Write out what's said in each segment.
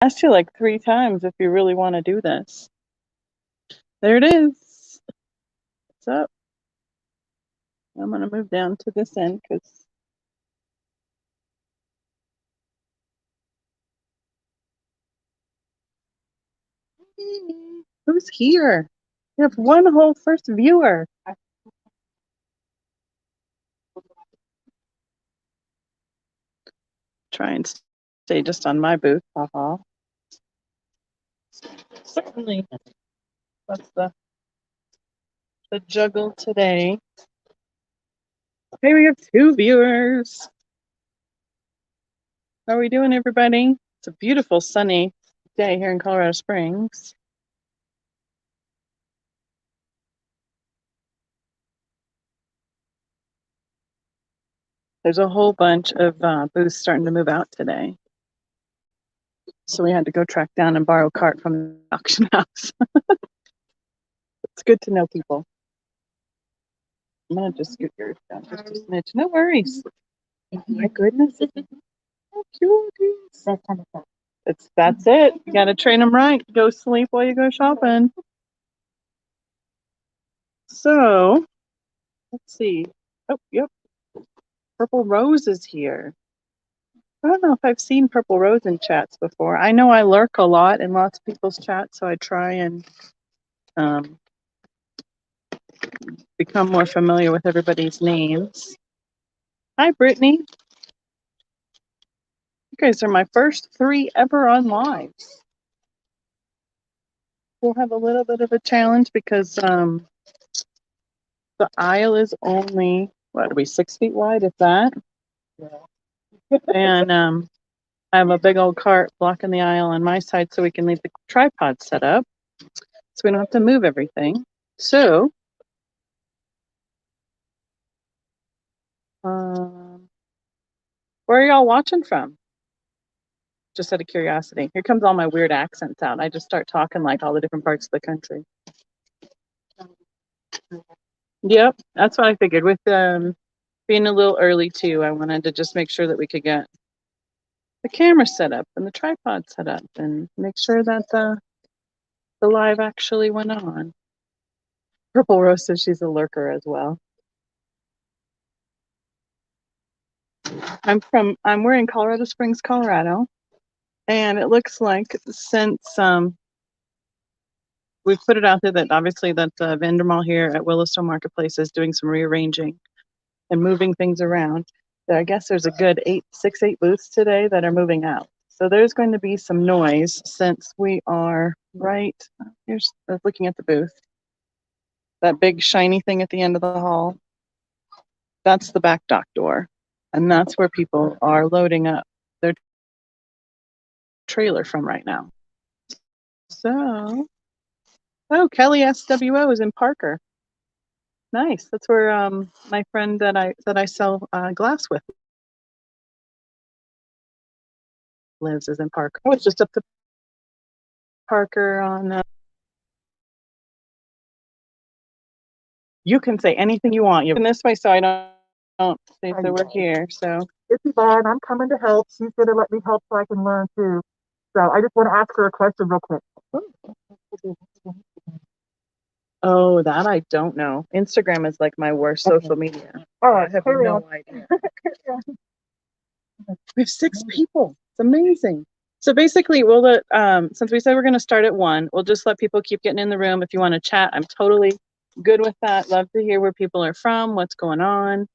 Asked you like 3 times if you really want to do this. There it is. What's up? I'm going to move down to this end because who's here? We have one whole first viewer. Try and stay just on my booth. Haha. Certainly. That's the juggle today. Okay, we have 2 viewers. How are we doing, everybody? It's a beautiful sunny day here in Colorado Springs. There's a whole bunch of booths starting to move out today. So we had to go track down and borrow a cart from the auction house. It's good to know people. I'm going to just scoot yours down just a smidge. No worries. Oh my goodness. How cute it is. That's it. You got to train them right. Go sleep while you go shopping. So, let's see. Oh, yep. Purple Rose is here. I don't know if I've seen Purple Rose in chats before. I know I lurk a lot in lots of people's chats, so I try and become more familiar with everybody's names. Hi, Brittany. You guys are my first 3 ever on lives. We'll have a little bit of a challenge because the aisle is only, what are we, 6 feet wide, if that? Yeah. And I have a big old cart blocking the aisle on my side so we can leave the tripod set up so we don't have to move everything. So, where are y'all watching from? Just out of curiosity. Here comes all my weird accents out. I just start talking like all the different parts of the country. Yep, that's what I figured. With being a little early too, I wanted to just make sure that we could get the camera set up and the tripod set up and make sure that the live actually went on. Purple Rose says she's a lurker as well. We're in Colorado Springs, Colorado, and it looks like since we've put it out there that obviously that the vendor mall here at Willistone Marketplace is doing some rearranging and moving things around. I guess there's a good 8 booths today that are moving out. So there's going to be some noise since we are right, here's looking at the booth. That big shiny thing at the end of the hall, that's the back dock door. And that's where people are loading up their trailer from right now. So, oh, Kelly SWO is in Parker. Nice. That's where my friend that I sell glass with lives, is in Parker. I was just up to Parker on. You can say anything you want. You're in this way, so I don't say that we're here. So it's Yvonne. I'm coming to help. She's going to let me help so I can learn too. So I just want to ask her a question real quick. Oh, that I don't know. Instagram is like my worst social media. All right, I have no idea. We have 6 people. It's amazing. So basically, we'll let since we said we're going to start at 1, we'll just let people keep getting in the room. If you want to chat, I'm totally good with that. Love to hear where people are from, what's going on.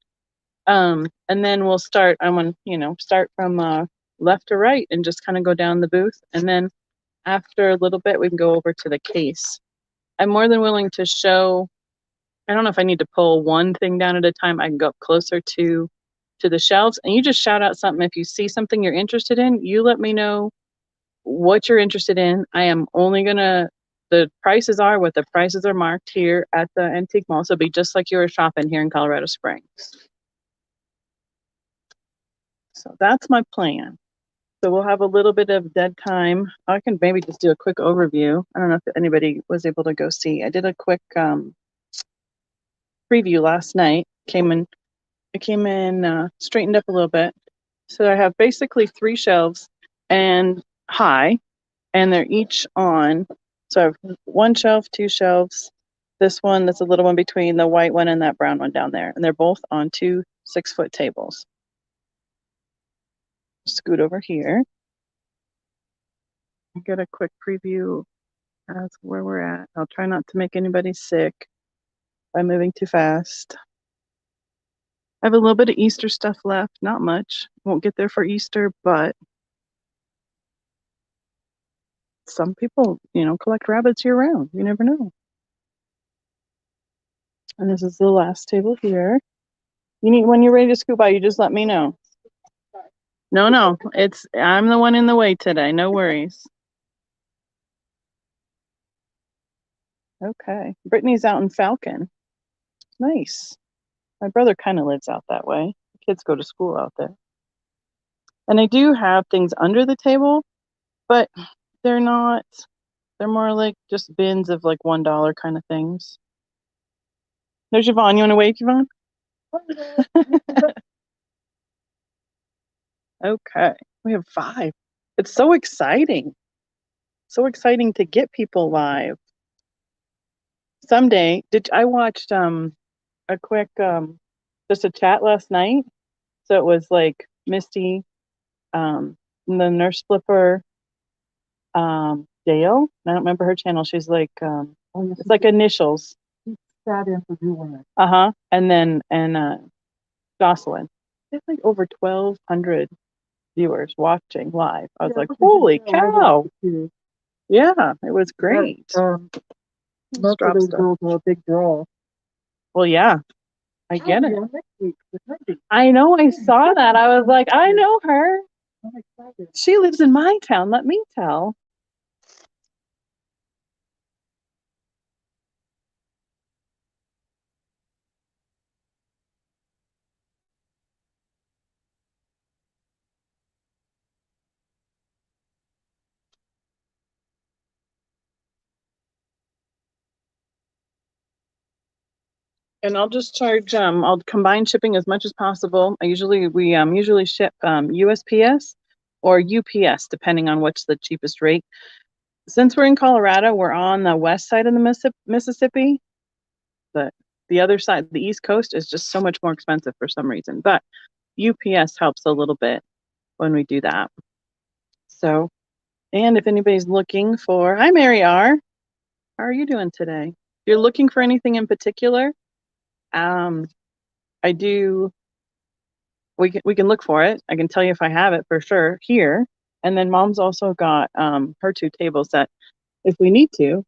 And then we'll start. I want start from left to right and just kind of go down the booth. And then after a little bit, we can go over to the case. I'm more than willing to show. I don't know if I need to pull one thing down at a time. I can go up closer to the shelves, and you just shout out something. If you see something you're interested in, you let me know what you're interested in. I am only gonna, the prices are what the prices are marked here at the antique mall. So it'll be just like you were shopping here in Colorado Springs. So that's my plan. So we'll have a little bit of dead time. I can maybe just do a quick overview. I don't know if anybody was able to go see. I did a quick preview last night. It came in straightened up a little bit. So I have basically 3 shelves and high, and they're each on. So I have one shelf, two shelves. This one, that's a little one between the white one and that brown one down there. And they're both on 2 6-foot tables. Scoot over here. Get a quick preview as where we're at. I'll try not to make anybody sick by moving too fast. I have a little bit of Easter stuff left, not much. Won't get there for Easter, but some people, collect rabbits year round. You never know. And this is the last table here. When you're ready to scoot by, you just let me know. No, I'm the one in the way today. No worries. Okay. Brittany's out in Falcon. Nice. My brother kind of lives out that way. The kids go to school out there. And I do have things under the table, but they're more like just bins of like $1 kind of things. There's Yvonne. You want to wave, Yvonne? Okay. We have 5. It's so exciting. So exciting to get people live. Someday, I watched a quick just a chat last night. So it was like Misty, the nurse flipper, Dale. I don't remember her channel. She's like it's like initials. Sat in for doing it. And then Jocelyn. There's like over 1,200 viewers watching live. I was like, holy cow. Yeah, it was great. Most of those girls are a big draw. Well, yeah, I get it. I know, I saw that. I was like, I know her. I'm excited. She lives in my town, let me tell. And I'll just charge, I'll combine shipping as much as possible. We usually ship USPS or UPS, depending on what's the cheapest rate. Since we're in Colorado, we're on the west side of the Mississippi. The other side, the East Coast, is just so much more expensive for some reason. But UPS helps a little bit when we do that. So, and if anybody's looking for, hi, Mary R. How are you doing today? If you're looking for anything in particular, I do. We can look for it. I can tell you if I have it for sure here. And then Mom's also got her 2 tables that, if we need to,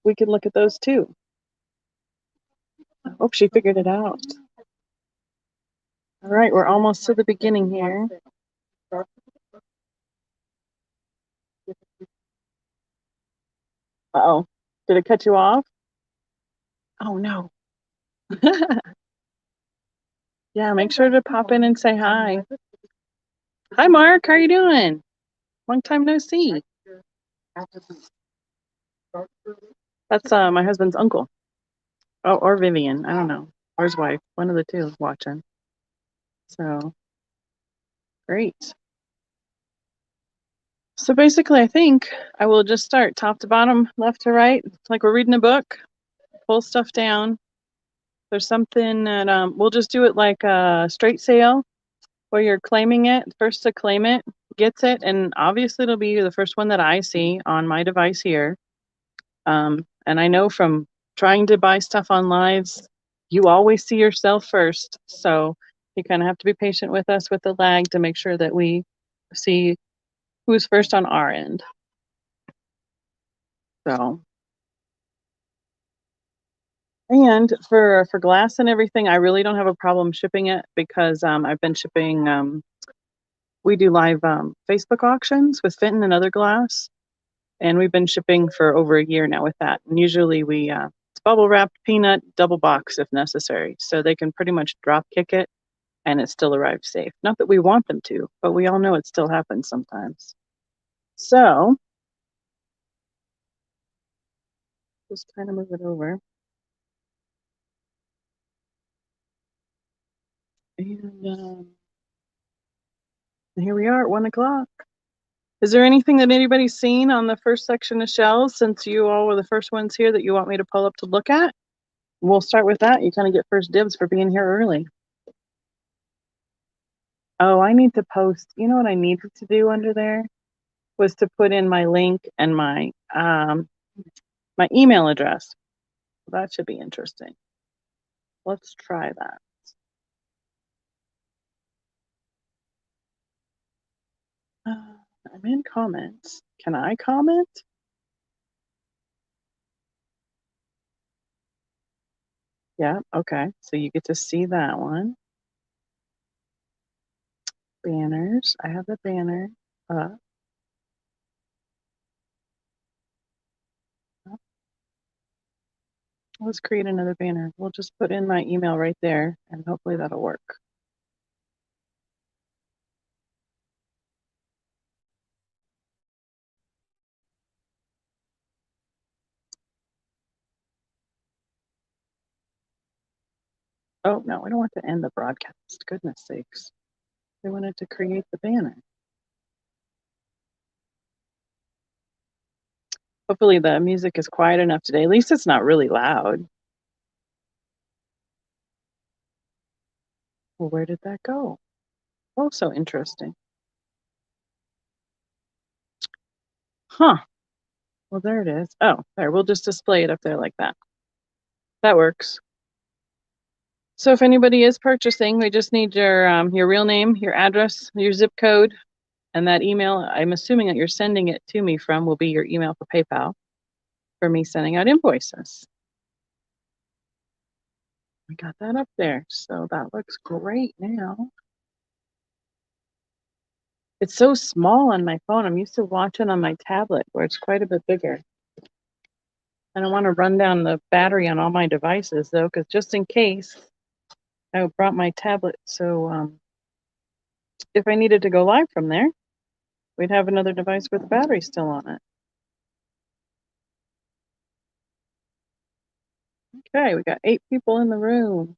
we can look at those too. I hope she figured it out. All right, we're almost to the beginning here. Uh-oh, did it cut you off? Oh no. Yeah, make sure to pop in and say hi. Hi, Mark. How are you doing? Long time no see. That's my husband's uncle. Oh, or Vivian. I don't know. Or his wife. One of the two watching. So, great. So basically, I think I will just start top to bottom, left to right, like we're reading a book. Pull stuff down. There's something that we'll just do it like a straight sale, where you're claiming it. First to claim it gets it, and obviously it'll be the first one that I see on my device here. And I know from trying to buy stuff on lives, you always see yourself first. So you kind of have to be patient with us with the lag to make sure that we see who's first on our end. So, and for glass and everything, I really don't have a problem shipping it because I've been shipping. We do live Facebook auctions with Fenton and other glass, and we've been shipping for over a year now with that. And usually it's bubble wrapped, peanut, double box if necessary, so they can pretty much drop kick it, and it still arrives safe. Not that we want them to, but we all know it still happens sometimes. So just kind of move it over. And here we are at 1 o'clock. Is there anything that anybody's seen on the first section of shelves, since you all were the first ones here, that you want me to pull up to look at? We'll start with that. You kind of get first dibs for being here early. Oh, I need to post. You know what I needed to do under there was to put in my link and my email address. That should be interesting. Let's try that. I'm in comments. Can I comment? Yeah, okay. So you get to see that one. Banners. I have the banner up. Let's create another banner. We'll just put in my email right there, and hopefully that'll work. Oh, no, I don't want to end the broadcast. Goodness sakes. I wanted to create the banner. Hopefully the music is quiet enough today. At least it's not really loud. Well, where did that go? Oh, so interesting. Huh. Well, there it is. Oh, there. We'll just display it up there like that. That works. So if anybody is purchasing, we just need your real name, your address, your zip code, and that email. I'm assuming that you're sending it to me from will be your email for PayPal for me sending out invoices. We got that up there. So that looks great now. It's so small on my phone. I'm used to watching on my tablet where it's quite a bit bigger. I don't want to run down the battery on all my devices though, because just in case, I brought my tablet. So if I needed to go live from there, we'd have another device with the battery still on it. Okay, we got 8 people in the room.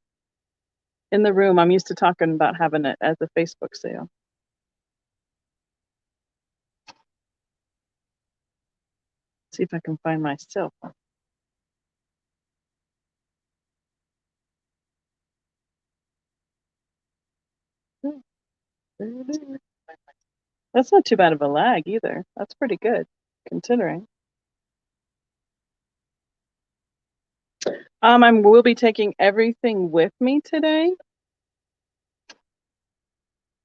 I'm used to talking about having it as a Facebook sale. See if I can find my cell phone. There it is. That's not too bad of a lag either. That's pretty good considering. I will be taking everything with me today.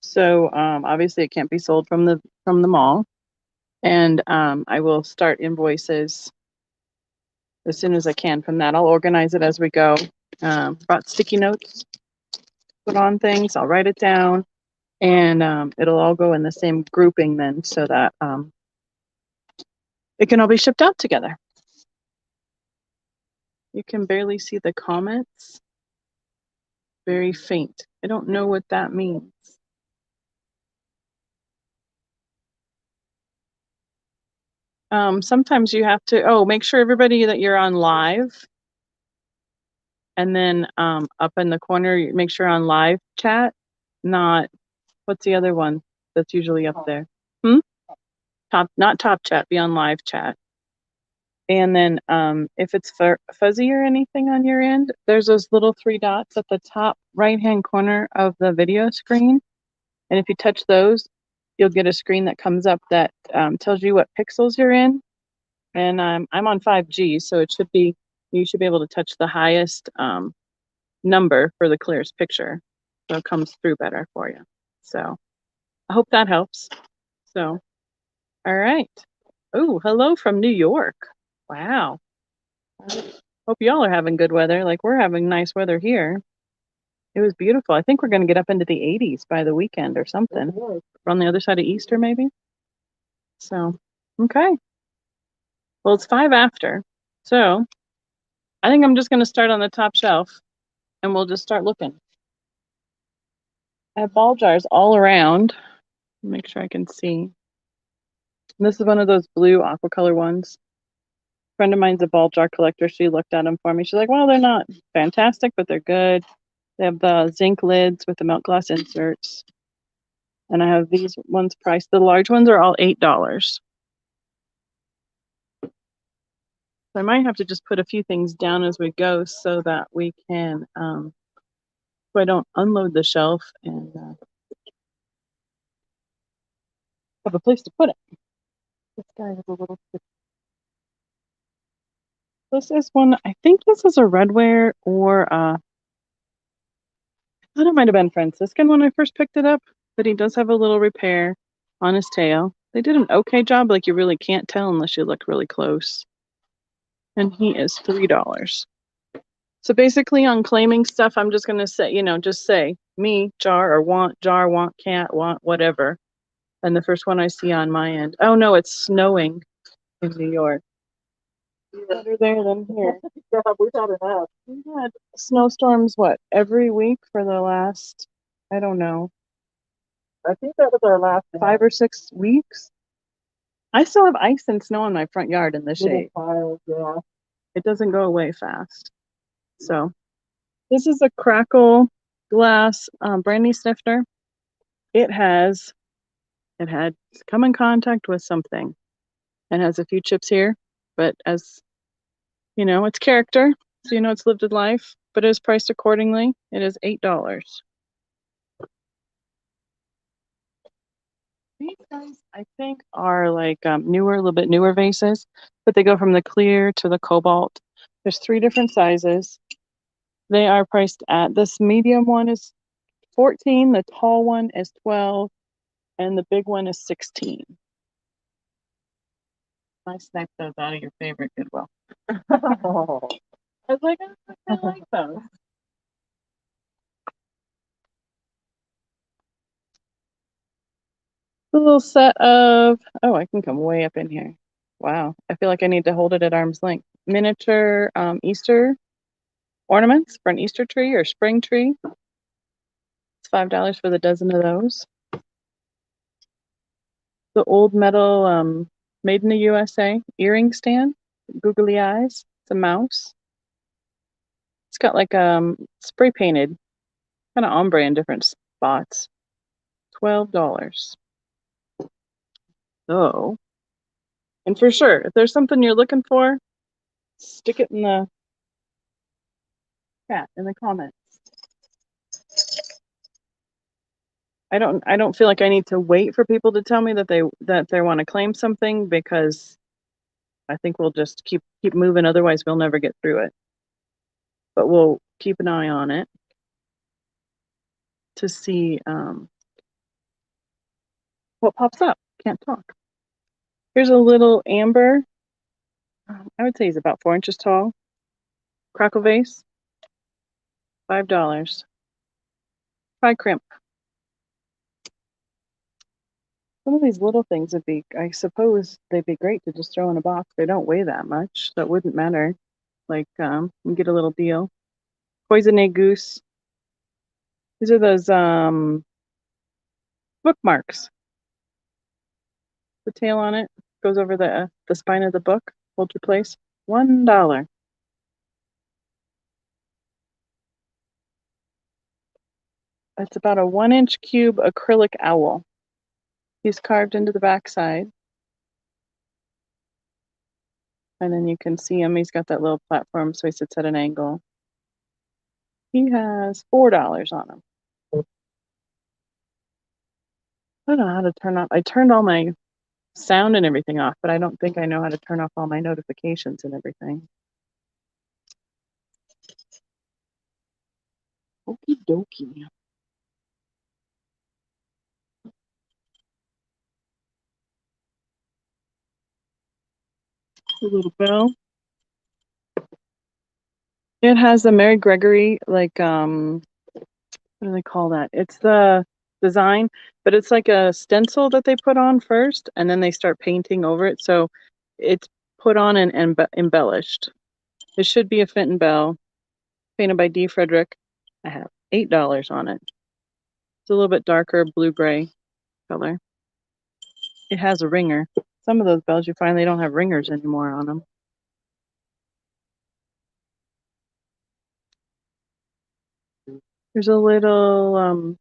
So obviously it can't be sold from the mall. And I will start invoices as soon as I can from that. I'll organize it as we go. Brought sticky notes, put on things, I'll write it down, and it'll all go in the same grouping then so that it can all be shipped out together. You can barely see the comments. Very faint. I don't know what that means. Sometimes you have to, make sure everybody that you're on live. And then up in the corner, make sure on live chat, not, what's the other one that's usually up there? Not top chat, be on live chat. And then if it's fuzzy or anything on your end, there's those little 3 dots at the top right-hand corner of the video screen. And if you touch those, you'll get a screen that comes up that tells you what pixels you're in. And I'm on 5G, so you should be able to touch the highest number for the clearest picture. So it comes through better for you. So I hope that helps. So, all right. Oh, hello from New York. Wow. Hope y'all are having good weather. Like we're having nice weather here. It was beautiful. I think we're going to get up into the 80s by the weekend or something. We're on the other side of Easter, maybe. So, okay. Well, it's 5 after. So I think I'm just going to start on the top shelf and we'll just start looking. I have ball jars all around. Make sure I can see. And this is one of those blue aqua color ones. A friend of mine's a ball jar collector. She looked at them for me. She's like, well, they're not fantastic, but they're good. They have the zinc lids with the milk glass inserts. And I have these ones priced. The large ones are all $8. So I might have to just put a few things down as we go so that we can, so I don't unload the shelf and have a place to put it. This guy has a little. This is one. I think this is a redware or I thought it might have been Franciscan when I first picked it up, but he does have a little repair on his tail. They did an okay job. Like you really can't tell unless you look really close. And he is $3. So basically on claiming stuff, I'm just going to say, just say me, jar, want, can't, want, whatever. And the first one I see on my end. Oh no, it's snowing in New York. Better there than here. Yeah, we've had enough. We've had snowstorms, every week for the last, I don't know, I think that was our last 5 or 6 weeks. I still have ice and snow in my front yard in the shade. piles, yeah. It doesn't go away fast. So this is a Crackle glass brandy snifter. It had come in contact with something and has a few chips here, but as you know, it's character, so it's lived a life, but it is priced accordingly. It is $8. These guys, I think, are like newer, a little bit newer vases, but they go from the clear to the cobalt. There's 3 different sizes. They are priced at, this medium one is 14, the tall one is 12, and the big one is 16. I sniped those out of your favorite Goodwill. Oh. I was like, I like those. A little set of, oh, I can come way up in here. Wow, I feel like I need to hold it at arm's length. Miniature Easter ornaments for an Easter tree or spring tree. It's $5 for the dozen of those. The old metal made in the USA earring stand, googly eyes. It's a mouse. It's got like spray painted kind of ombre in different spots. $12. So, and for sure, if there's something you're looking for, stick it in the chat in the comments. I don't feel like I need to wait for people to tell me that they want to claim something, because I think we'll just keep moving. Otherwise, we'll never get through it. But we'll keep an eye on it to see what pops up. Can't talk. Here's a little amber. I would say he's about 4 inches tall. Crackle vase. $5. Try crimp. Some of these little things would be, I suppose, they'd be great to just throw in a box. They don't weigh that much, so it wouldn't matter. Like, you get a little deal. Poison egg goose. These are those bookmarks. The tail on it goes over the spine of the book. Hold your place. $1. It's about a 1-inch cube acrylic owl. He's carved into the backside. And then you can see him. He's got that little platform, so he sits at an angle. He has $4 on him. I don't know how to turn off. I turned all my sound and everything off, but I don't think I know how to turn off all my notifications and everything. Okie dokie. A little bell. It has a Mary Gregory, like, what do they call that? It's the design, but it's like a stencil that they put on first, and then they start painting over it. So it's put on and embellished. It should be a Fenton Bell, painted by D. Frederick. I have $8 on it. It's a little bit darker blue-gray color. It has a ringer. Some of those bells you find, they don't have ringers anymore on them. There's a little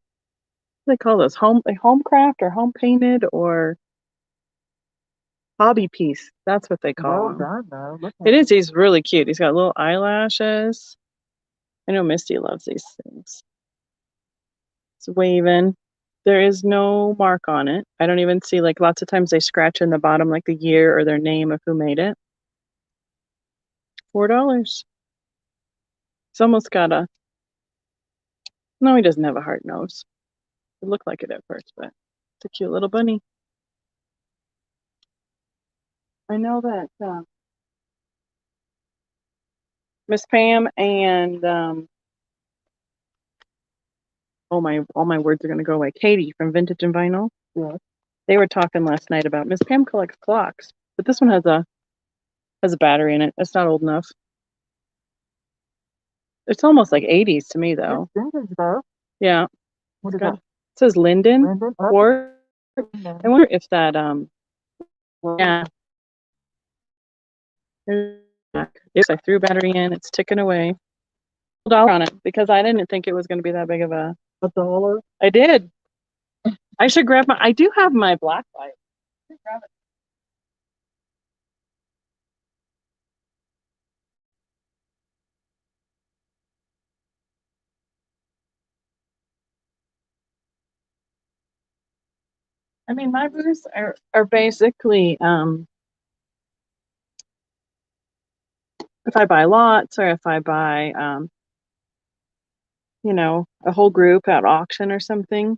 they call those? Home craft or home painted or hobby piece. That's what they call Well them. done, though. Look at It is. He's really cute. He's got little eyelashes. I know Misty loves these things. It's waving. There is no mark on it. I don't even see, like, lots of times they scratch in the bottom like the year or their name of who made it. $4. It's almost got a, no, he doesn't have a heart nose. It looked like it at first, but it's a cute little bunny. I know that Miss Pam and all my words are gonna go away. Katie from Vintage and Vinyl. Yeah. They were talking last night about Miss Pam collects clocks, but this one has a battery in it. It's not old enough. It's almost like 80s to me though. It's vintage, though. Yeah. What It's is got, that? it says Linden. Linden? Oh, Or Linden. I wonder if that yeah. If I threw battery in, it's ticking away. $1 on it because I didn't think it was going to be that big of a $1? I did. I should grab I do have my black light. I should grab it. I mean, my booths are basically if I buy lots or if I buy you know, a whole group at auction or something.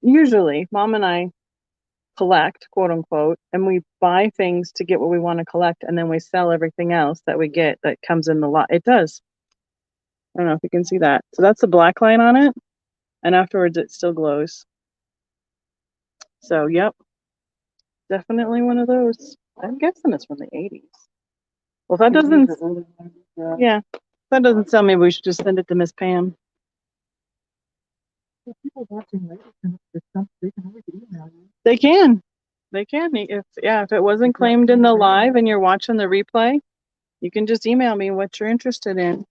Usually, Mom and I collect, quote unquote, and we buy things to get what we want to collect, and then we sell everything else that we get that comes in the lot. It does. I don't know if you can see that. So that's the black line on it, and afterwards it still glows. So, yep, definitely one of those. I'm guessing it's from the 80s. Well, that doesn't, yeah, that doesn't tell me we should just send it to Miss Pam. If people watching later can they can always email you. They can. They can. If it wasn't claimed in the live and you're watching the replay, you can just email me what you're interested in.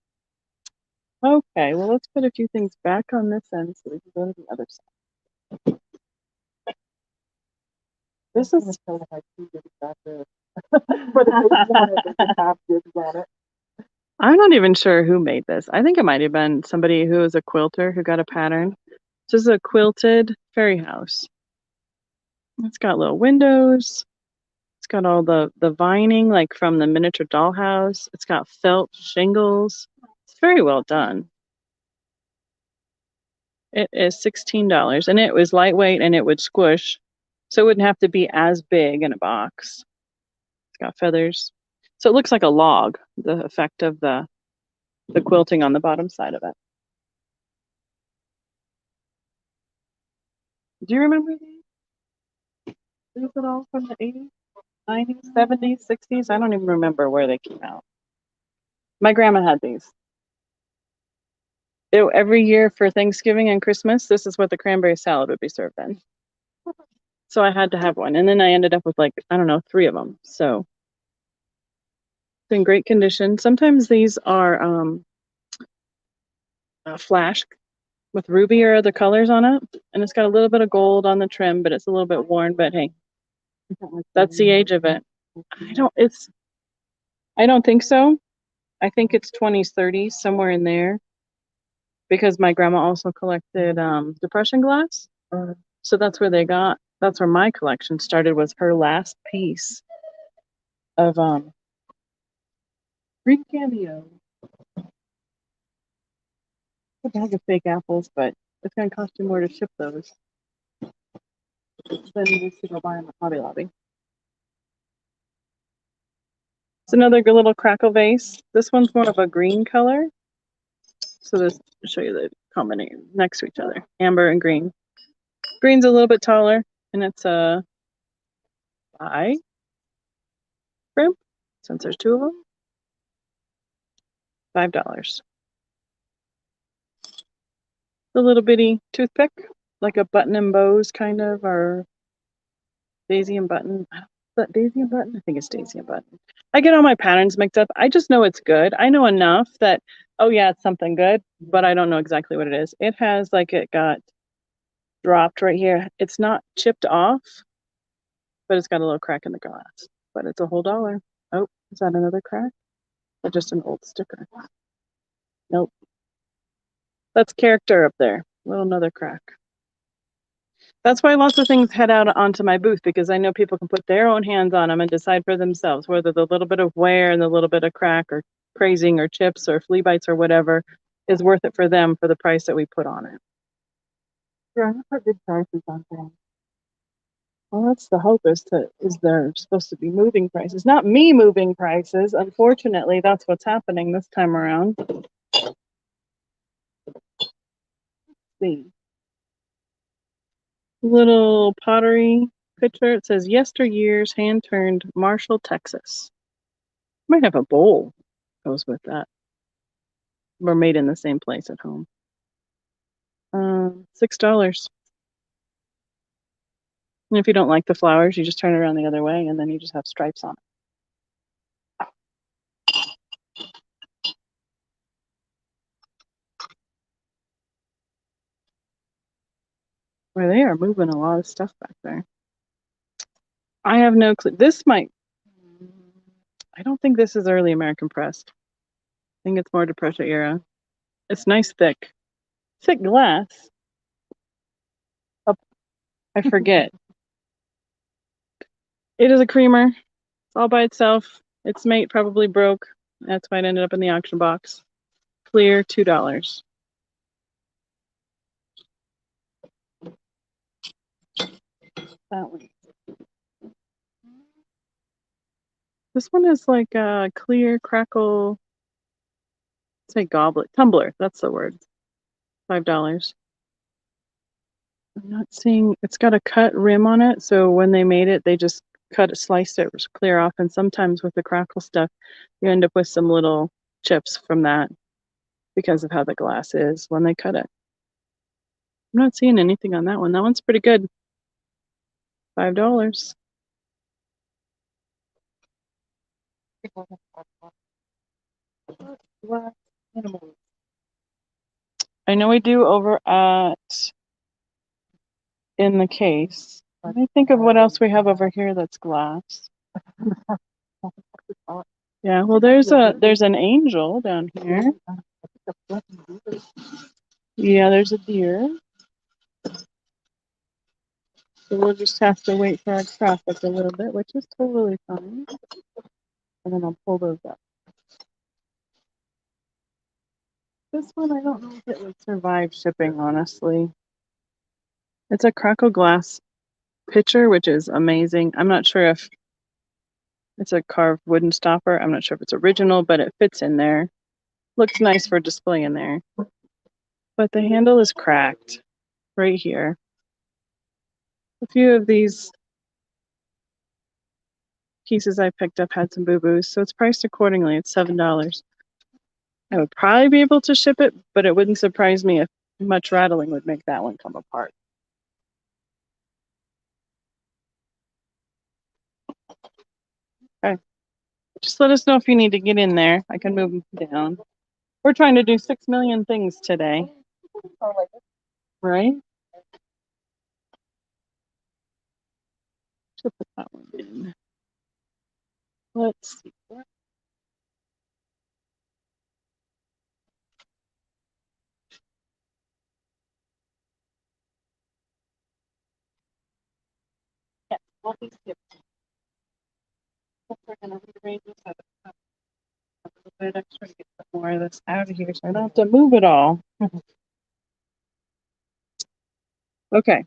Okay, well, let's put a few things back on this end so we can go to the other side. This is kind of like two dibs back there. But if they want it, they can have dibs on it. I'm not even sure who made this. I think it might have been somebody who was a quilter who got a pattern. This is a quilted fairy house. It's got little windows. It's got all the vining, like from the miniature dollhouse. It's got felt shingles. It's very well done. It is $16, and it was lightweight and it would squish, so it wouldn't have to be as big in a box. It's got feathers, so it looks like a log. The effect of the quilting on the bottom side of it. Do you remember these? These at all from the 80s, 90s, 70s, 60s? I don't even remember where they came out. My grandma had these. Every year for Thanksgiving and Christmas, this is what the cranberry salad would be served in. So I had to have one. And then I ended up with, like, I don't know, 3 of them. So it's in great condition. Sometimes these are flash with ruby or other colors on it. And it's got a little bit of gold on the trim, but it's a little bit worn. But hey, that's the age of it. I don't think so. I think it's 20s, 30s, somewhere in there. Because my grandma also collected depression glass. So that's where my collection started, was her last piece of green cameo. A bag of fake apples, but it's gonna cost you more to ship those than it is to go buy them at Hobby Lobby. It's another good little crackle vase. This one's more of a green color. So I'll show you the combination next to each other, amber and green. Green's a little bit taller, and it's a pie shrimp, since there's 2 of them. $5. The little bitty toothpick, like a button and bows kind of, or daisy and button. Is that daisy and button? I think it's daisy and button. I get all my patterns mixed up. I just know it's good. I know enough that, oh yeah, it's something good, but I don't know exactly what it is. It has, like, it got dropped right here. It's not chipped off, but it's got a little crack in the glass. But it's a whole $1. Oh, is that another crack? Or just an old sticker? Nope. That's character up there. Little another crack. That's why lots of things head out onto my booth, because I know people can put their own hands on them and decide for themselves whether the little bit of wear and the little bit of crack or crazing or chips or flea bites or whatever is worth it for them for the price that we put on it. Yeah, you put good prices on things. Well, that's the hope, is there supposed to be moving prices. Not me moving prices. Unfortunately, that's what's happening this time around. Let's see. Little pottery picture. It says yesteryear's hand-turned Marshall, Texas. Might have a bowl goes with that. We're made in the same place at home. $6. And if you don't like the flowers, you just turn it around the other way, and then you just have stripes on it. Where they are moving a lot of stuff back there. I have no clue. I don't think this is early American press. I think it's more Depression era. It's nice, thick glass. Oh, I forget. It is a creamer. It's all by itself. Its mate probably broke. That's why it ended up in the auction box. Clear, $2. That one. This one is like a clear crackle. Say goblet, tumbler. That's the word. $5. I'm not seeing. It's got a cut rim on it, so when they made it, they just sliced it clear off. And sometimes with the crackle stuff, you end up with some little chips from that because of how the glass is when they cut it. I'm not seeing anything on that one. That one's pretty good. $5. I know we do over at In the Case. Let me think of what else we have over here that's glass. Yeah, well, there's an angel down here. Yeah, there's a deer. So we'll just have to wait for our traffic a little bit, which is totally fine. And then I'll pull those up. This one, I don't know if it would survive shipping, honestly. It's a crackle glass pitcher, which is amazing. I'm not sure if it's a carved wooden stopper. I'm not sure if it's original, but it fits in there. Looks nice for display in there. But the handle is cracked right here. A few of these pieces I picked up had some boo-boos, so it's priced accordingly. It's $7. I would probably be able to ship it, but it wouldn't surprise me if much rattling would make that one come apart. Okay. Just let us know if you need to get in there. I can move them down. We're trying to do 6 million things today. Right? Should put that one in. Let's see. Yeah, all these tips. We're going to rearrange this a little bit extra to get some more of this out of here so I don't have to move it all. Okay.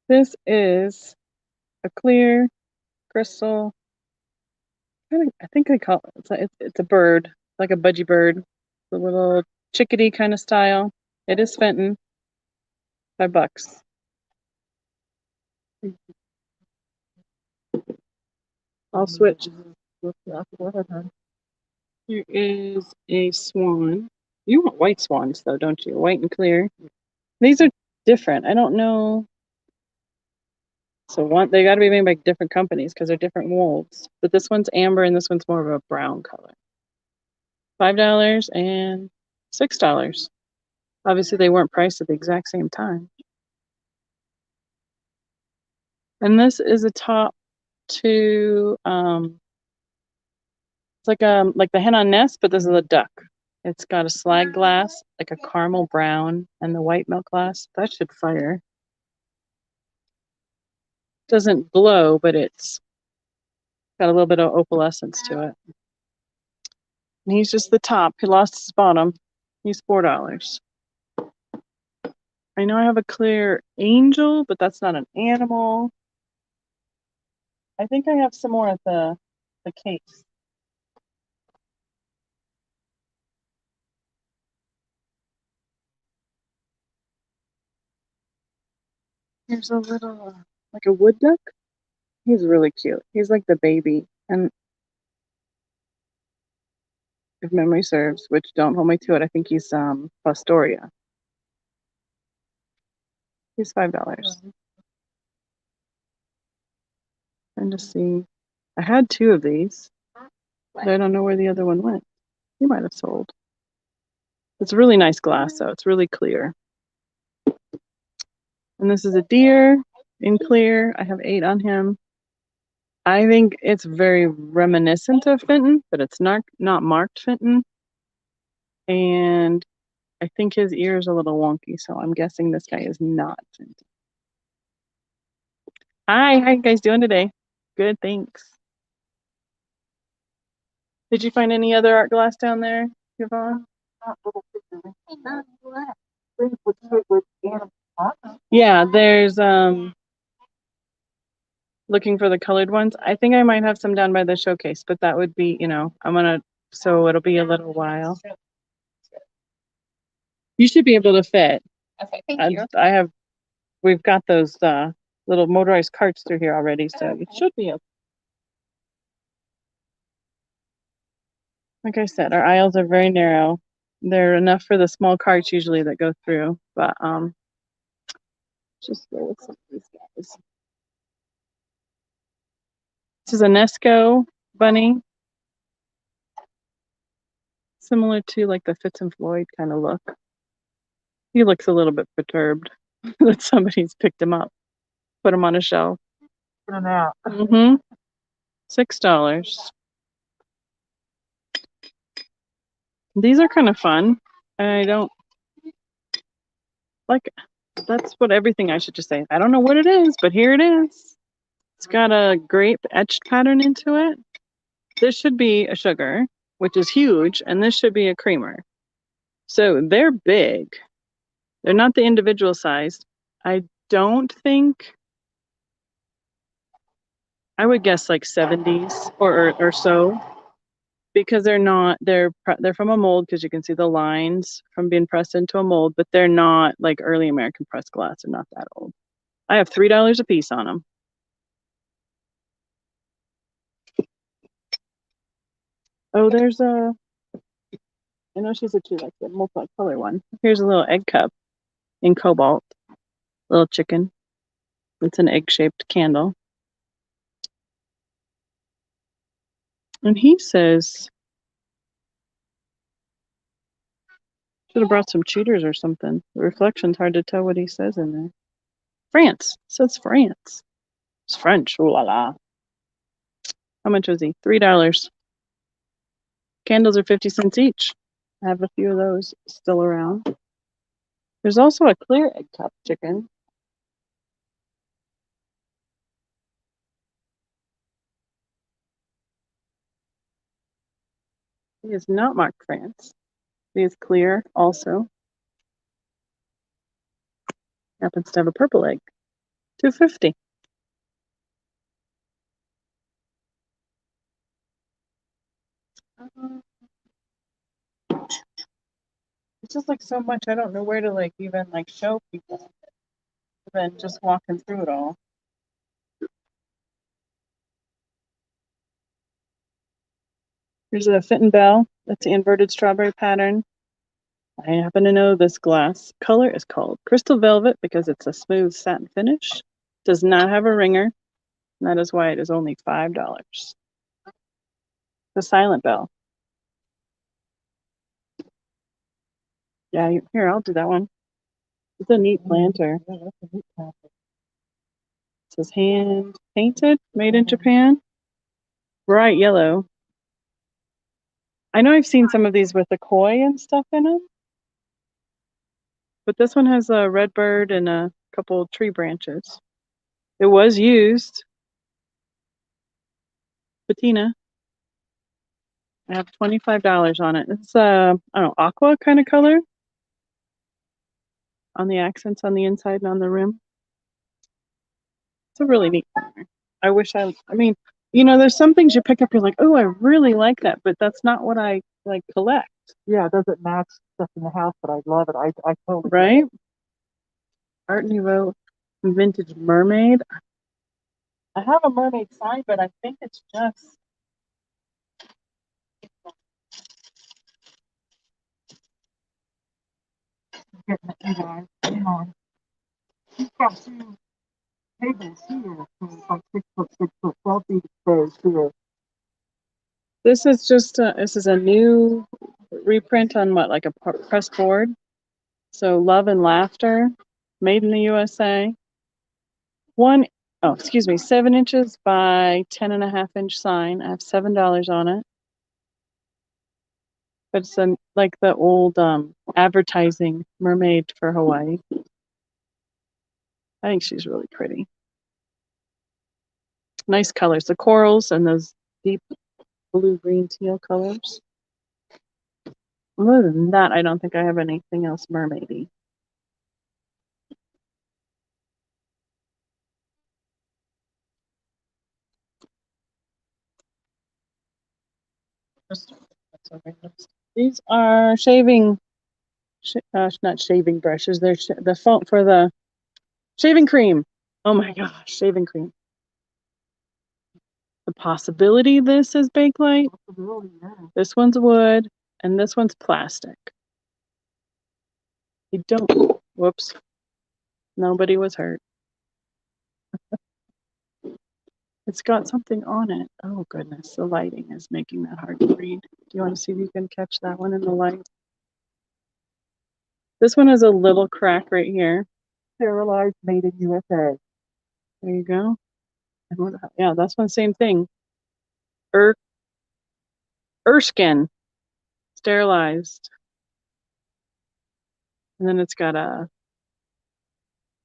This is a clear crystal. I think they call it's a bird, like a budgie bird, the little chickadee kind of style. It is Fenton. $5. I'll switch. Here is a swan. You want white swans though, don't you? White and clear. These are different. I don't know. So they got to be made by different companies because they're different molds. But this one's amber and this one's more of a brown color. $5 and $6. Obviously, they weren't priced at the exact same time. And this is a top to it's like the hen on nest, but this is a duck. It's got a slag glass, like a caramel brown, and the white milk glass. That should fire. Doesn't glow, but it's got a little bit of opalescence to it. And he's just the top. He lost his bottom. He's $4. I know I have a clear angel, but that's not an animal. I think I have some more at the case. Here's a little, like a wood duck. He's really cute. He's like the baby. And if memory serves, which don't hold me to it, I think he's Pastoria. He's $5. And to see, I had two of these, but I don't know where the other one went. He might have sold. It's a really nice glass, though. It's really clear. And this is a deer in clear. I have 8 on him. I think it's very reminiscent of Fenton, but it's not marked Fenton. And I think his ear is a little wonky, so I'm guessing this guy is not Fenton. Hi, how you guys doing today? Good, thanks. Did you find any other art glass down there, Yvonne? Yeah, there's looking for the colored ones. I think I might have some down by the showcase, but that would be, so it'll be a little while. You should be able to fit. Okay, thank you. We've got those little motorized carts through here already, so it should be okay. Like I said, our aisles are very narrow. They're enough for the small carts usually that go through, but just go with some of these guys. This is a Nesco bunny. Similar to like the Fitz and Floyd kind of look. He looks a little bit perturbed that somebody's picked him up, put him on a shelf. Mm-hmm. $6. These are kind of fun. I don't like, that's what everything I should just say. I don't know what it is, but here it is. It's got a grape etched pattern into it. This should be a sugar, which is huge, and this should be a creamer. So they're big. They're not the individual sized. I don't think, I would guess like 70s or so, because they're from a mold, because you can see the lines from being pressed into a mold, but they're not like early American pressed glass. They're not that old. I have $3 a piece on them. Oh, there's I know she said she likes the multi-color one. Here's a little egg cup in cobalt. Little chicken. It's an egg-shaped candle. And he says, should have brought some cheaters or something. The reflection's hard to tell what he says in there. France. It says France. It's French. Ooh la la. How much was he? $3. Candles are 50 cents each. I have a few of those still around. There's also a clear egg cup chicken. He is not marked France. He is clear also. Happens to have a purple egg. $2.50. It's just like so much. I don't know where to like even like show people. Than just walking through it all. Here's a Fenton Bell. That's the inverted strawberry pattern. I happen to know this glass color is called Crystal Velvet because it's a smooth satin finish. Does not have a ringer. And that is why it is only $5. The Silent Bell. Yeah, here, I'll do that one. It's a neat planter. It's says hand painted, made in Japan. Bright yellow. I know I've seen some of these with the koi and stuff in them. But this one has a red bird and a couple tree branches. It was used. Patina. I have $25 on it. It's I don't know, aqua kind of color on the accents on the inside and on the rim. It's a really neat color. I wish I mean, you know, there's some things you pick up, you're like, oh, I really like that, but that's not what I like collect. Yeah, it doesn't match stuff in the house, but I love it. I totally right. Art Nouveau vintage mermaid. I have a mermaid sign, but I think it's just getting it, you guys. Come on. She's got 2 tables here. So it's like 6 foot, 6 foot, 12 feet space here. this is just this is a new reprint on what, like a press board. So Love and Laughter, made in the USA. 7 inches by 10.5 inch sign. I have $7 on it. But it's like the old advertising mermaid for Hawaii. I think she's really pretty. Nice colors, the corals and those deep blue, green, teal colors. Other than that, I don't think I have anything else mermaidy. These are not shaving brushes. They're the font for the shaving cream. Oh my gosh, shaving cream. The possibility this is Bakelite. This one's wood, and this one's plastic. You don't. Whoops. Nobody was hurt. It's got something on it. Oh goodness, the lighting is making that hard to read. Do you want to see if you can catch that one in the light? This one has a little crack right here. Sterilized, made in USA. There you go. And what, yeah, that's one same thing. Erskine, sterilized. And then it's got a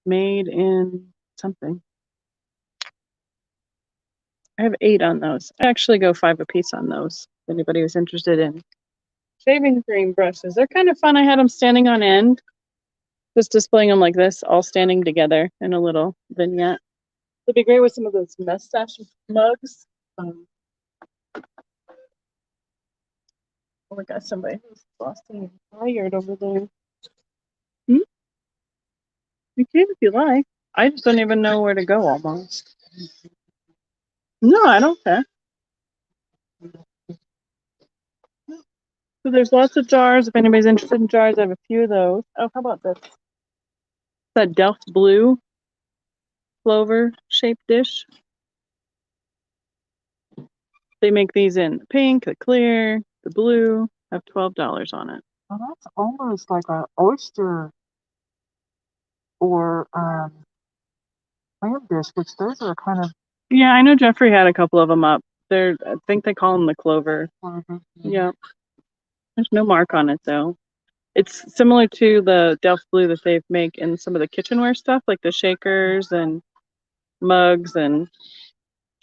made in something. I have 8 on those. I actually go 5 a piece on those. If anybody was interested in shaving cream brushes, they're kind of fun. I had them standing on end, just displaying them like this, all standing together in a little vignette. It'd be great with some of those mustache mugs. Oh, we got somebody who's lost and tired over there. You can if you like. I just don't even know where to go almost. No, I don't care. So there's lots of jars. If anybody's interested in jars, I have a few of those. Oh, how about this? That Delft blue clover shaped dish. They make these in the pink, the clear, the blue. I have $12 on it. Well, that's almost like an oyster or clam dish, which those are kind of. Yeah, I know Jeffrey had a couple of them up. I think they call them the clover. Yeah. There's no mark on it though. It's similar to the Delft blue that they make in some of the kitchenware stuff, like the shakers and mugs and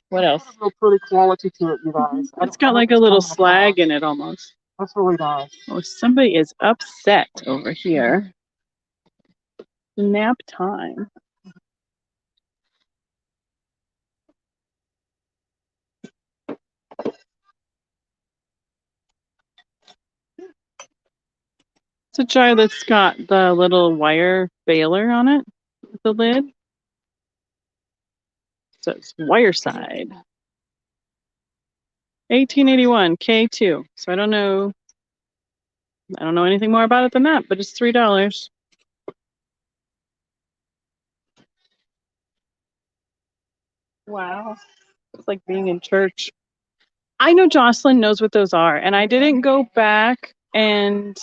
what else? Real pretty quality to it, you guys. It's got like a little slag in it almost. That's really nice. Oh, somebody is upset over here. Nap time. It's a jar that's got the little wire baler on it with the lid. So it's wire side. 1881 K2. So I don't know anything more about it than that, but it's $3. Wow. It's like being in church. I know Jocelyn knows what those are, and I didn't go back and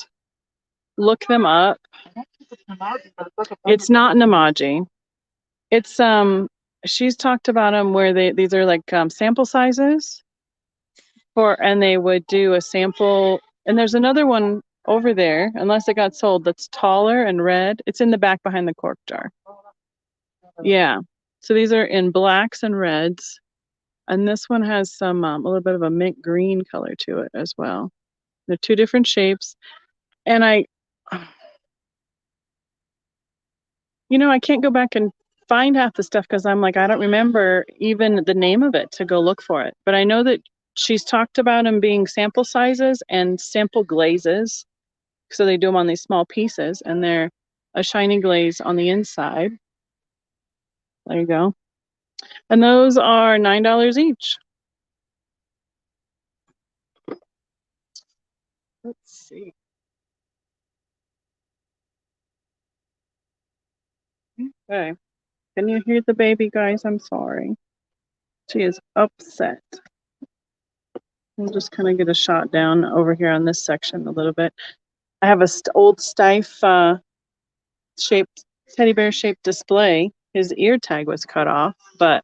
look them up. It's not an emoji. It's she's talked about them where these are like sample sizes and they would do a sample. And there's another one over there, unless it got sold, that's taller and red. It's in the back behind the cork jar. Yeah. So these are in blacks and reds. And this one has some a little bit of a mint green color to it as well. They're two different shapes. And I can't go back and find half the stuff because I'm like, I don't remember even the name of it to go look for it. But I know that she's talked about them being sample sizes and sample glazes. So they do them on these small pieces and they're a shiny glaze on the inside. There you go. And those are $9 each. Let's see. Okay. Can you hear the baby, guys? I'm sorry. She is upset. We'll just kind of get a shot down over here on this section a little bit. I have a old Stife shaped teddy bear shaped display. His ear tag was cut off, but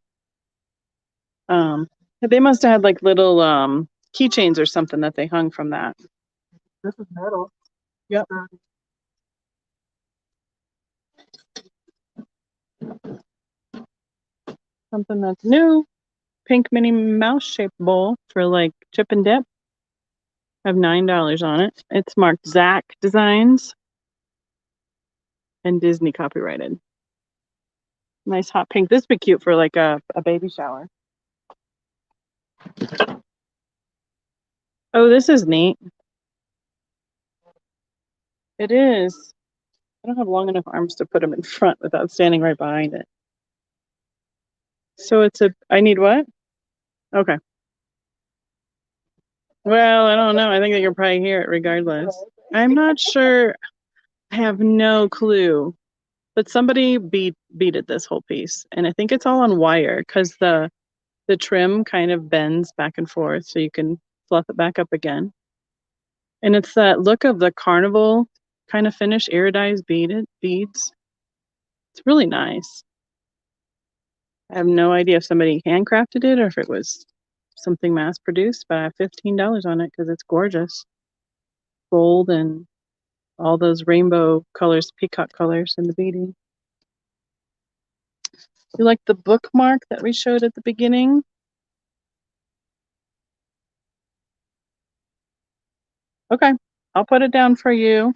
they must have had like little keychains or something that they hung from that. This is metal. Yep. Something that's new. Pink Minnie Mouse shaped bowl for like chip and dip. I have $9 on it. It's marked Zach Designs and Disney copyrighted. Nice hot pink. This would be cute for like a baby shower. Oh, this is neat. It is. I don't have long enough arms to put them in front without standing right behind it. So I need what? Okay. Well, I don't know. I think that you'll probably hear it regardless. I'm not sure. I have no clue. But somebody beaded this whole piece. And I think it's all on wire because the trim kind of bends back and forth so you can fluff it back up again. And it's that look of the carnival kind of finish, iridized beads. It's really nice. I have no idea if somebody handcrafted it or if it was something mass produced, but I have $15 on it because it's gorgeous. Gold and all those rainbow colors, peacock colors in the beading. You like the bookmark that we showed at the beginning? Okay, I'll put it down for you.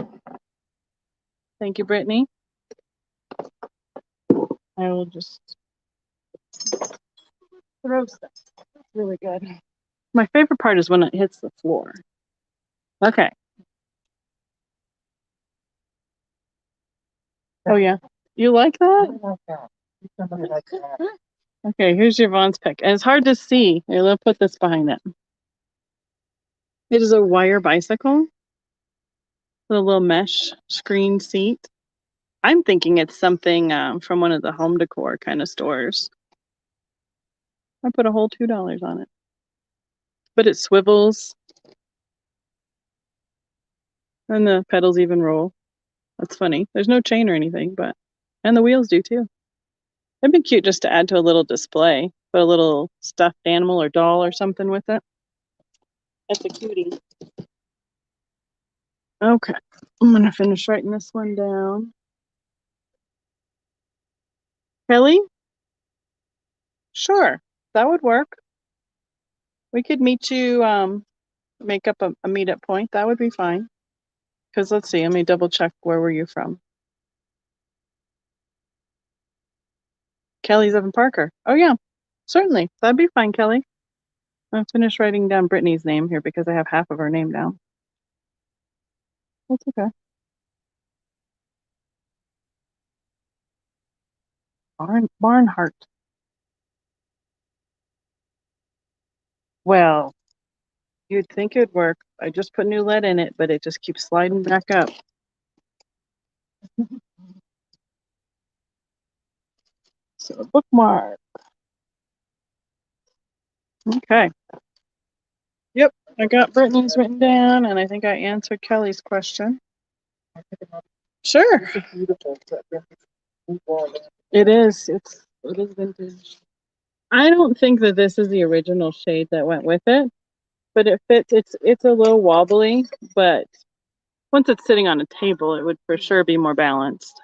Thank you, Brittany. I will just throw stuff. That's really good. My favorite part is when it hits the floor. Okay. Oh, yeah. You like that? Okay, here's your Vaughn's pick. And it's hard to see. Here, let's put this behind it. It is a wire bicycle with a little mesh screen seat. I'm thinking it's something from one of the home decor kind of stores. I put a whole $2 on it. But it swivels. And the pedals even roll. That's funny. There's no chain or anything, and the wheels do too. It'd be cute just to add to a little display. Put a little stuffed animal or doll or something with it. That's a cutie. Okay. I'm going to finish writing this one down. Kelly? Sure. That would work. We could meet you, make up a meetup point. That would be fine. Because let's see, let me double check. Where were you from? Kelly's up in Parker. Oh, yeah. Certainly. That'd be fine, Kelly. I'll finish writing down Brittany's name here because I have half of her name down. That's okay. Barnhart. Well, you'd think it'd work. I just put new lead in it, but it just keeps sliding back up. So bookmark. Okay. Yep, I got Brittany's written down, and I think I answered Kelly's question. Sure. This is beautiful. It is. It's It is vintage. I don't think that this is the original shade that went with it, but it fits. It's a little wobbly, but once it's sitting on a table, it would for sure be more balanced.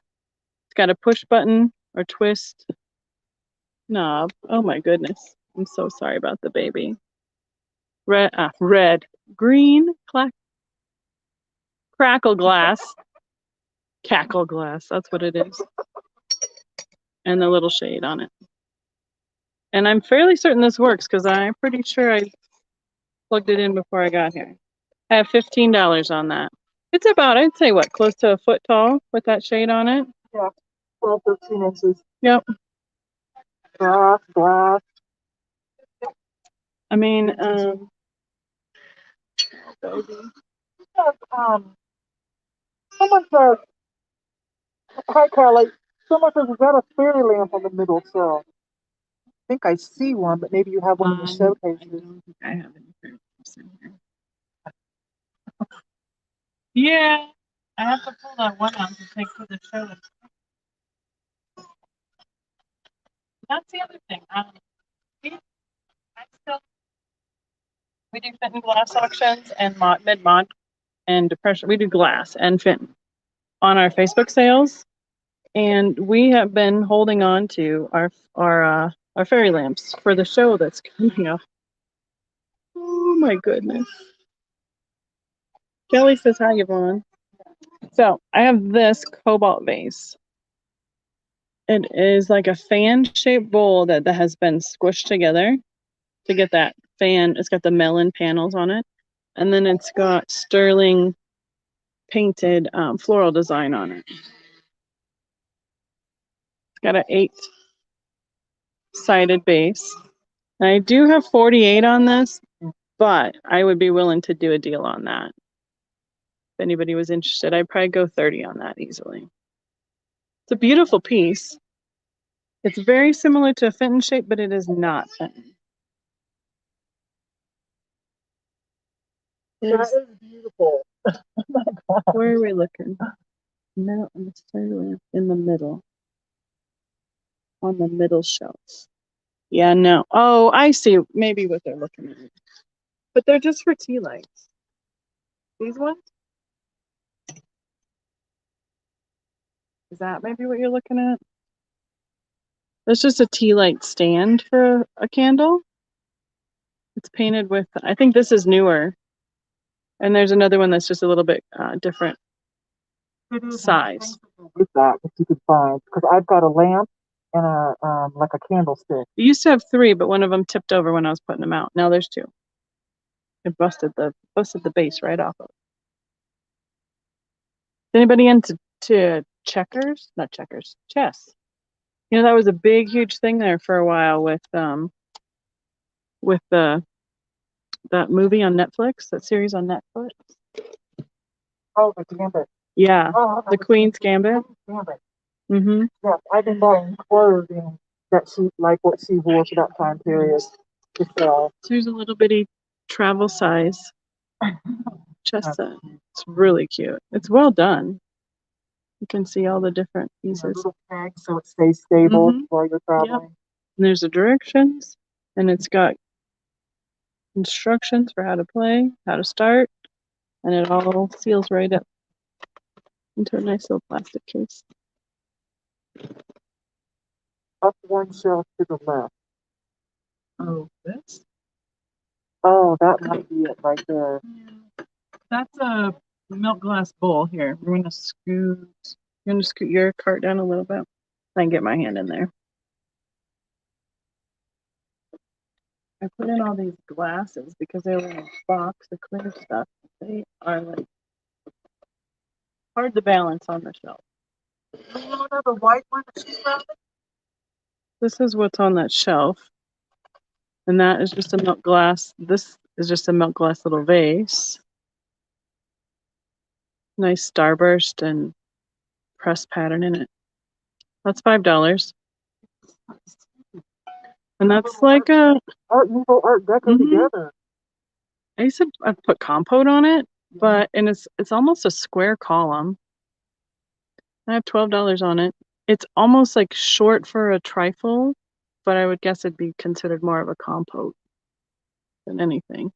It's got a push button or twist knob. Oh my goodness. I'm so sorry about the baby. Red, green, crackle glass, cackle glass. That's what it is. And the little shade on it. And I'm fairly certain this works because I'm pretty sure I plugged it in before I got here. I have $15 on that. It's about, I'd say, what, close to a foot tall with that shade on it? Yeah, 12, 13 inches. Yep. Glass. I mean, Someone says, hi, Carly. Someone says, is that a fairy lamp on the middle shelf? I think I see one, but maybe you have one in the showcases. I don't think I have any fairy lamps in here. Yeah, I have to pull that one out to take for the show. That's the other thing. We do fit and glass auctions and mid-mod and depression. We do glass and fit on our Facebook sales, and we have been holding on to our fairy lamps for the show that's coming up. Oh my goodness. Kelly says hi, Yvonne. So I have this cobalt vase. It is like a fan-shaped bowl that has been squished together to get that fan. It's got the melon panels on it, and then it's got sterling painted floral design on it. It's got an 8-sided base. And I do have 48 on this, but I would be willing to do a deal on that. If anybody was interested, I'd probably go 30 on that easily. It's a beautiful piece. It's very similar to a Fenton shape, but it is not Fenton. That is beautiful. Where are we looking? Middle, in the middle. On the middle shelf. Yeah, no. Oh, I see maybe what they're looking at. But they're just for tea lights. These ones? Is that maybe what you're looking at? That's just a tea light stand for a candle. It's painted with, I think this is newer. And there's another one that's just a little bit different size. With that, if you could find, because I've got a lamp and a like a candlestick. You used to have 3, but one of them tipped over when I was putting them out. Now there's 2. It busted the base right off of it. Anybody into checkers? Not checkers, chess. You know, that was a big, huge thing there for a while with that movie on Netflix, that series on Netflix. Oh, the Gambit. Yeah, the Queen's Gambit. Mm-hmm. Yes, I've been buying clothing that she like what she wore for that time period to sell. So here's a little bitty travel size chess set. It's really cute. It's well done. You can see all the different pieces. Little peg so it stays stable while you're traveling. Yep. And there's the directions, and it's got instructions for how to play, how to start, and it all seals right up into a nice little plastic case. Up one shelf to the left. Oh, this? Oh, that might be it right there. Yeah. That's a milk glass bowl here. We're gonna scoot your cart down a little bit. I can get my hand in there. I put in all these glasses because they were in a box of clear stuff. They are like hard to balance on the shelf. Another white one that she's found? This is what's on that shelf. And that is just a milk glass. This is just a milk glass little vase. Nice starburst and press pattern in it. That's $5. And that's like a Art Nouveau, Art Deco together. I used to put compote on it, but and it's almost a square column. I have $12 on it. It's almost like short for a trifle, but I would guess it'd be considered more of a compote than anything.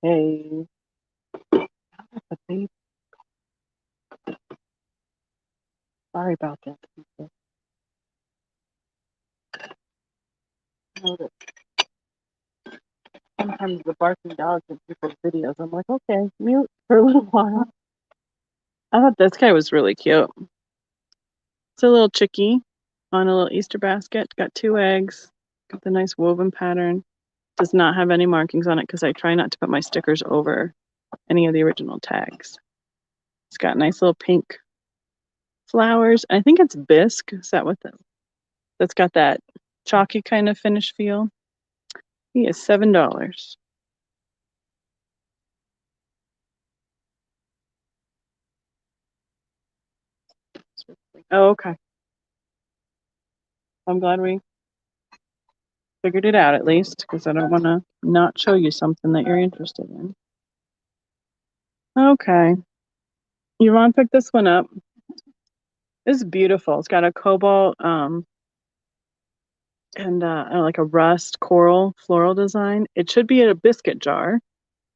Okay. Sorry about that, people. Sometimes the barking dogs in people's videos, I'm like, okay, mute for a little while. I thought this guy was really cute. It's a little chickie on a little Easter basket. Got 2 eggs. Got the nice woven pattern. Does not have any markings on it because I try not to put my stickers over any of the original tags. It's got nice little pink flowers. I think it's bisque. Is that what that's got that chalky kind of finish feel? He is $7. Oh, okay. I'm glad we figured it out at least, because I don't want to not show you something that you're interested in. Okay. Yvonne picked this one up. This is beautiful. It's got a cobalt and like a rust coral floral design. It should be a biscuit jar,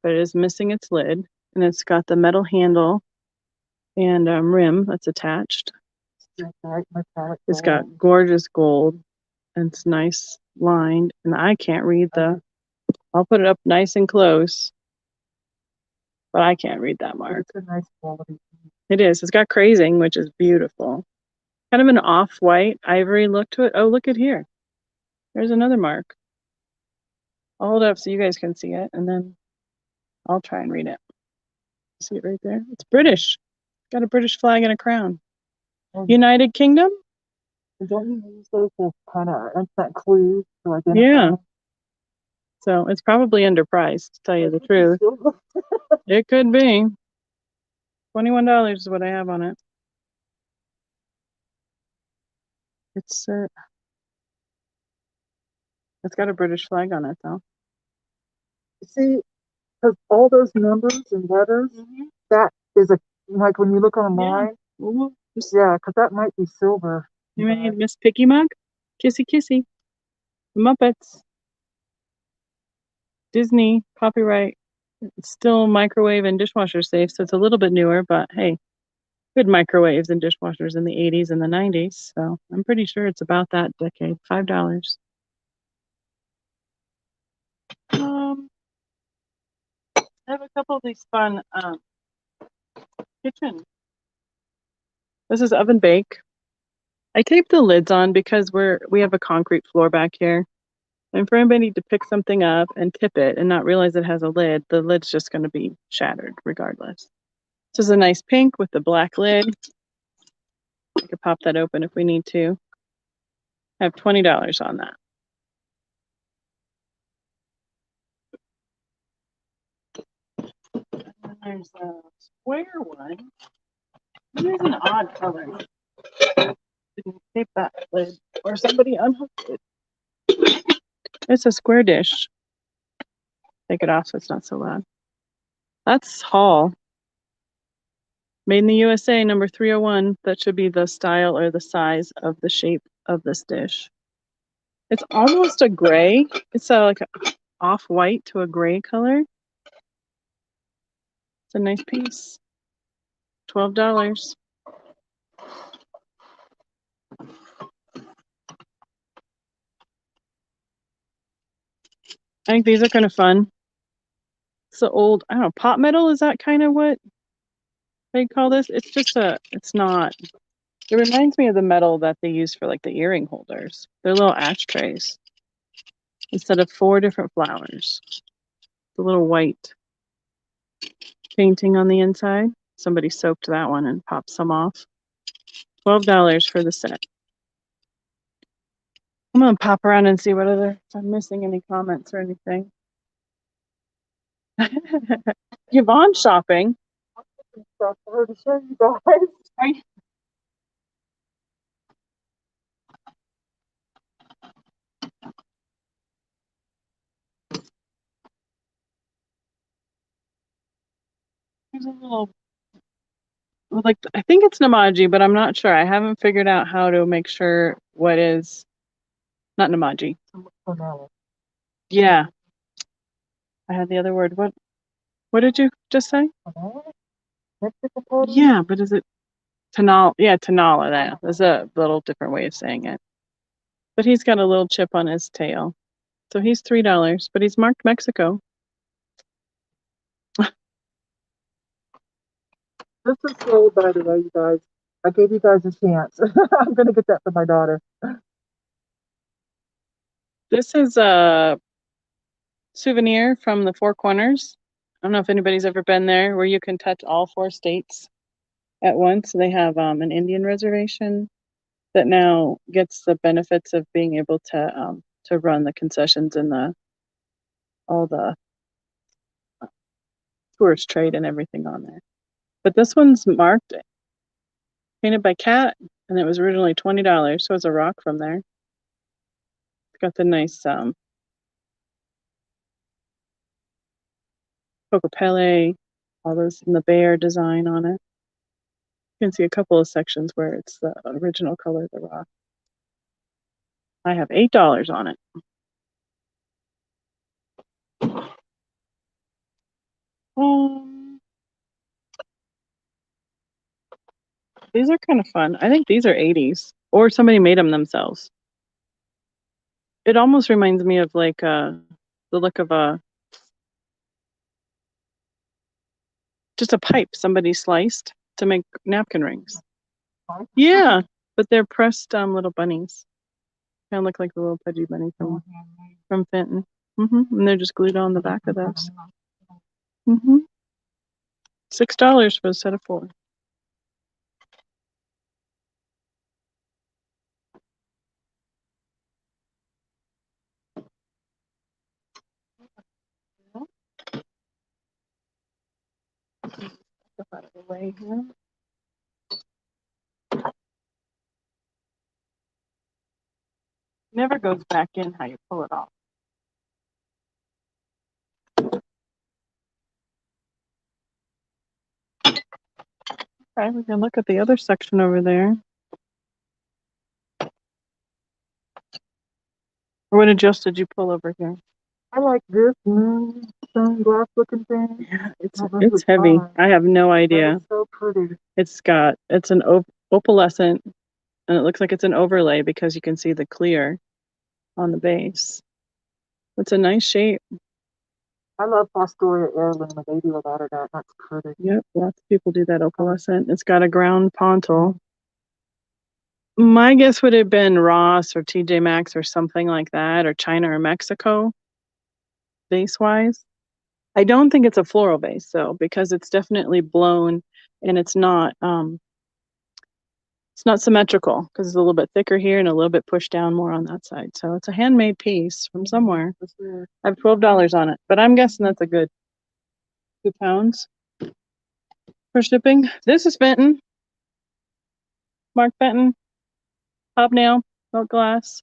but it is missing its lid. And it's got the metal handle and rim that's attached. It's got gorgeous gold and it's nice lined. And I can't read I'll put it up nice and close, but I can't read that mark. It's a nice quality. It is. It's got crazing, which is beautiful. Kind of an off-white ivory look to it. Oh, look at here. There's another mark. I'll hold it up so you guys can see it, and then I'll try and read it. See it right there? It's British. Got a British flag and a crown. United Kingdom? Don't you use those as kind of instant clues to identify? Yeah. So it's probably underpriced, to tell you the truth. It could be. $21 is what I have on it. It's got a British flag on it, though. See, because all those numbers and letters, that is like when you look online. Yeah, because that might be silver. You made Miss Picky Mug? Kissy Kissy. The Muppets. Disney, copyright. It's still microwave and dishwasher safe, so it's a little bit newer, but hey, good microwaves and dishwashers in the 80s and the 90s, so I'm pretty sure it's about that decade. $5. I have a couple of these fun kitchen. This is oven bake. I taped the lids on because we have a concrete floor back here. And for anybody to pick something up and tip it and not realize it has a lid, the lid's just going to be shattered regardless. This is a nice pink with the black lid. I could pop that open if we need to. I have $20 on that. And there's a square one. It is an odd color. Didn't tape that lid, or somebody unhooked it. It's a square dish. Take it off so it's not so loud. That's Hall. Made in the USA, number 301. That should be the style or the size of the shape of this dish. It's almost a gray. It's like a off-white to a gray color. It's a nice piece. $12. I think these are kind of fun. It's the old, I don't know, pot metal. Is that kind of what they call this? It's just it's not. It reminds me of the metal that they use for like the earring holders. They're little ashtrays. Instead of 4 different flowers. The little white painting on the inside. Somebody soaked that one and popped some off. $12 for the set. I'm gonna pop around and see what if I'm missing any comments or anything. Yvonne's shopping. Stuff for her to show you guys. There's a little, like, I think it's Namaji, but I'm not sure. I haven't figured out how to make sure what is not Namaji. Vanilla. Yeah, I had the other word. What did you just say? Vanilla? Mexican pottery? Yeah, but is it Tanal? Yeah, Tanala. That's a little different way of saying it. But he's got a little chip on his tail. So he's $3, but he's marked Mexico. This is sold, by the way, you guys. I gave you guys a chance. I'm gonna get that for my daughter. This is a souvenir from the Four Corners. I don't know if anybody's ever been there, where you can touch all 4 states at once. They have an Indian reservation that now gets the benefits of being able to run the concessions and all the tourist trade and everything on there. But this one's marked, painted by Cat, and it was originally $20. So it's a rock from there. It's got the nice Cocopele, all those, and the bear design on it. You can see a couple of sections where it's the original color of the rock. I have $8 on it. These are kind of fun. I think these are 80s, or somebody made them themselves. It almost reminds me of like the look of just a pipe somebody sliced to make napkin rings. Yeah, but they're pressed little bunnies. Kind of look like the little pudgy bunny from Fenton. And they're just glued on the back of those. $6 for a set of 4. Stuff out of the way here. Never goes back in how you pull it off. Okay, we can look at the other section over there. Or what else did you pull over here? I like this stained glass looking thing. Yeah, it's heavy. I have no idea. It's so pretty. It's an opalescent, and it looks like it's an overlay because you can see the clear on the base. It's a nice shape. I love Fostoria heirloom, and they do a lot of that. That's pretty. Yep, lots of people do that opalescent. It's got a ground pontil. My guess would have been Ross or TJ Maxx or something like that, or China or Mexico, base-wise. I don't think it's a floral base, though, because it's definitely blown, and it's not symmetrical because it's a little bit thicker here and a little bit pushed down more on that side. So it's a handmade piece from somewhere. I have $12 on it, but I'm guessing that's a good £2 for shipping. This is Fenton. Mark Fenton. Hobnail, milk glass.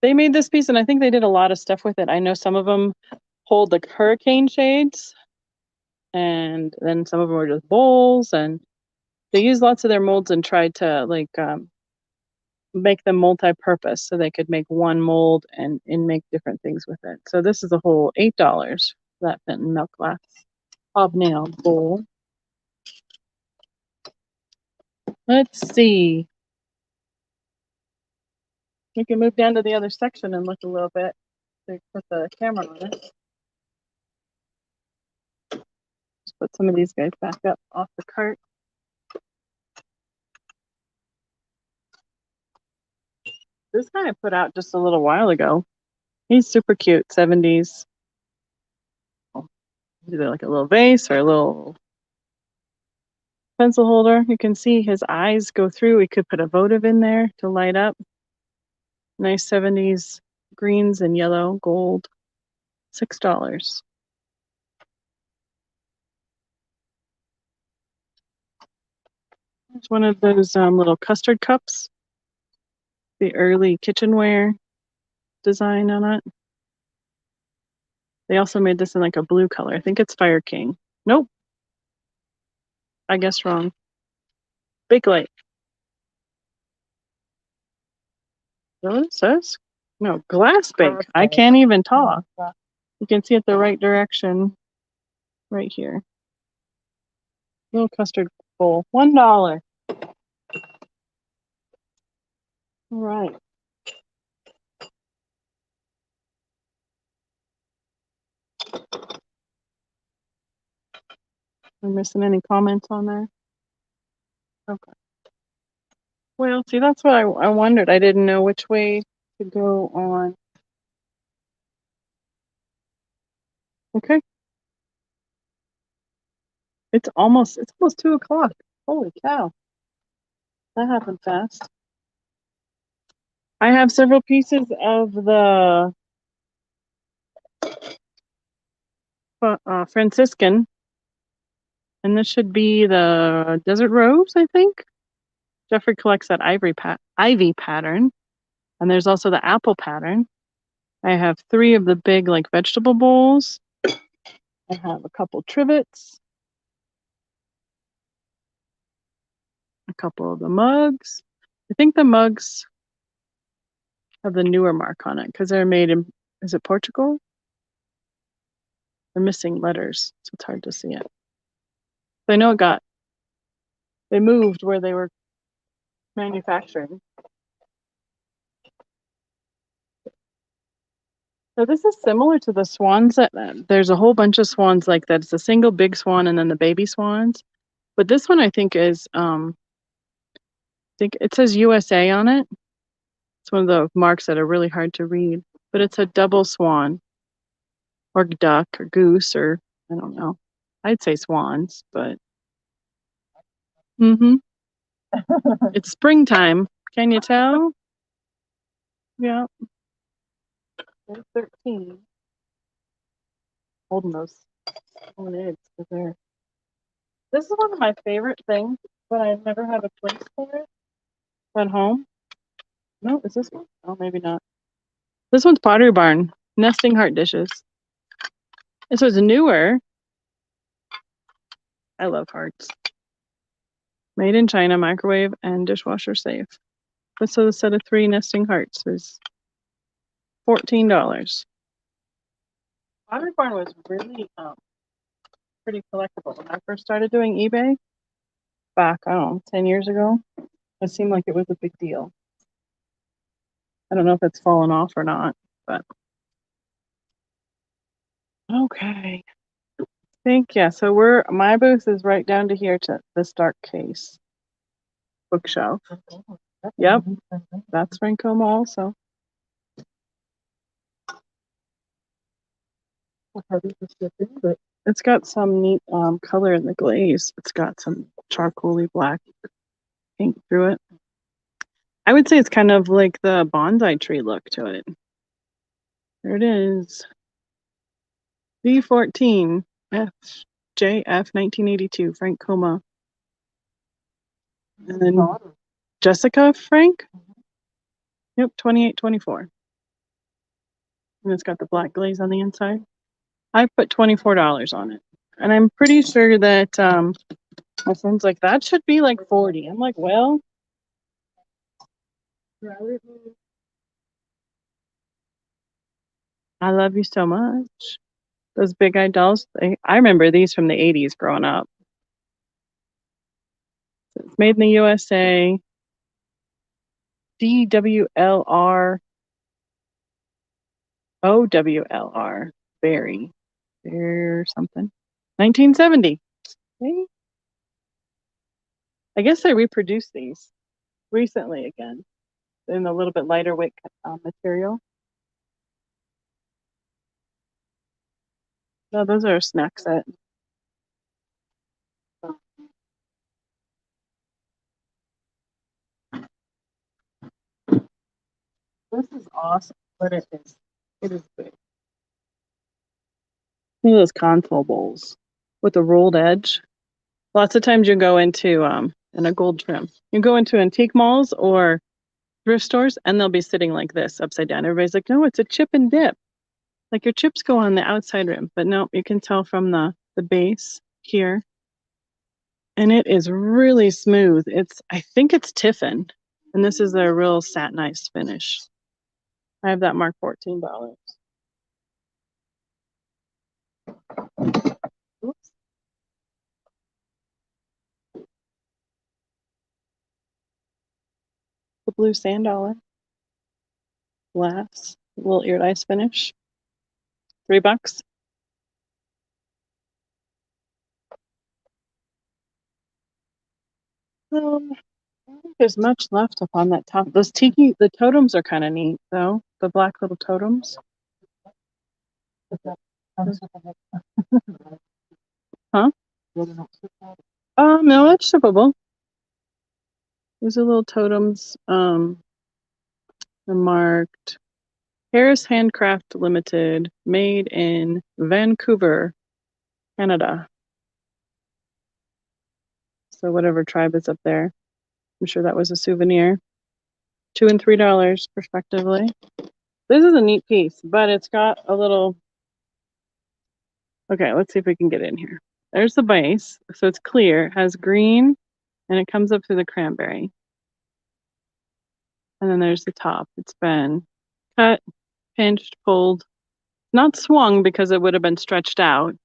They made this piece, and I think they did a lot of stuff with it. I know some of them hold the hurricane shades, and then some of them were just bowls, and they used lots of their molds and tried to make them multi-purpose so they could make one mold and make different things with it. So this is a whole $8 for that Fenton milk glass hobnail bowl. Let's see. We can move down to the other section and look a little bit. So put the camera on it. Just put some of these guys back up off the cart. This guy I put out just a little while ago. He's super cute, 70s. Either like a little vase or a little pencil holder. You can see his eyes go through. We could put a votive in there to light up. Nice 70s greens and yellow, gold. $6. It's one of those little custard cups. The early kitchenware design on it. They also made this in like a blue color. I think it's Fire King. Nope. I guess wrong. Bakelite. Is that what it says? No, glass bake. I can't even talk. You can see it the right direction right here. Little custard bowl. $1. All right. Am I missing any comments on there? Okay. Well, see, that's what I wondered. I didn't know which way to go on. Okay. It's almost 2:00. Holy cow. That happened fast. I have several pieces of the Franciscan, and this should be the Desert Rose, I think. Jeffrey collects that ivy pattern, and there's also the apple pattern. I have 3 of the big like vegetable bowls. I have a couple trivets, a couple of the mugs. I think the mugs have the newer mark on it because they're made in, is it Portugal? They're missing letters, so it's hard to see it. I know they moved where they were manufacturing. So this is similar to the swans that there's a whole bunch of swans like that. It's a single big swan and then the baby swans. But this one I think is I think it says USA on it. It's one of the marks that are really hard to read, but it's a double swan or duck or goose or I don't know. I'd say swans, but it's springtime. Can you tell? Yeah. There's 13. Holding those eggs because they're. This is one of my favorite things, but I've never had a place for it at home. No, is this one? Oh, maybe not. This one's Pottery Barn, nesting heart dishes. This was newer. I love hearts. Made in China, microwave and dishwasher safe. But so the set of 3 nesting hearts was $14. Pottery Barn was really pretty collectible. When I first started doing eBay back, I don't know, 10 years ago, it seemed like it was a big deal. I don't know if it's fallen off or not, but okay. I think, yeah, so my booth is right down to here to this dark case bookshelf. Yep, that's Francoma also. But it's got some neat color in the glaze. It's got some charcoaly black ink through it. I would say it's kind of like the bonsai tree look to it. There it is. V14 FJF 1982, Frank Coma. And then Jessica Frank? Yep, 2824. And it's got the black glaze on the inside. I put $24 on it. And I'm pretty sure that my friend's like, that should be like 40. I'm like, well, I love you so much. Those big-eyed dolls, I remember these from the 80s growing up. It's made in the USA. DWLR. OWLR. Berry. Bear something. 1970. Okay. I guess I reproduced these recently again in a little bit lighter weight material. No, those are a snack set. This is awesome, but it is big. Look at those console bowls with a rolled edge. Lots of times you go into in a gold trim. You go into antique malls or thrift stores and they'll be sitting like this upside down. Everybody's like, no, it's a chip and dip. Like your chips go on the outside rim, but no, you can tell from the base here. And it is really smooth. I think it's Tiffin. And this is a real satinized finish. I have that marked $14. Oops. The blue sand dollar. Glass. Little iridized finish. $3. I don't think there's much left up on that top. Those the totems are kind of neat though. The black little totems. Huh? No, it's shippable. These are little totems. They're marked Harris Handcraft Limited, made in Vancouver, Canada. So whatever tribe is up there. I'm sure that was a souvenir. $2 and $3 respectively. This is a neat piece, but it's got a little. Okay, let's see if we can get in here. There's the base, so it's clear, it has green, and it comes up through the cranberry. And then there's the top. It's been cut, pinched, pulled, not swung because it would have been stretched out.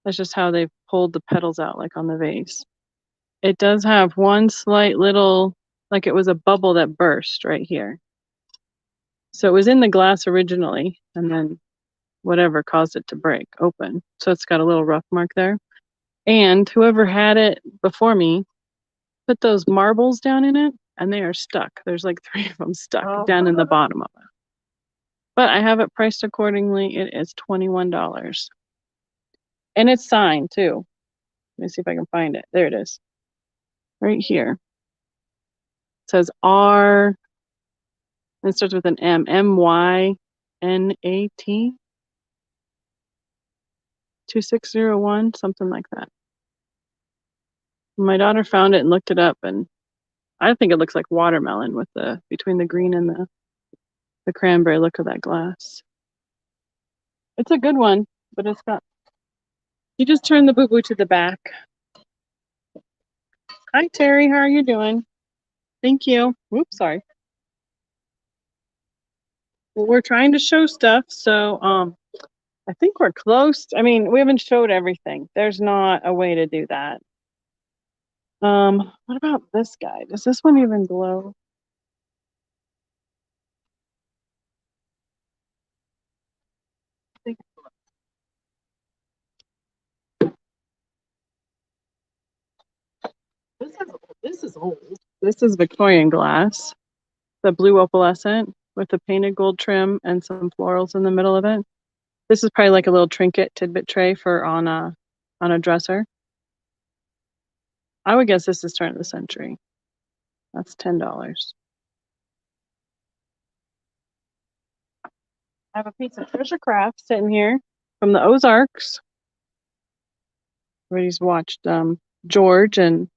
That's just how they pulled the petals out, like on the vase. It does have one slight little, like it was a bubble that burst right here. So it was in the glass originally, and then whatever caused it to break open. So it's got a little rough mark there. And whoever had it before me put those marbles down in it, and they are stuck. There's like 3 of them stuck down in the bottom of it. But I have it priced accordingly. It is $21. And it's signed too. Let me see if I can find it. There it is. Right here. It says R. And it starts with an M. MYNAT. 2601, something like that. My daughter found it and looked it up, and I think it looks like watermelon with between the green and the cranberry look of that glass. It's a good one, but it's got. You just turn the boo-boo to the back. Hi, Terry. How are you doing? Thank you. Oops, sorry. Well, we're trying to show stuff, so I think we're close. I mean, we haven't showed everything. There's not a way to do that. What about this guy? Does this one even glow? This is old. This is Victorian glass, the blue opalescent with the painted gold trim and some florals in the middle of it. This is probably like a little trinket tidbit tray for on a dresser. I would guess this is turn of the century. That's $10. I have a piece of treasure craft sitting here from the Ozarks. Everybody's watched George, and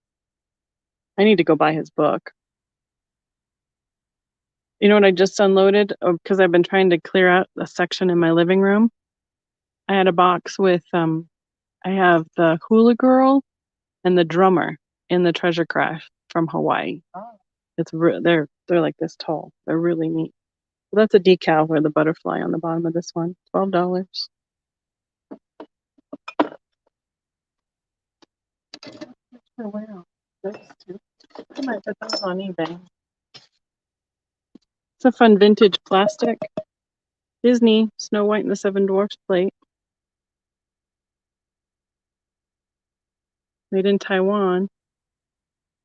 I need to go buy his book. You know what I just unloaded? Because I've been trying to clear out a section in my living room. I had a box with I have the hula girl and the drummer in the treasure craft from Hawaii. Oh. They're like this tall. They're really neat. So that's a decal for the butterfly on the bottom of this one. $12. Wow. I might put those on eBay. It's a fun vintage plastic Disney Snow White and the Seven Dwarfs plate. Made in Taiwan.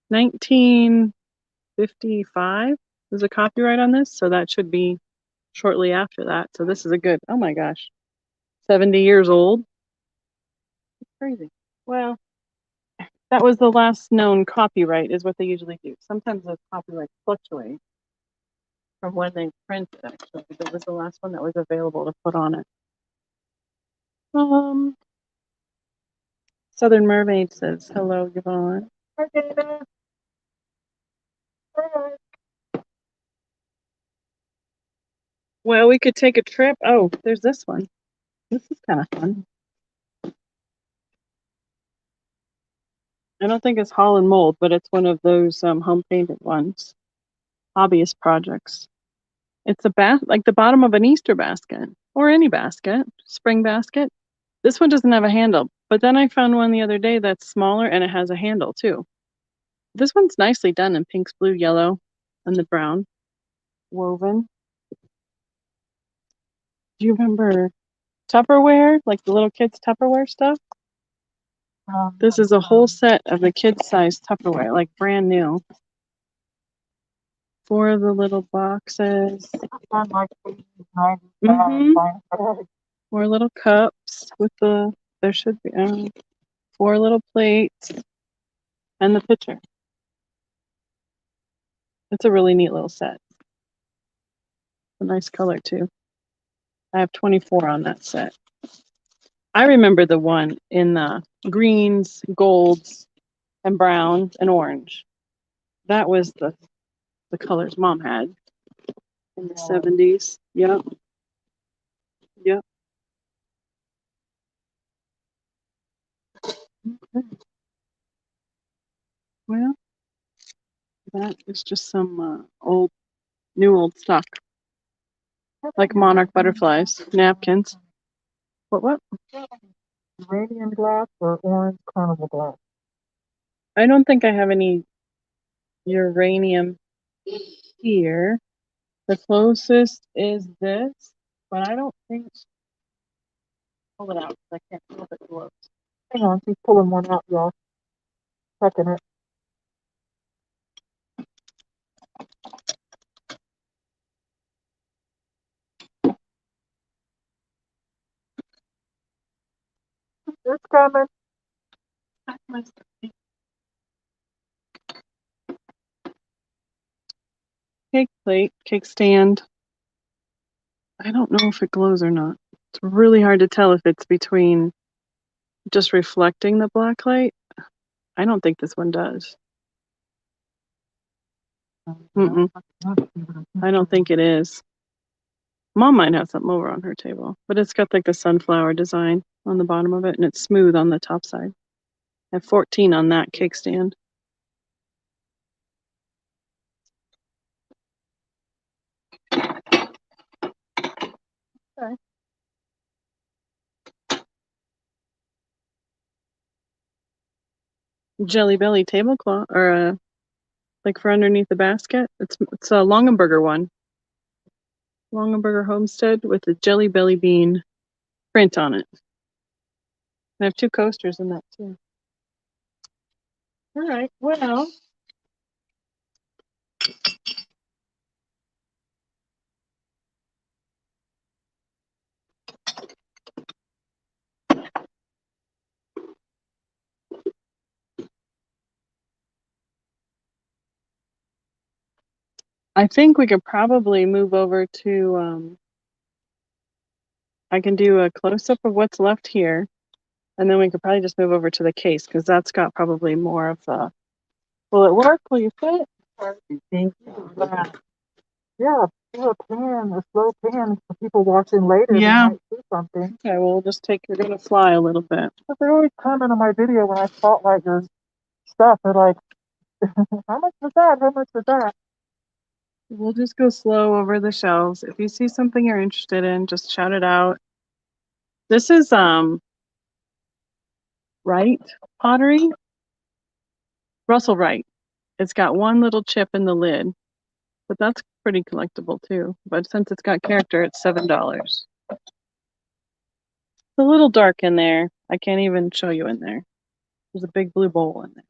1955 was a copyright on this, so that should be shortly after that. So this is a good, oh my gosh, 70 years old. It's crazy. Well, that was the last known copyright is what they usually do. Sometimes those copyrights fluctuate from when they print it, actually. That was the last one that was available to put on it. Southern Mermaid says, hello, Yvonne. Hi, Dana. Hi. Well, we could take a trip. Oh, there's this one. This is kind of fun. I don't think it's Holland mold, but it's one of those home painted ones. Hobbyist projects. It's like the bottom of an Easter basket or any basket, spring basket. This one doesn't have a handle, but then I found one the other day that's smaller and it has a handle too. This one's nicely done in pinks, blue, yellow, and the brown woven. Do you remember Tupperware, like the little kids' Tupperware stuff? This is a whole set of the kids' size Tupperware, like brand new. 4 of the little boxes. Mm-hmm. 4 little cups with there should be 4 little plates and the pitcher. It's a really neat little set. A nice color too. I have 24 on that set. I remember the one in the greens, golds, and browns and orange. That was the colors Mom had in the 70s. Yep. Yep. Okay. Well, that is just some new old stock. Like monarch butterflies, napkins. What? Uranium glass or orange carnival glass? I don't think I have any uranium here. The closest is this, but I don't think. Pull it out because I can't pull it close. Hang on, she's pulling one out, y'all. Checking it. It's coming. Cake plate, cake stand. I don't know if it glows or not. It's really hard to tell if it's between just reflecting the black light. I don't think this one does. Mm-mm. I don't think it is. Mom might have something over on her table, but it's got like the sunflower design on the bottom of it, and it's smooth on the top side. I have 14 on that cake stand. Okay. Jelly Belly tablecloth, or like for underneath the basket. It's a Longenberger one. Longenberger Homestead with a Jelly Belly bean print on it. I have 2 coasters in that too. All right, well. I think we could probably move over to, I can do a close-up of what's left here, and then we could probably just move over to the case, because that's got probably more of the, will it work? Will you fit? Yeah, do a pan, a slow pan for people watching later. Yeah. They might see something. Okay, well, we'll just you're going to fly a little bit. But they always comment on my video when I spotlight your stuff. They're like, how much was that? How much was that? We'll just go slow over the shelves. If you see something you're interested in, just shout it out. This is Wright pottery. Russell Wright. It's got one little chip in the lid, but that's pretty collectible too. But since it's got character, it's $7. It's a little dark in there. I can't even show you in there. There's a big blue bowl in there.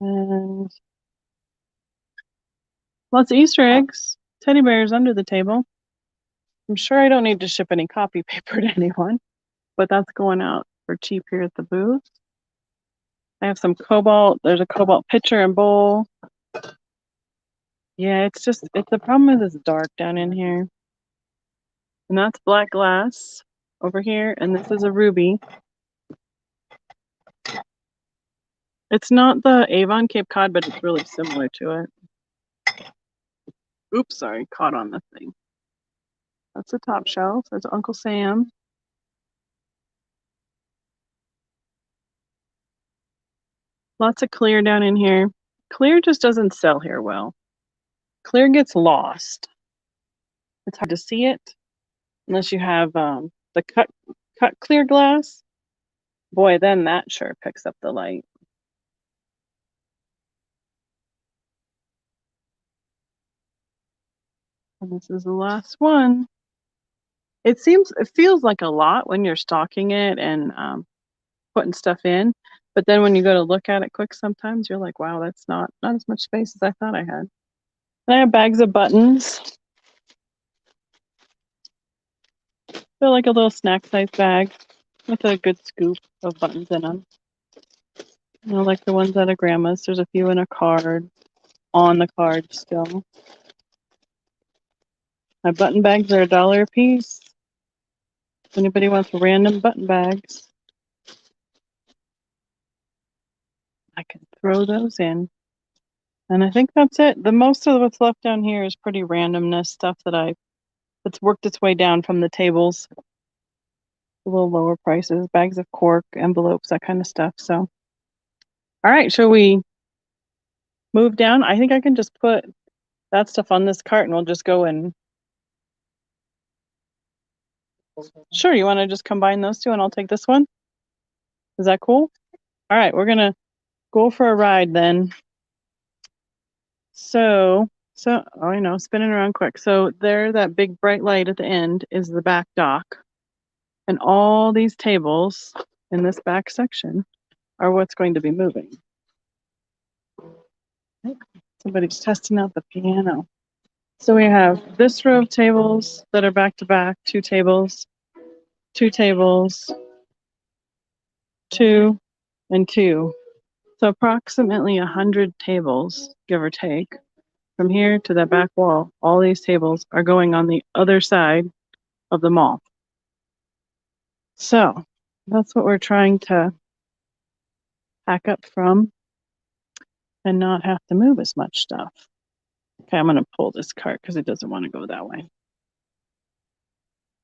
And lots of Easter eggs, teddy bears under the table. I'm sure I don't need to ship any copy paper to anyone, but that's going out for cheap here at the booth. I have some cobalt. There's a cobalt pitcher and bowl. Yeah, it's the problem is it's dark down in here. And that's black glass over here, and this is a ruby. It's not the Avon Cape Cod, but it's really similar to it. Oops, sorry, caught on the thing. That's the top shelf. There's Uncle Sam. Lots of clear down in here. Clear just doesn't sell here well. Clear gets lost. It's hard to see it unless you have the cut clear glass. Boy, then that sure picks up the light. And this is the last one. It feels like a lot when you're stocking it and putting stuff in, but then when you go to look at it quick, sometimes you're like, wow, that's not as much space as I thought I had. And I have bags of buttons. They're like a little snack size bag with a good scoop of buttons in them. You know, like the ones at a grandma's. There's a few in a card, on the card still. My button bags are $1 a piece. If anybody wants random button bags, I can throw those in. And I think that's it. The most of what's left down here is pretty randomness stuff that's worked its way down from the tables. A little lower prices, bags of cork, envelopes, that kind of stuff. So, all right, shall we move down? I think I can just put that stuff on this cart and we'll just go and. Sure, you want to just combine those two and I'll take this one? Is that cool? All right, we're gonna go for a ride then. So, oh, I know, spinning around quick. So there, that big bright light at the end is the back dock. And all these tables in this back section are what's going to be moving. Somebody's testing out the piano. So we have this row of tables that are back to back, 2 tables, 2 tables, 2, and 2. So approximately 100 tables, give or take. From here to that back wall, all these tables are going on the other side of the mall. So that's what we're trying to pack up from and not have to move as much stuff. Okay, I'm going to pull this cart because it doesn't want to go that way.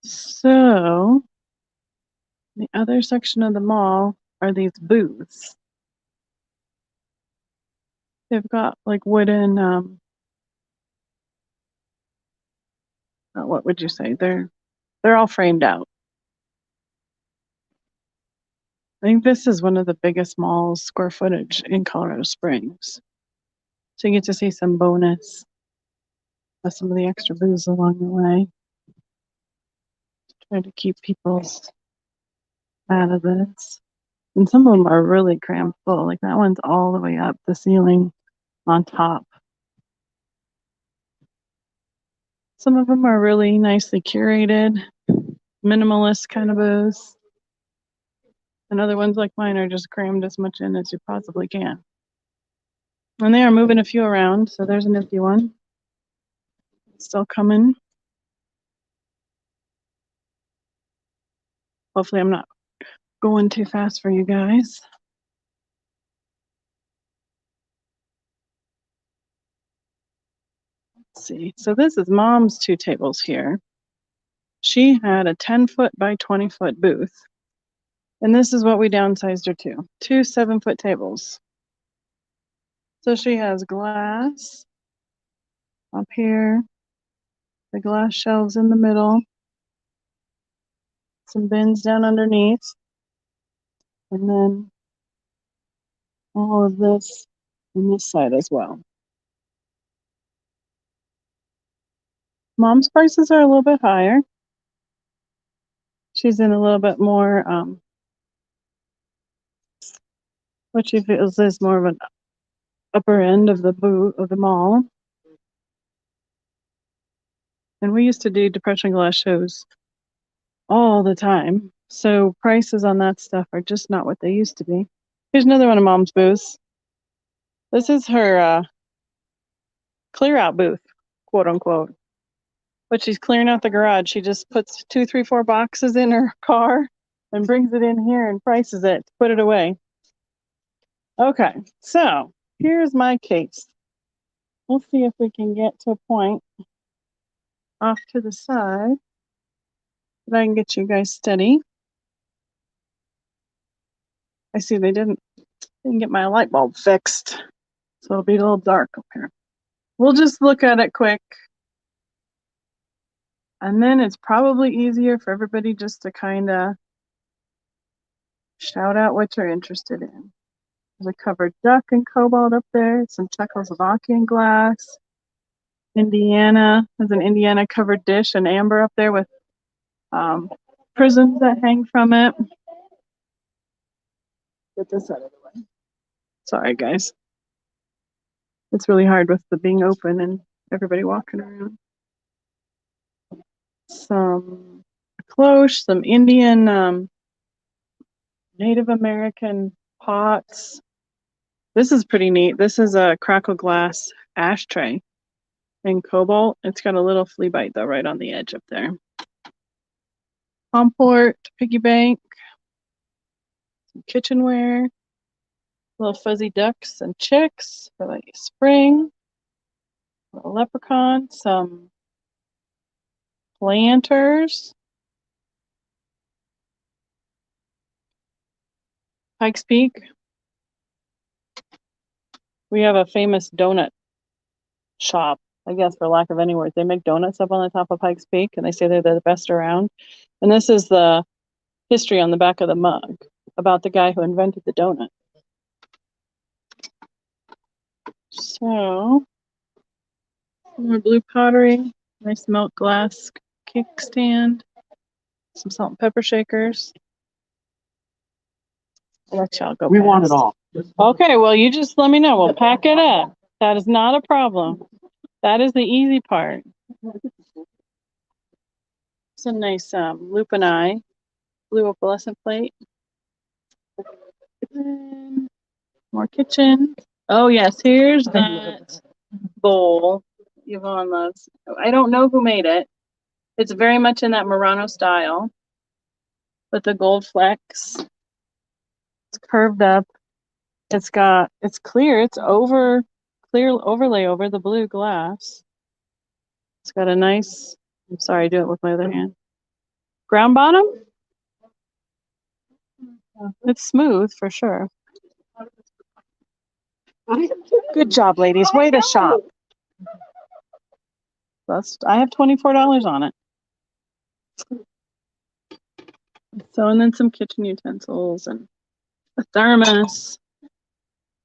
So the other section of the mall are these booths. They've got like wooden, what would you say? They're all framed out. I think this is one of the biggest malls square footage in Colorado Springs. So you get to see some bonus of some of the extra booths along the way. Try to keep people out of this. And some of them are really crammed full. Like that one's all the way up the ceiling on top. Some of them are really nicely curated, minimalist kind of booths. And other ones like mine are just crammed as much in as you possibly can. And they are moving a few around, so there's an empty one. Still coming. Hopefully I'm not going too fast for you guys. Let's see. So this is Mom's 2 tables here. She had a 10-foot by 20-foot booth. And this is what we downsized her to. 2 7-foot tables. So she has glass up here, the glass shelves in the middle, some bins down underneath, and then all of this on this side as well. Mom's prices are a little bit higher. She's in a little bit more, what she feels is more of an upper end of the mall. And we used to do depression glass shows all the time. So prices on that stuff are just not what they used to be. Here's another one of Mom's booths. This is her clear out booth, quote unquote. But she's clearing out the garage. She just puts 2, 3, 4 boxes in her car and brings it in here and prices it to put it away. Okay, so here's my case. We'll see if we can get to a point off to the side But I can get you guys steady. I see they didn't get my light bulb fixed, so it'll be a little dark up here. We'll just look at it quick. And then it's probably easier for everybody just to kind of shout out what you're interested in. There's a covered duck and cobalt up there, some Czechoslovakian glass. Indiana, there's an Indiana covered dish and amber up there with prisms that hang from it. Get this out of the way. Sorry, guys. It's really hard with the being open and everybody walking around. Some cloche, some Indian Native American pots. This is pretty neat. This is a crackle glass ashtray in cobalt. It's got a little flea bite though right on the edge up there. Comport, piggy bank, some kitchenware, little fuzzy ducks and chicks for like spring, a leprechaun, some planters, Pikes Peak. We have a famous donut shop, I guess, for lack of any words. They make donuts up on the top of Pikes Peak, and they say they're the best around. And this is the history on the back of the mug about the guy who invented the donut. So, more blue pottery, nice milk glass kickstand, some salt and pepper shakers. I'll let y'all go. We want it all. Okay, well, you just let me know. We'll pack it up. That is not a problem. That is the easy part. It's a nice lupini blue opalescent plate. More kitchen. Oh yes, here's that bowl Yvonne loves. I don't know who made it. It's very much in that Murano style, but the gold flecks. It's curved up. It's clear. It's clear overlay over the blue glass. It's got a nice, I'm sorry, I do it with my other hand. Ground bottom? It's smooth for sure. Good job, ladies. Way to shop. I have $24 on it. So, and then some kitchen utensils and a thermos.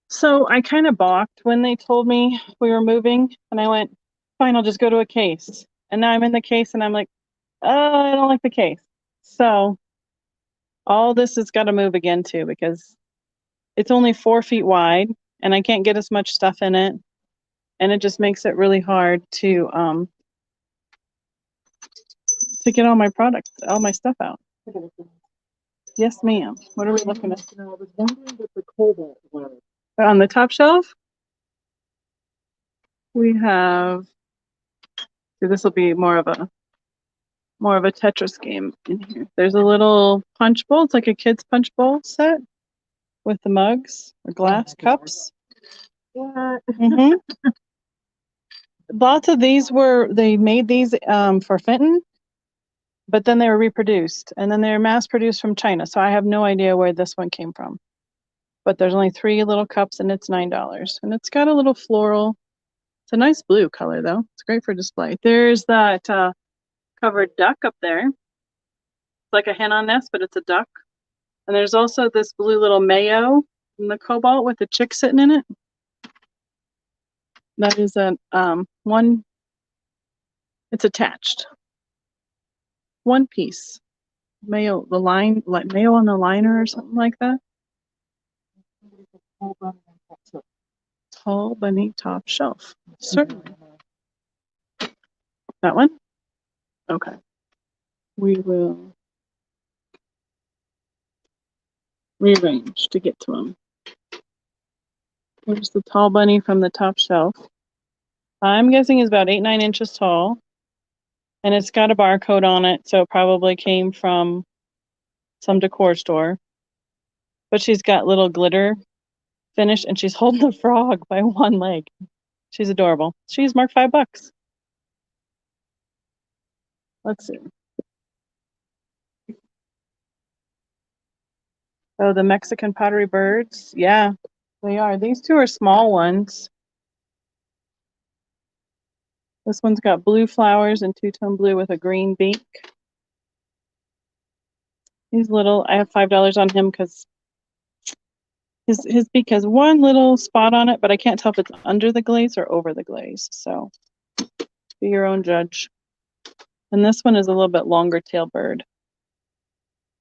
So I kind of balked when they told me we were moving, and I went, fine, I'll just go to a case. And now I'm in the case, and I'm like, I don't like the case. So all this has got to move again too, because it's only 4 feet wide, and I can't get as much stuff in it, and it just makes it really hard to get all my products, all my stuff out. Yes, ma'am. What are we looking at? I was wondering what the cobalt was. On the top shelf, we have. See, this will be more of a Tetris game in here. There's a little punch bowl. It's like a kid's punch bowl set with the mugs or glass cups. What? Mm-hmm. Lots of these they made these for Fenton, but then they were reproduced, and then they're mass produced from China. So I have no idea where this one came from. But there's only 3 little cups, and it's $9. And it's got a little floral. It's a nice blue color, though. It's great for display. There's that covered duck up there. It's like a hen on nest, but it's a duck. And there's also this blue little mayo in the cobalt with the chick sitting in it. That is a one. It's attached. One piece. Mayo, the line, like mayo on the liner or something like that. Tall bunny top shelf. Certainly. That one? Okay. We will rearrange to get to them. Here's the tall bunny from the top shelf. I'm guessing it's about 8-9 inches tall. And it's got a barcode on it, so it probably came from some decor store. But she's got little glitter finish, and she's holding the frog by one leg. She's adorable. She's marked $5. Let's see. Oh, the Mexican pottery birds. Yeah, they are. These two are small ones. This one's got blue flowers and two-tone blue with a green beak. He's little. I have $5 on him because his beak has one little spot on it, but I can't tell if it's under the glaze or over the glaze. So be your own judge. And this one is a little bit longer tail bird.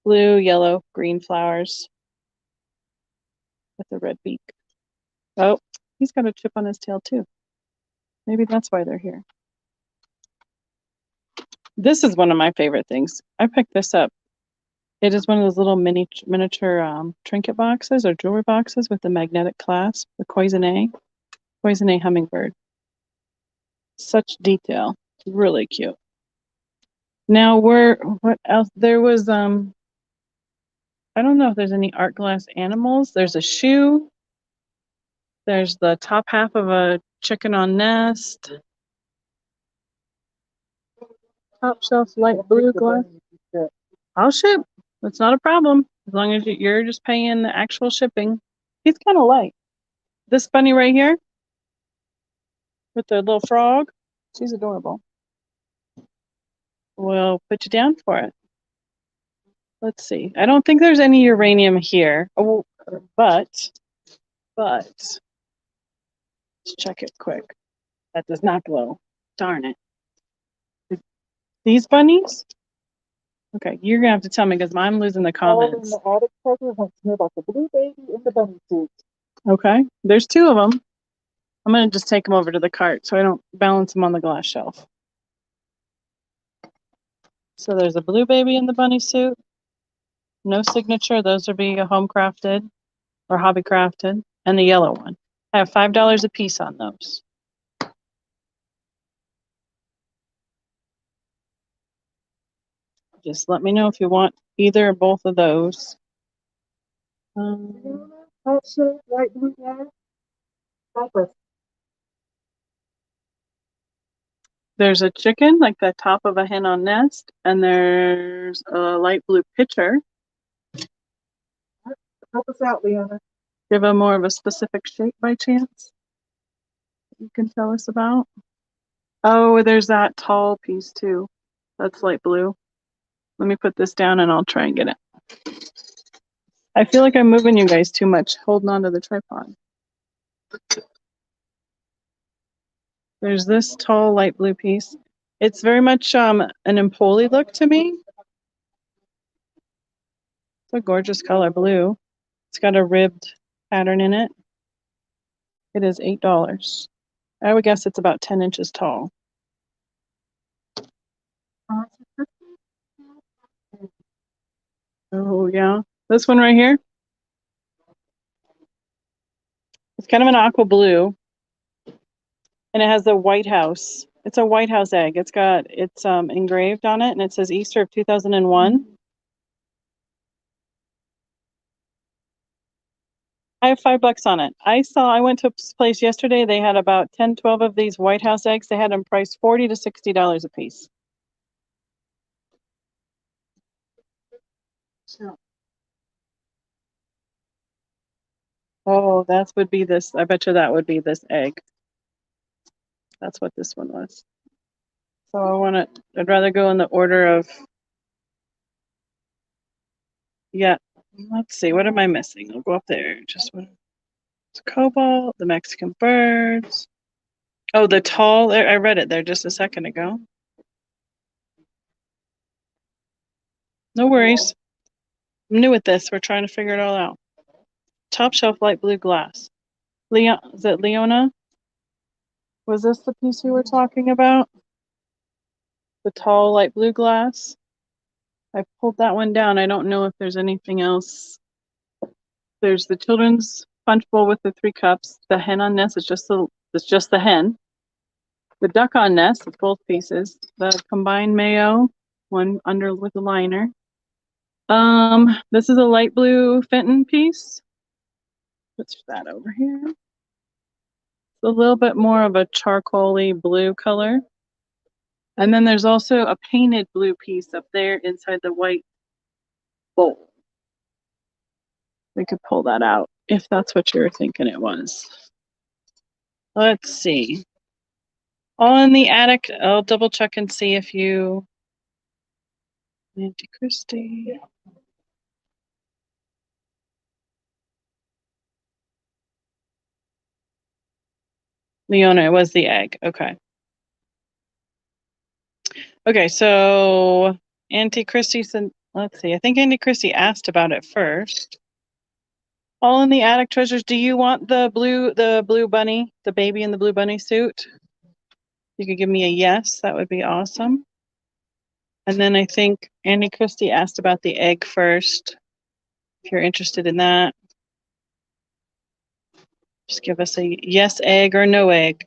Blue, yellow, green flowers with a red beak. Oh, he's got a chip on his tail too. Maybe that's why they're here. This is one of my favorite things. I picked this up. It is one of those little miniature trinket boxes or jewelry boxes with the magnetic clasp, the Cloisonne hummingbird. Such detail. Really cute. Now what else? There was I don't know if there's any art glass animals. There's a shoe. There's the top half of a chicken on nest. Top shelf light blue glass. I'll ship. That's not a problem. As long as you're just paying the actual shipping. He's kind of light. This bunny right here with the little frog, she's adorable. We'll put you down for it. Let's see. I don't think there's any uranium here. Oh, but let's check it quick. That does not glow. Darn it. These bunnies? Okay, you're gonna have to tell me because I'm losing the comments. All in the attic treasure hunts me about the blue baby and the bunny suit. Okay, there's two of them. I'm gonna just take them over to the cart so I don't balance them on the glass shelf. So there's a blue baby in the bunny suit. No signature. Those are being home crafted or hobby crafted. And the yellow one. I have $5 a piece on those. Just let me know if you want either or both of those. Also, white blue glass. There's a chicken, like the top of a hen on nest, and there's a light blue pitcher. Help us out, Leona. Give a more of a specific shape by chance you can tell us about. Oh, there's that tall piece too. That's light blue. Let me put this down and I'll try and get it. I feel like I'm moving you guys too much, holding on to the tripod. There's this tall light blue piece. It's very much an Empoli look to me. It's a gorgeous color, blue. It's got a ribbed pattern in it. It is $8. I would guess it's about 10 inches tall. Oh, yeah. This one right here. It's kind of an aqua blue. And it has the White House. It's a White House egg. It's engraved on it, and it says Easter of 2001. I have $5 on it. I went to a place yesterday. They had about 10, 12 of these White House eggs. They had them priced $40 to $60 a piece. Oh, that would be this. I bet you that would be this egg. That's what this one was. So I'd rather go in the order of, yeah, let's see, what am I missing? I'll go up there. Just one. It's cobalt, the Mexican birds. Oh, the tall, I read it there just a second ago. No worries. I'm new at this. We're trying to figure it all out. Top shelf light blue glass. Is it Leona? Was this the piece you were talking about? The tall light blue glass? I pulled that one down. I don't know if there's anything else. There's the children's punch bowl with the 3 cups. The hen on nest is just the hen. The duck on nest with both pieces. The combined mayo, one under with a liner. This is a light blue Fenton piece. What's that over here? It's a little bit more of a charcoaly blue color. And then there's also a painted blue piece up there inside the white bowl. We could pull that out if that's what you were thinking it was. Let's see. All in the attic. I'll double check and see if you. Auntie Christie. Leona, it was the egg. Okay. Okay, so Auntie Christie said, let's see. I think Auntie Christie asked about it first. All in the attic treasures. Do you want the blue bunny, the baby in the blue bunny suit? You could give me a yes. That would be awesome. And then I think Auntie Christie asked about the egg first. If you're interested in that, just give us a yes egg or no egg.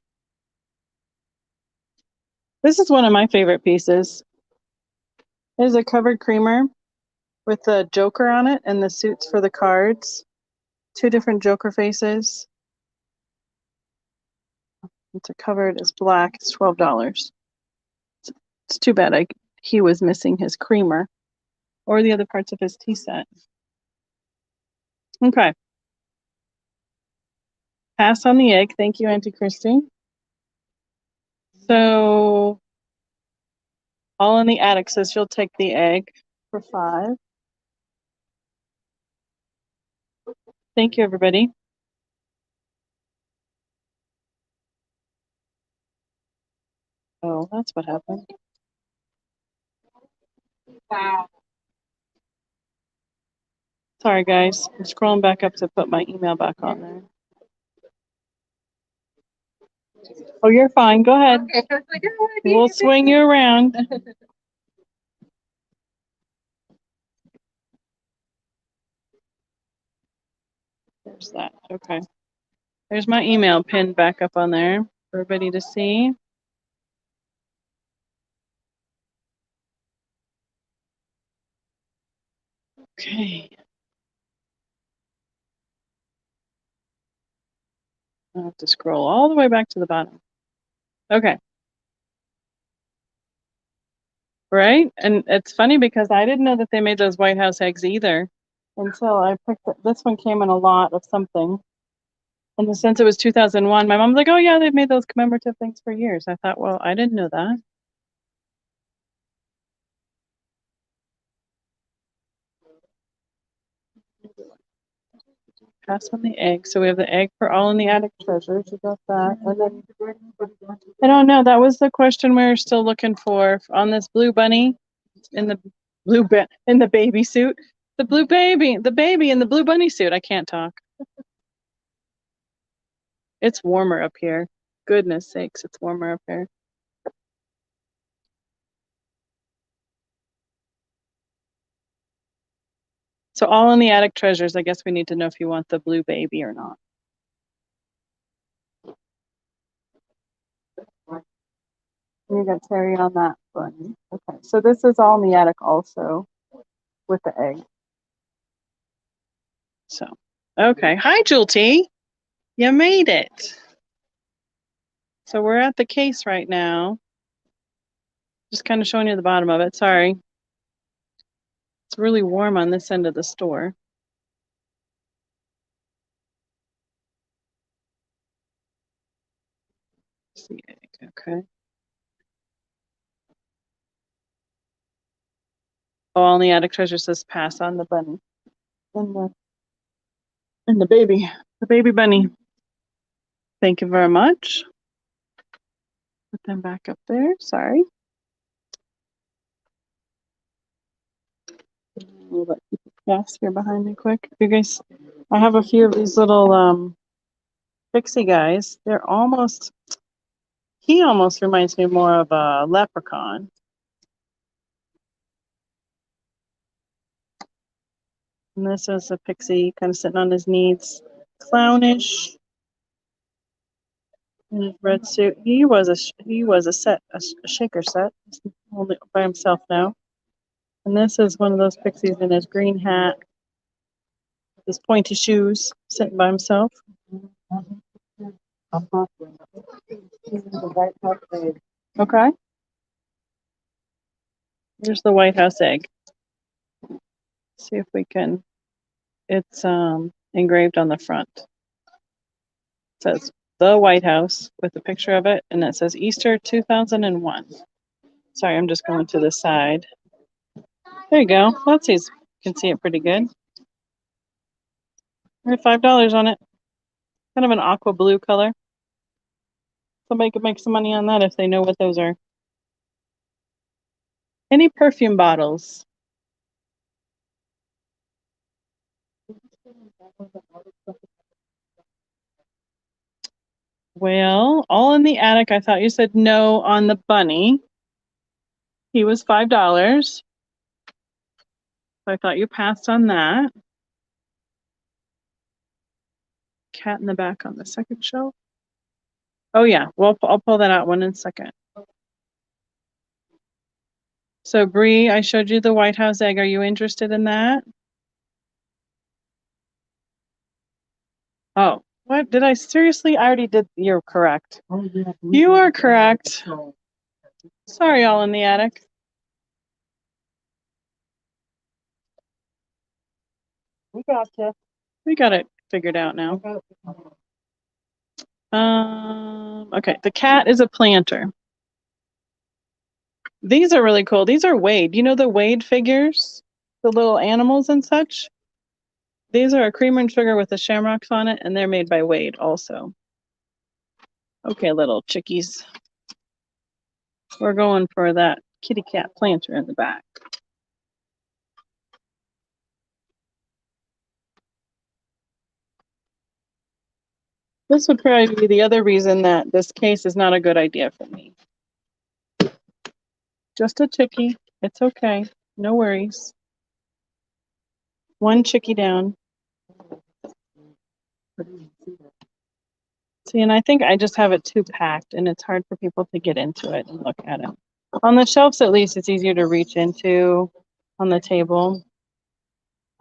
This is one of my favorite pieces. It is a covered creamer with the Joker on it and the suits for the cards. 2 different Joker faces. It's covered as black. It's $12. It's too bad he was missing his creamer or the other parts of his tea set. Okay. Pass on the egg. Thank you, Auntie Christie. So all in the attic says she'll take the egg for $5. Thank you, everybody. Oh, that's what happened. Wow. Sorry, guys. I'm scrolling back up to put my email back on there. Oh, you're fine. Go ahead. Okay. We'll swing you around. There's that. Okay. There's my email pinned back up on there for everybody to see. Okay. I'll have to scroll all the way back to the bottom. Okay. Right? And it's funny because I didn't know that they made those White House eggs either until I picked it. This one came in a lot of something. And since it was 2001, my mom's like, oh, yeah, they've made those commemorative things for years. I thought, well, I didn't know that. Pass on the egg. So we have the egg for all in the attic treasures. You got that. And then I don't know. That was the question we were still looking for on this blue bunny in the in the baby suit. The baby in the blue bunny suit. I can't talk. It's warmer up here. Goodness sakes, it's warmer up here. So all in the attic treasures. I guess we need to know if you want the blue baby or not. You got Terry on that bunny. Okay, so this is all in the attic also with the egg. So, okay. Hi, Jewel T. You made it. So we're at the case right now. Just kind of showing you the bottom of it. Sorry. It's really warm on this end of the store. See, okay. Oh, all in the attic treasure says pass on the bunny. And the baby bunny. Thank you very much. Put them back up there. Sorry. We'll let people pass here behind me quick. You guys, I have a few of these little pixie guys. He almost reminds me more of a leprechaun. And this is a pixie kind of sitting on his knees, clownish in his red suit. He was a shaker set, only by himself now. And this is one of those pixies in his green hat, with his pointy shoes, sitting by himself. Okay. Here's the White House egg. See if we can It's engraved on the front. It says the White House with a picture of it, and it says Easter 2001. Sorry, I'm just going to the side. There you go. Let's see. You can see it pretty good. We're $5 on it. Kind of an aqua blue color. Somebody could make some money on that if they know what those are. Any perfume bottles? Well, all in the attic. I thought you said no on the bunny. He was $5. So I thought you passed on that. Cat in the back on the second shelf. Oh yeah, well I'll pull that out one in a second. So Bree, I showed you the White House egg. Are you interested in that? Oh, what did I seriously? I already did. You're correct. You are correct. Sorry, all in the attic. We got you. We got it figured out now. Okay, the cat is a planter. These are really cool. These are Wade. You know the Wade figures? The little animals and such? These are a cream and sugar with the shamrocks on it, and they're made by Wade also. Okay, little chickies. We're going for that kitty cat planter in the back. This would probably be the other reason that this case is not a good idea for me. Just a chickie. It's okay. No worries. One chickie down. See, and I think I just have it too packed, and it's hard for people to get into it and look at it. On the shelves, at least, it's easier to reach into on the table.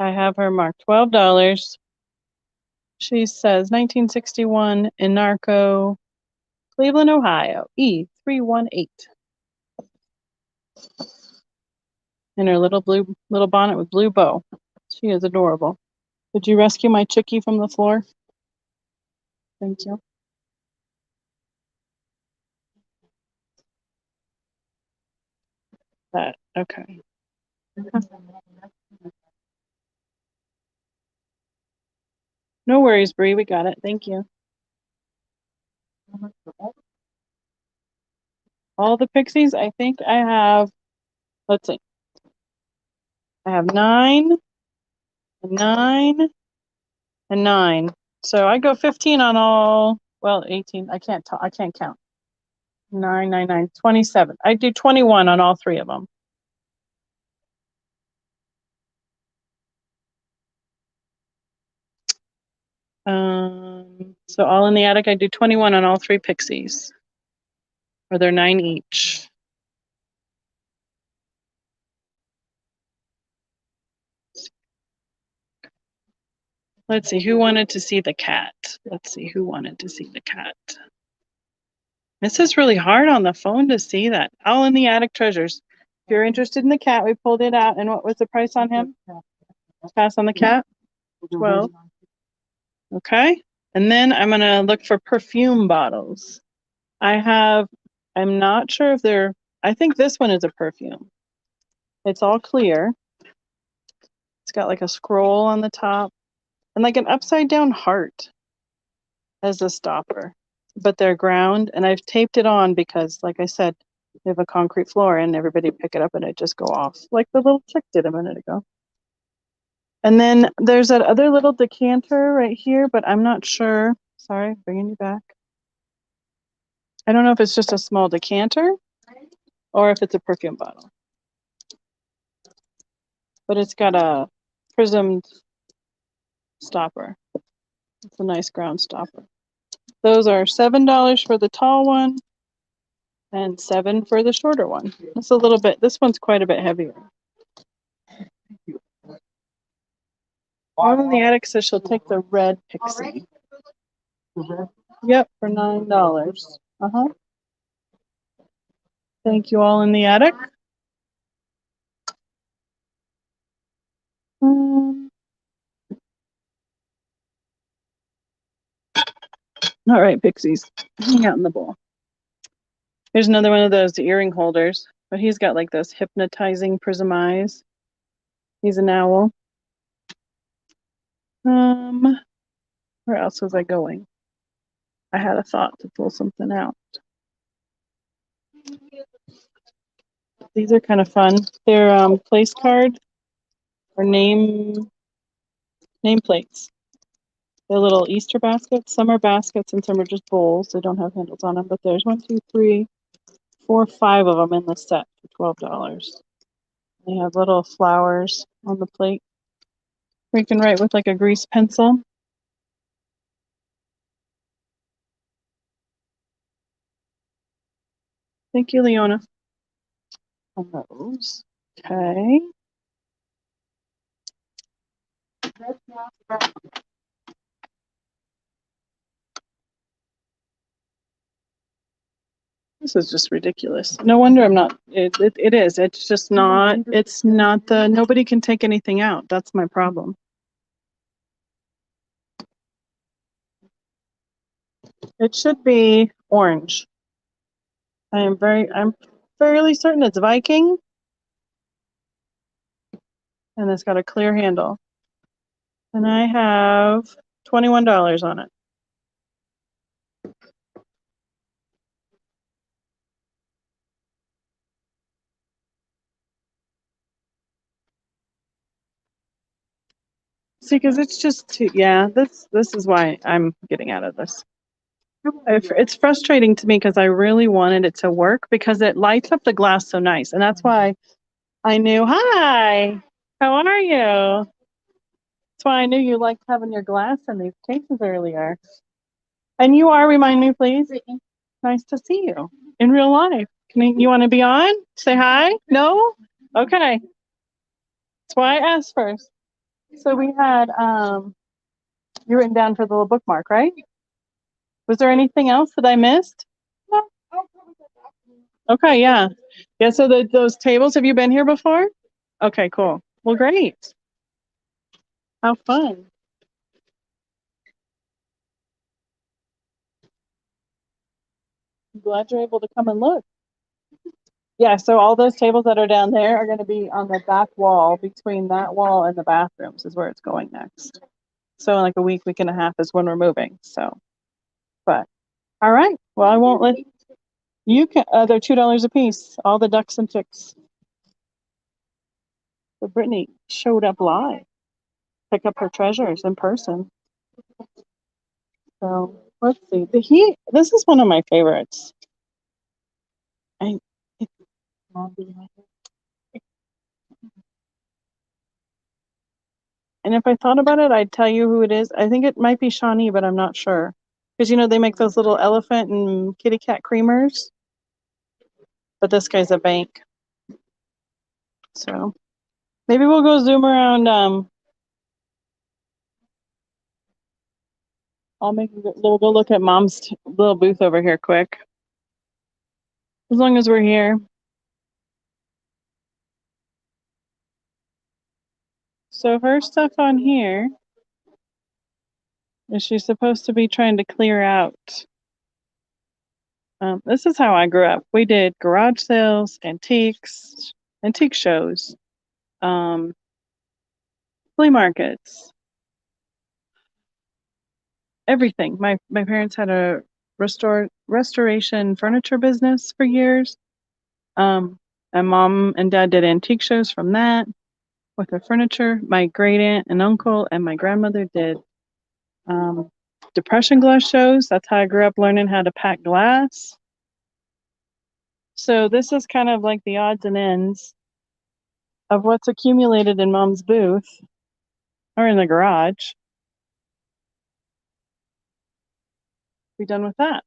I have her marked $12. She says 1961 in Narco, Cleveland, Ohio, E318. In her little bonnet with blue bow. She is adorable. Did you rescue my chickie from the floor? Thank you. That okay. No worries, Bree. We got it. Thank you. All the pixies. I think I have. Let's see. I have 9, 9, and 9. So I go 15 on all. Well, 18. I can't count. 9, 9, 9, 27. I do 21 on all 3 of them. So all in the attic, I do 21 on all 3 pixies. Or they're 9 each. Let's see, who wanted to see the cat? Let's see, who wanted to see the cat? This is really hard on the phone to see that. All in the attic treasures. If you're interested in the cat, we pulled it out. And what was the price on him? Pass on the cat? 12. Okay. And then I'm going to look for perfume bottles. I'm not sure if I think this one is a perfume. It's all clear. It's got like a scroll on the top and like an upside down heart as a stopper. But they're ground, and I've taped it on because, like I said, they have a concrete floor and everybody pick it up and it just go off like the little chick did a minute ago. And then there's that other little decanter right here, but I'm not sure. Sorry, bringing you back. I don't know if it's just a small decanter or if it's a perfume bottle. But it's got a prismed stopper. It's a nice ground stopper. Those are $7 for the tall one and $7 for the shorter one. It's a little bit, this one's quite a bit heavier. All in the attic says she'll take the red pixie. Yep, for $9. Thank you, all in the attic. All right, Pixies, hang out in the bowl. Here's another one of those earring holders, but he's got like those hypnotizing prism eyes. He's an owl. Where else was I going? I had a thought to pull something out. These are kind of fun. They're place card or nameplates. They're little Easter baskets. Some are baskets and some are just bowls. They don't have handles on them, but there's 1, 2, 3, 4, 5 of them in the set for $12. They have little flowers on the plate. We can write with like a grease pencil. Thank you, Leona. On those. Okay. This is just ridiculous. No wonder I'm not. It is. It's just not. It's not the. Nobody can take anything out. That's my problem. It should be orange. I'm fairly certain it's Viking. And it's got a clear handle. And I have $21 on it. See, because it's just too, yeah, this is why I'm getting out of this. It's frustrating to me because I really wanted it to work because it lights up the glass so nice. And that's why I knew, hi, how are you? That's why I knew you liked having your glass in these cases earlier. And you are, remind me, please. Nice to see you in real life. You want to be on? Say hi? No? Okay. That's why I asked first. So we had, you written down for the little bookmark, right? Was there anything else that I missed? No. Okay, yeah. Yeah, so those tables, have you been here before? Okay, cool. Well, great. How fun. I'm glad you're able to come and look. Yeah, so all those tables that are down there are going to be on the back wall between that wall and the bathrooms is where it's going next. So in like a week and a half is when we're moving. So, but all right. Well, I won't let you can. They're $2 a piece. All the ducks and chicks. So Brittany showed up live, pick up her treasures in person. So let's see. This is one of my favorites. I. And if I thought about it, I'd tell you who it is. I think it might be Shawnee, but I'm not sure. Because, they make those little elephant and kitty cat creamers. But this guy's a bank. So maybe we'll go zoom around. We'll go look at Mom's little booth over here quick. As long as we're here. So her stuff on here is she's supposed to be trying to clear out. This is how I grew up. We did garage sales, antique shows, flea markets, everything. My parents had a restoration furniture business for years. And Mom and Dad did antique shows from that with their furniture. My great aunt and uncle and my grandmother did depression glass shows. That's how I grew up learning how to pack glass. So this is kind of like the odds and ends of what's accumulated in Mom's booth or in the garage. Be done with that.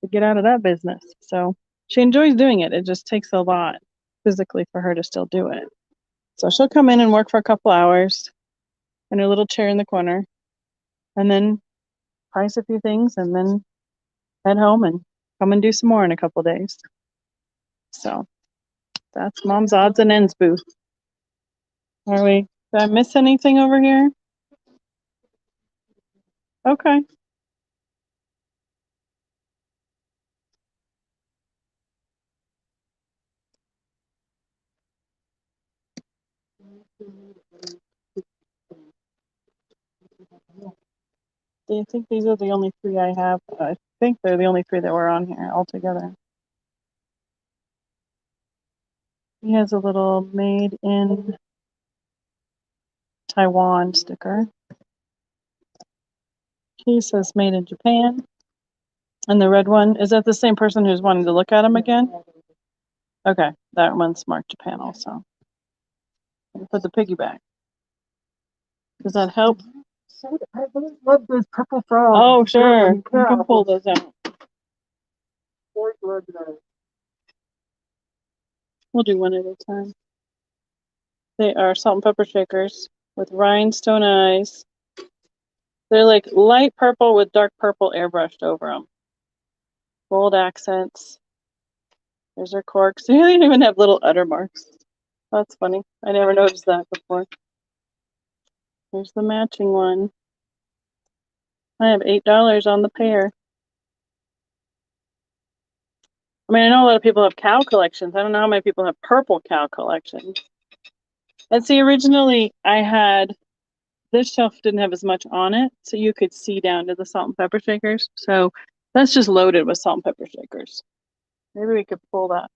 To get out of that business. So she enjoys doing it. It just takes a lot physically for her to still do it. So she'll come in and work for a couple hours in her little chair in the corner and then price a few things and then head home and come and do some more in a couple days. So that's Mom's odds and ends booth. Did I miss anything over here? Okay. Do you think these are the only three I have? I think they're the only three that were on here altogether. He has a little made in Taiwan sticker. He says made in Japan. And the red one, is that the same person who's wanting to look at them again? Okay, that one's marked Japan also. Put the piggyback. Does that help? I really love those purple frogs. Oh, sure. You can pull those out. We'll do one at a time. They are salt and pepper shakers with rhinestone eyes. They're like light purple with dark purple airbrushed over them. Gold accents. There's their corks. They don't even have little udder marks. That's funny. I never noticed that before. Here's the matching one. I have $8 on the pair. I mean, I know a lot of people have cow collections. I don't know how many people have purple cow collections. And see, originally I had, this shelf didn't have as much on it, so you could see down to the salt and pepper shakers. So that's just loaded with salt and pepper shakers. Maybe we could pull that.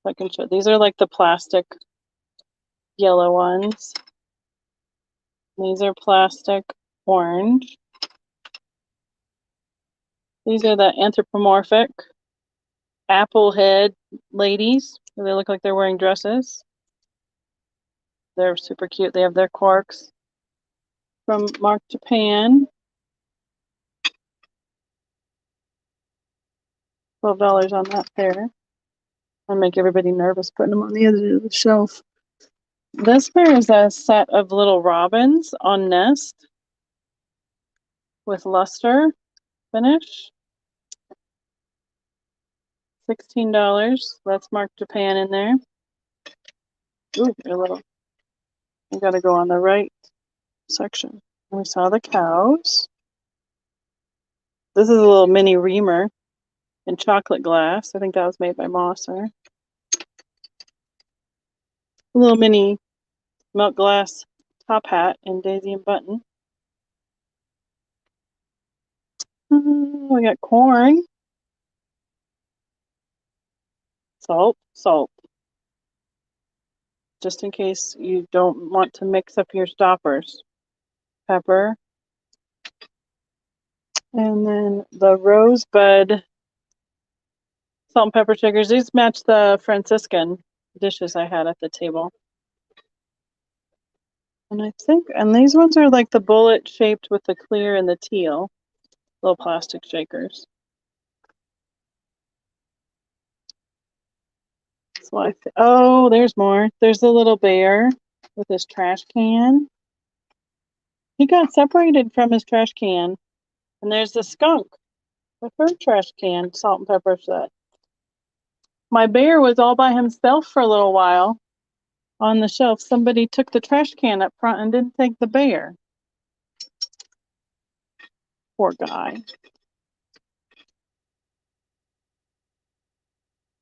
I can show. These are like the plastic yellow ones. These are plastic orange. These are the anthropomorphic apple head ladies. They look like they're wearing dresses. They're super cute. They have their corks from Mark Japan. $12 on that pair. I'll make everybody nervous putting them on the other of the shelf. This pair is a set of little robins on nest with luster finish. $16. That's Mark Japan in there. Ooh, they're little. You gotta go on the right section. We saw the cows. This is a little mini reamer in chocolate glass. I think that was made by Mosser. A little mini milk glass top hat in Daisy and Button. We got corn. Salt, salt. Just in case you don't want to mix up your stoppers. Pepper. And then the rosebud salt and pepper shakers. These match the Franciscan dishes I had at the table. And I think, and these ones are like the bullet shaped with the clear and the teal. Little plastic shakers. So oh, there's more. There's the little bear with his trash can. He got separated from his trash can. And there's the skunk with her trash can, salt and pepper set. My bear was all by himself for a little while on the shelf. Somebody took the trash can up front and didn't take the bear. Poor guy.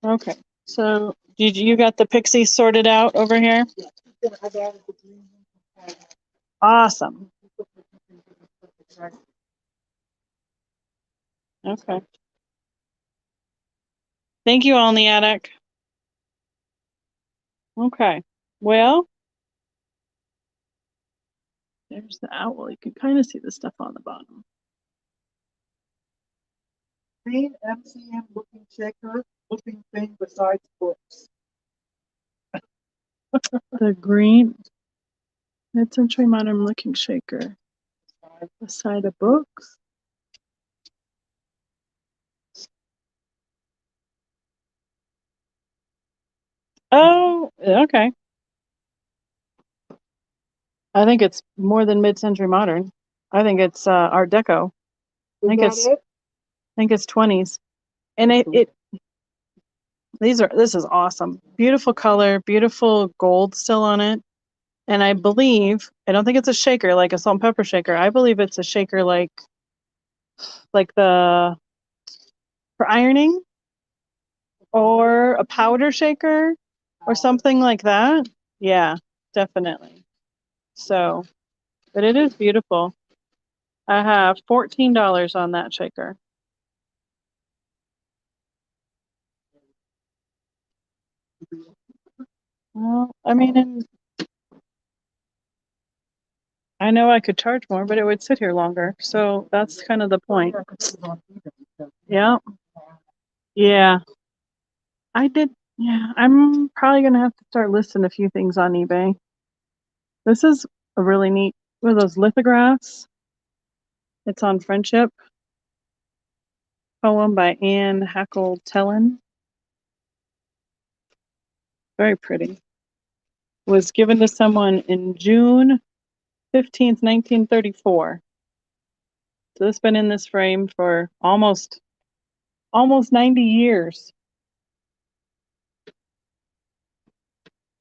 Okay, so you got the pixies sorted out over here? Awesome. Okay. Thank you, all in the attic. Okay. Well, there's the owl. You can kind of see the stuff on the bottom. Main MCM looking shaker, looking thing besides books. The green mid-century modern looking shaker. Beside of books. Oh, okay. I think it's more than mid-century modern. I think it's Art Deco. I think it's 20s. And this is awesome. Beautiful color, beautiful gold still on it. And I don't think it's a shaker like a salt and pepper shaker. I believe it's a shaker like for ironing or a powder shaker or something like that. Yeah. definitely. So, but it is beautiful. I have $14 on that shaker. Well, I mean, and I know I could charge more, but it would sit here longer. So that's kind of the point. Yeah. Yeah. I did. Yeah. I'm probably going to have to start listing a few things on eBay. This is a really neat, one of those lithographs. It's on Friendship. Poem by Anne Hackle Tellen. Very pretty. Was given to someone in June 15th, 1934. So it's been in this frame for almost 90 years.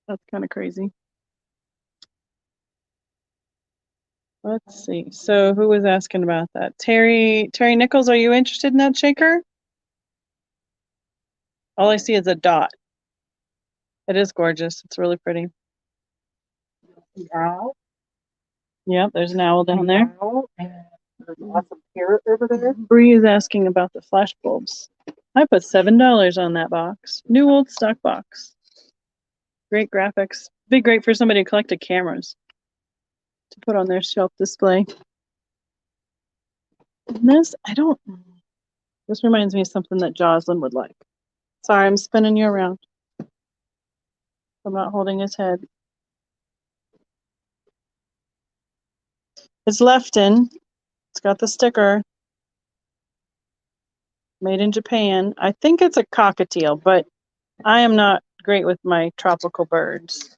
That's kind of crazy. Let's see. So who was asking about that? Terry Nichols, are you interested in that shaker? All I see is a dot. It is gorgeous. It's really pretty. The owl. Yep, there's an owl down there. There's an awesome parrot over there. Bree is asking about the flash bulbs. I put $7 on that box. New old stock box. Great graphics. Be great for somebody who collected cameras to put on their shelf display. And this, this reminds me of something that Jocelyn would like. Sorry, I'm spinning you around. I'm not holding his head. It's Lefton. It's got the sticker. Made in Japan. I think it's a cockatiel, but I am not great with my tropical birds.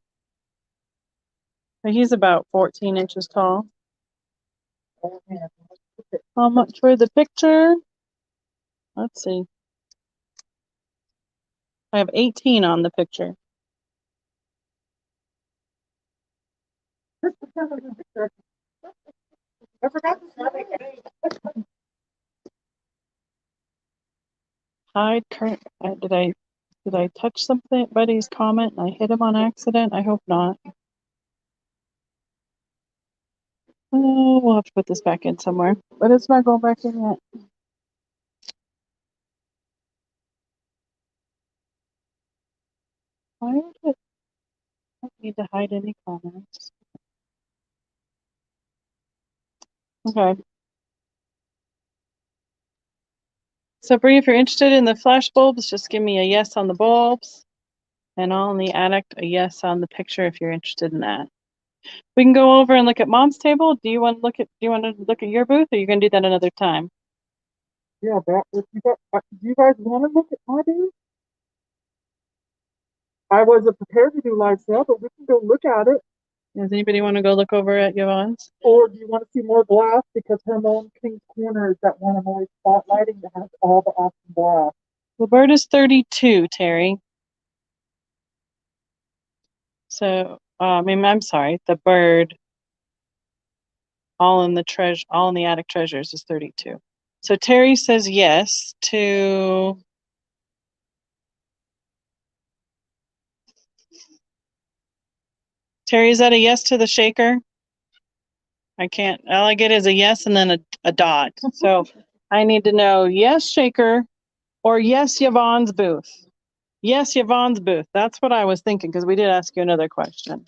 But he's about 14 inches tall. How much for the picture? Let's see. I have 18 on the picture. I forgot to say. Hide current. Did I touch somebody's comment and I hit him on accident? I hope not. Oh, we'll have to put this back in somewhere, but it's not going back in yet. Why would it? I don't need to hide any comments. Okay. So Bree, if you're interested in the flash bulbs, just give me a yes on the bulbs, and all in the attic a yes on the picture if you're interested in that. We can go over and look at Mom's table. Do you want to look at your booth, or are you gonna do that another time? Yeah, do you guys want to look at my booth? I wasn't prepared to do live sale, but we can go look at it. Does anybody want to go look over at Yvonne's? Or do you want to see more glass? Because her mom King's Corner is that one I'm always spotlighting that has all the awesome glass. The bird is 32, Terry. So, I'm sorry, the bird, all in the attic treasures is 32. So Terry says yes to. Terry, is that a yes to the shaker? I can't. All I get is a yes and then a dot. So I need to know yes, shaker, or yes, Yvonne's booth. Yes, Yvonne's booth. That's what I was thinking because we did ask you another question.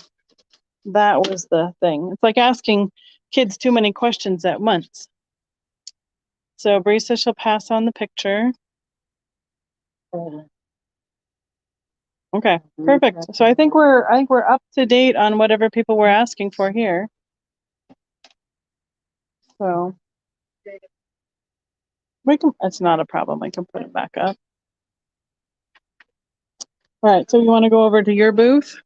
That was the thing. It's like asking kids too many questions at once. So Bree says she'll pass on the picture. Okay, perfect. So I think we're up to date on whatever people were asking for here. So it's not a problem. I can put it back up. All right, so you want to go over to your booth?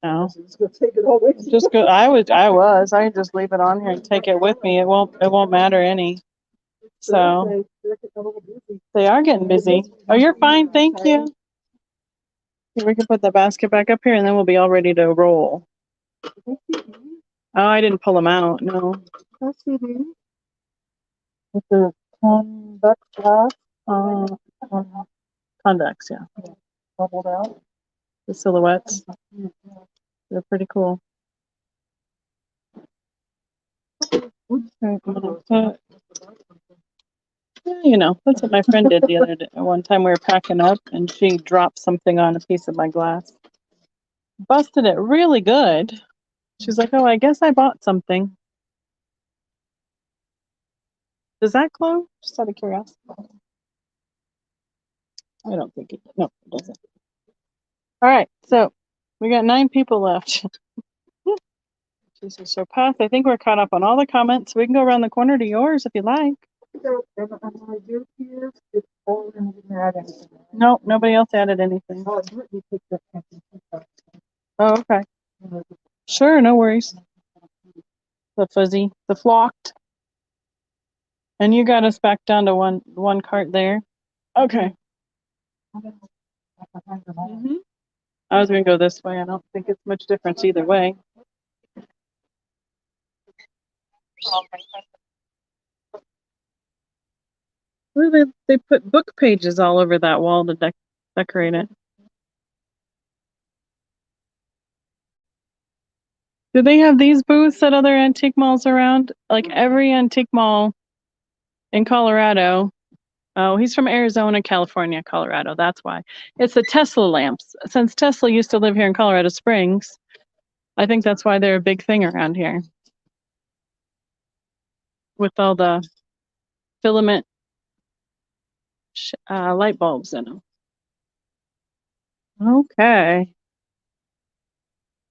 No. Just go. I just leave it on here and take it with me. It won't matter any. So they are getting busy. Oh, you're fine. Thank you. We can put the basket back up here and then we'll be all ready to roll. Oh, I didn't pull them out. No. With the convex glass? Convex, yeah. Bubbled out. the silhouettes. They're pretty cool. You know, that's what my friend did the other day. One time we were packing up and she dropped something on a piece of my glass. Busted it really good. She's like, oh, I guess I bought something. Does that close? Just out of curiosity. I don't think it, no, it doesn't. All right, so we got 9 people left. Jesus, so Path, I think we're caught up on all the comments. We can go around the corner to yours if you like. Nope, nobody else added anything. Oh, okay. Sure, no worries. The fuzzy, the flocked. And you got us back down to one cart there. Okay. Mm-hmm. I was gonna go this way. I don't think it's much difference either way. Well, they put book pages all over that wall to decorate it. Do they have these booths at other antique malls around? Like every antique mall in Colorado. Oh, he's from Arizona, California, Colorado. That's why. It's the Tesla lamps. Since Tesla used to live here in Colorado Springs, I think that's why they're a big thing around here. With all the filament light bulbs in them. Okay.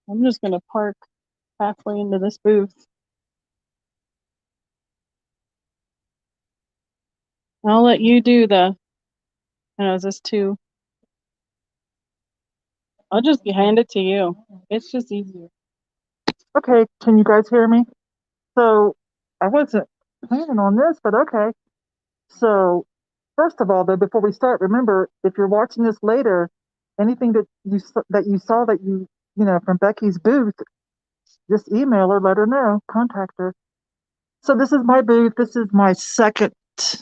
I'm just going to park halfway into this booth. I'll let you do the, is this too? I'll just hand it to you. It's just easier. Okay, can you guys hear me? So I wasn't planning on this, but okay. So first of all, though, before we start, remember if you're watching this later, anything that you saw that you know from Becky's booth, just email her, let her know, contact her. So this is my booth. This is my second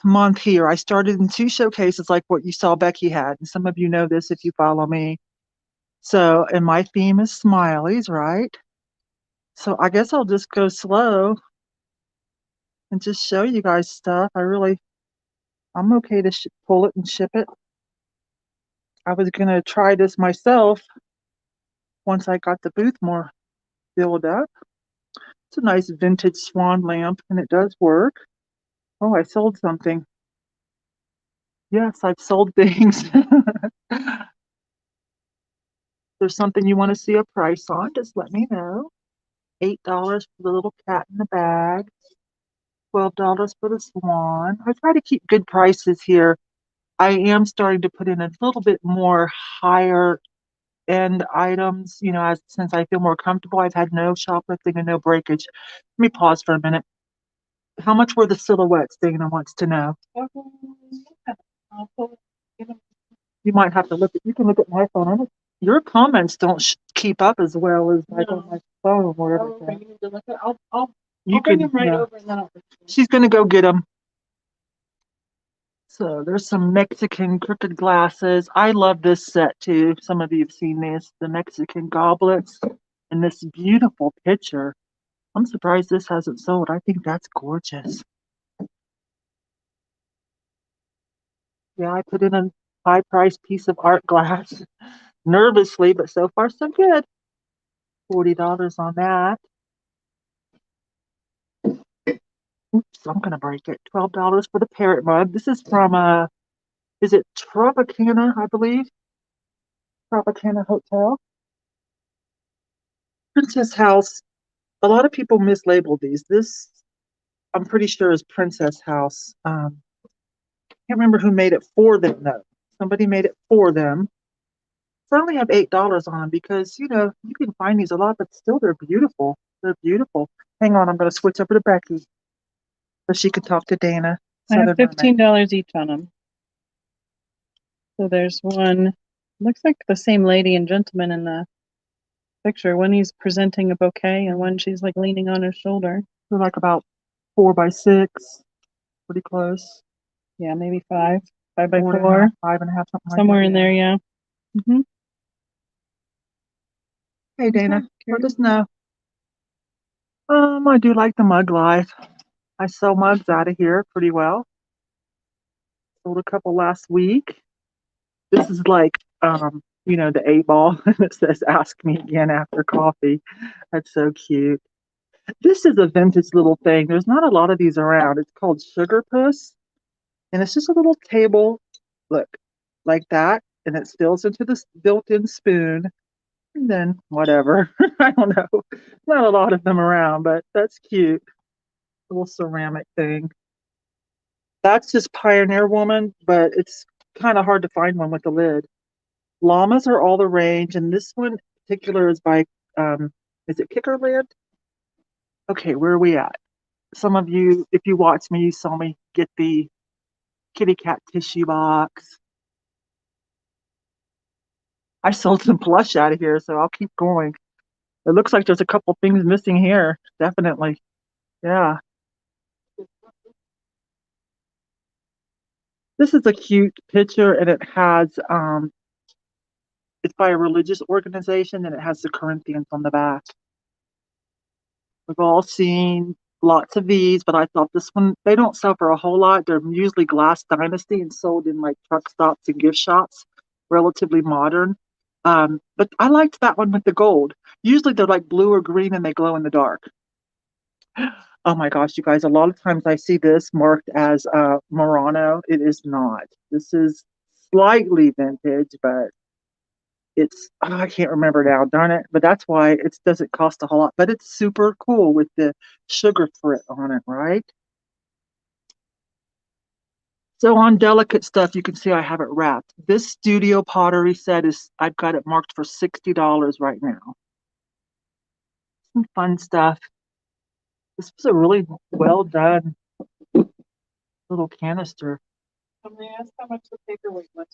month here. I started in 2 showcases like what you saw Becky had. And some of you know this if you follow me. So, and my theme is smileys, right? So I guess I'll just go slow and just show you guys stuff. I'm okay to pull it and ship it. I was going to try this myself once I got the booth more filled up. It's a nice vintage swan lamp and it does work. Oh, I sold something. Yes, I've sold things. There's something you want to see a price on, just let me know. $8 for the little cat in the bag. $12 for the swan. I try to keep good prices here. I am starting to put in a little bit more higher end items, since I feel more comfortable. I've had no shoplifting and no breakage. Let me pause for a minute. How much were the silhouettes? Dana wants to know. You might have to you can look at my phone. Your comments don't keep up as well as like on my phone or everything. You can, over and then she's going to go get them. So there's some Mexican crooked glasses. I love this set too. Some of you have seen this, the Mexican goblets and this beautiful picture. I'm surprised this hasn't sold. I think that's gorgeous. Yeah, I put in a high price piece of art glass nervously, but so far so good. $40 on that. Oops, I'm gonna break it. $12 for the parrot mug. This is from is it Tropicana, I believe? Tropicana Hotel. Princess House. A lot of people mislabeled these. This I'm pretty sure is Princess House. Can't remember who made it for them though. Somebody made it for them. So I only have $8 on them because you can find these a lot, but still they're beautiful. They're beautiful. Hang on, I'm gonna switch over to Becky so she can talk to Dana. I have $15 each on them. So there's one. Looks like the same lady and gentleman in the picture. One he's presenting a bouquet, and one she's like leaning on his shoulder. They're like about 4 by 6, pretty close. Yeah, maybe 5 by 4, 5.5, something somewhere like that. in there. Yeah. Hey, Dana, Okay, let us know. I do like the mug life. I sell mugs out of here pretty well. Sold a couple last week. This is like, the 8 ball that says "Ask me again after coffee." That's so cute. This is a vintage little thing. There's not a lot of these around. It's called Sugar Puss, and it's just a little table. Look, like that, and it spills into this built-in spoon. And then whatever. I don't know. Not a lot of them around, but that's cute. Little ceramic thing. That's just Pioneer Woman, but it's kind of hard to find one with a lid. Llamas are all the range, and this one in particular is by, is it Kickerland? Okay, where are we at? Some of you, if you watched me, you saw me get the kitty cat tissue box. I sold some plush out of here, so I'll keep going. It looks like there's a couple things missing here. Definitely. Yeah. This is a cute picture, and it has it's by a religious organization, and it has the Corinthians on the back. We've all seen lots of these, but I thought this one, they don't sell for a whole lot. They're usually Glass Dynasty and sold in like truck stops and gift shops, relatively modern. But I liked that one with the gold. Usually they're like blue or green and they glow in the dark. Oh my gosh, you guys, a lot of times I see this marked as Murano. It is not. This is slightly vintage, but I can't remember now, darn it. But that's why it doesn't cost a whole lot. But it's super cool with the sugar frit on it, right? So on delicate stuff, you can see I have it wrapped. This studio pottery set I've got it marked for $60 right now. Some fun stuff. This was a really well done little canister. Can I ask how much the paperweight was?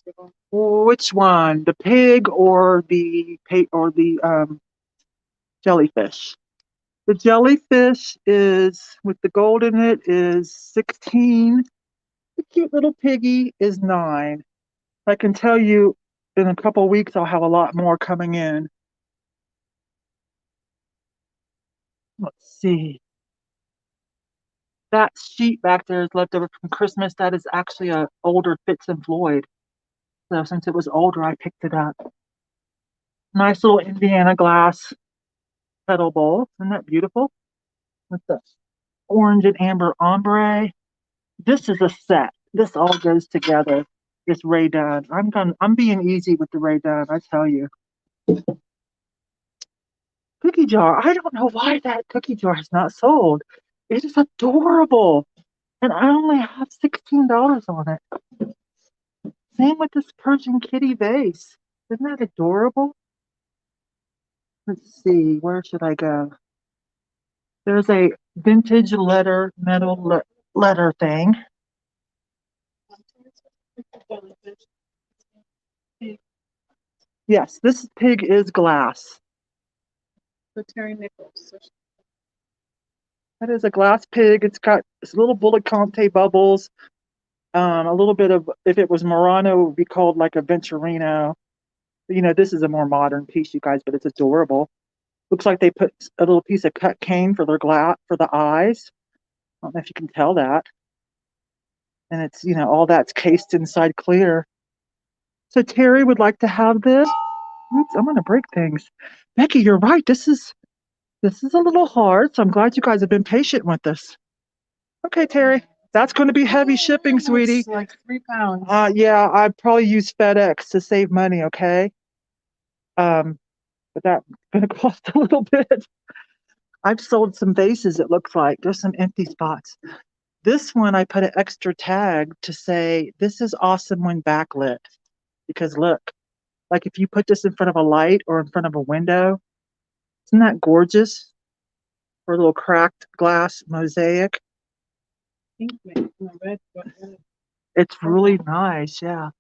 Which one? The pig or the jellyfish? The jellyfish is with the gold in it is 16. The cute little piggy is 9. I can tell you in a couple of weeks I'll have a lot more coming in. Let's see. That sheet back there is left over from Christmas. That is actually a older Fitz and Floyd. So since it was older, I picked it up. Nice little Indiana glass pedal bowl. Isn't that beautiful? With the orange and amber ombre. This is a set. This all goes together. This Ray Dunn. I'm being easy with the Ray Dunn, I tell you. Cookie jar. I don't know why that cookie jar is not sold. It is adorable. And I only have $16 on it. Same with this Persian kitty vase. Isn't that adorable? Let's see, where should I go? There's a vintage letter thing. Yes, this pig is glass. So Terry Nichols. That is a glass pig. It's got this little bullet Conte bubbles. A little bit of, if it was Murano, it would be called like a Venturino. This is a more modern piece, you guys, but it's adorable. Looks like they put a little piece of cut cane for their for the eyes. I don't know if you can tell that. And it's, all that's cased inside clear. So Terry would like to have this. Oops, I'm gonna break things. Becky, you're right. This is a little hard, so I'm glad you guys have been patient with this. Okay, Terry. That's going to be heavy shipping, sweetie. It's like 3 pounds. Yeah, I'd probably use FedEx to save money, okay? But that's going to cost a little bit. I've sold some vases, it looks like. There's some empty spots. This one, I put an extra tag to say, this is awesome when backlit. Because look, like if you put this in front of a light or in front of a window, isn't that gorgeous? For a little cracked glass mosaic. It's really nice, yeah.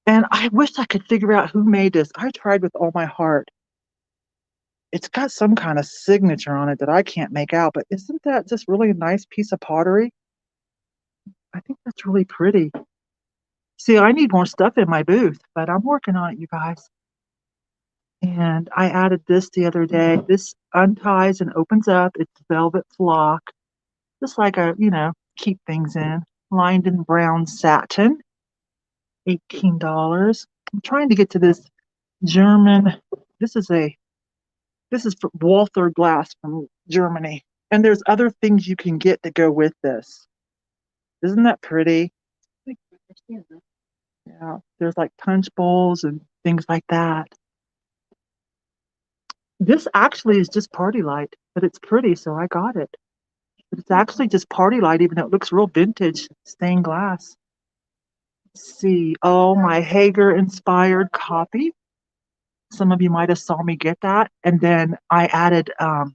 And I wish I could figure out who made this. I tried with all my heart. It's got some kind of signature on it that I can't make out, but isn't that just really a nice piece of pottery? I think that's really pretty. See, I need more stuff in my booth, but I'm working on it, you guys. And I added this the other day. This unties and opens up. It's velvet flock, just like keep things in. Lined in brown satin, $18. I'm trying to get to this German. This is a this is for Walther glass from Germany. And there's other things you can get that go with this. Isn't that pretty? Yeah, there's like punch bowls and things like that. This actually is just party light, but it's pretty, so I got it. But it's actually just party light, even though it looks real vintage stained glass. Let's see. Oh, my Hager inspired copy. Some of you might have saw me get that. And then I added Well,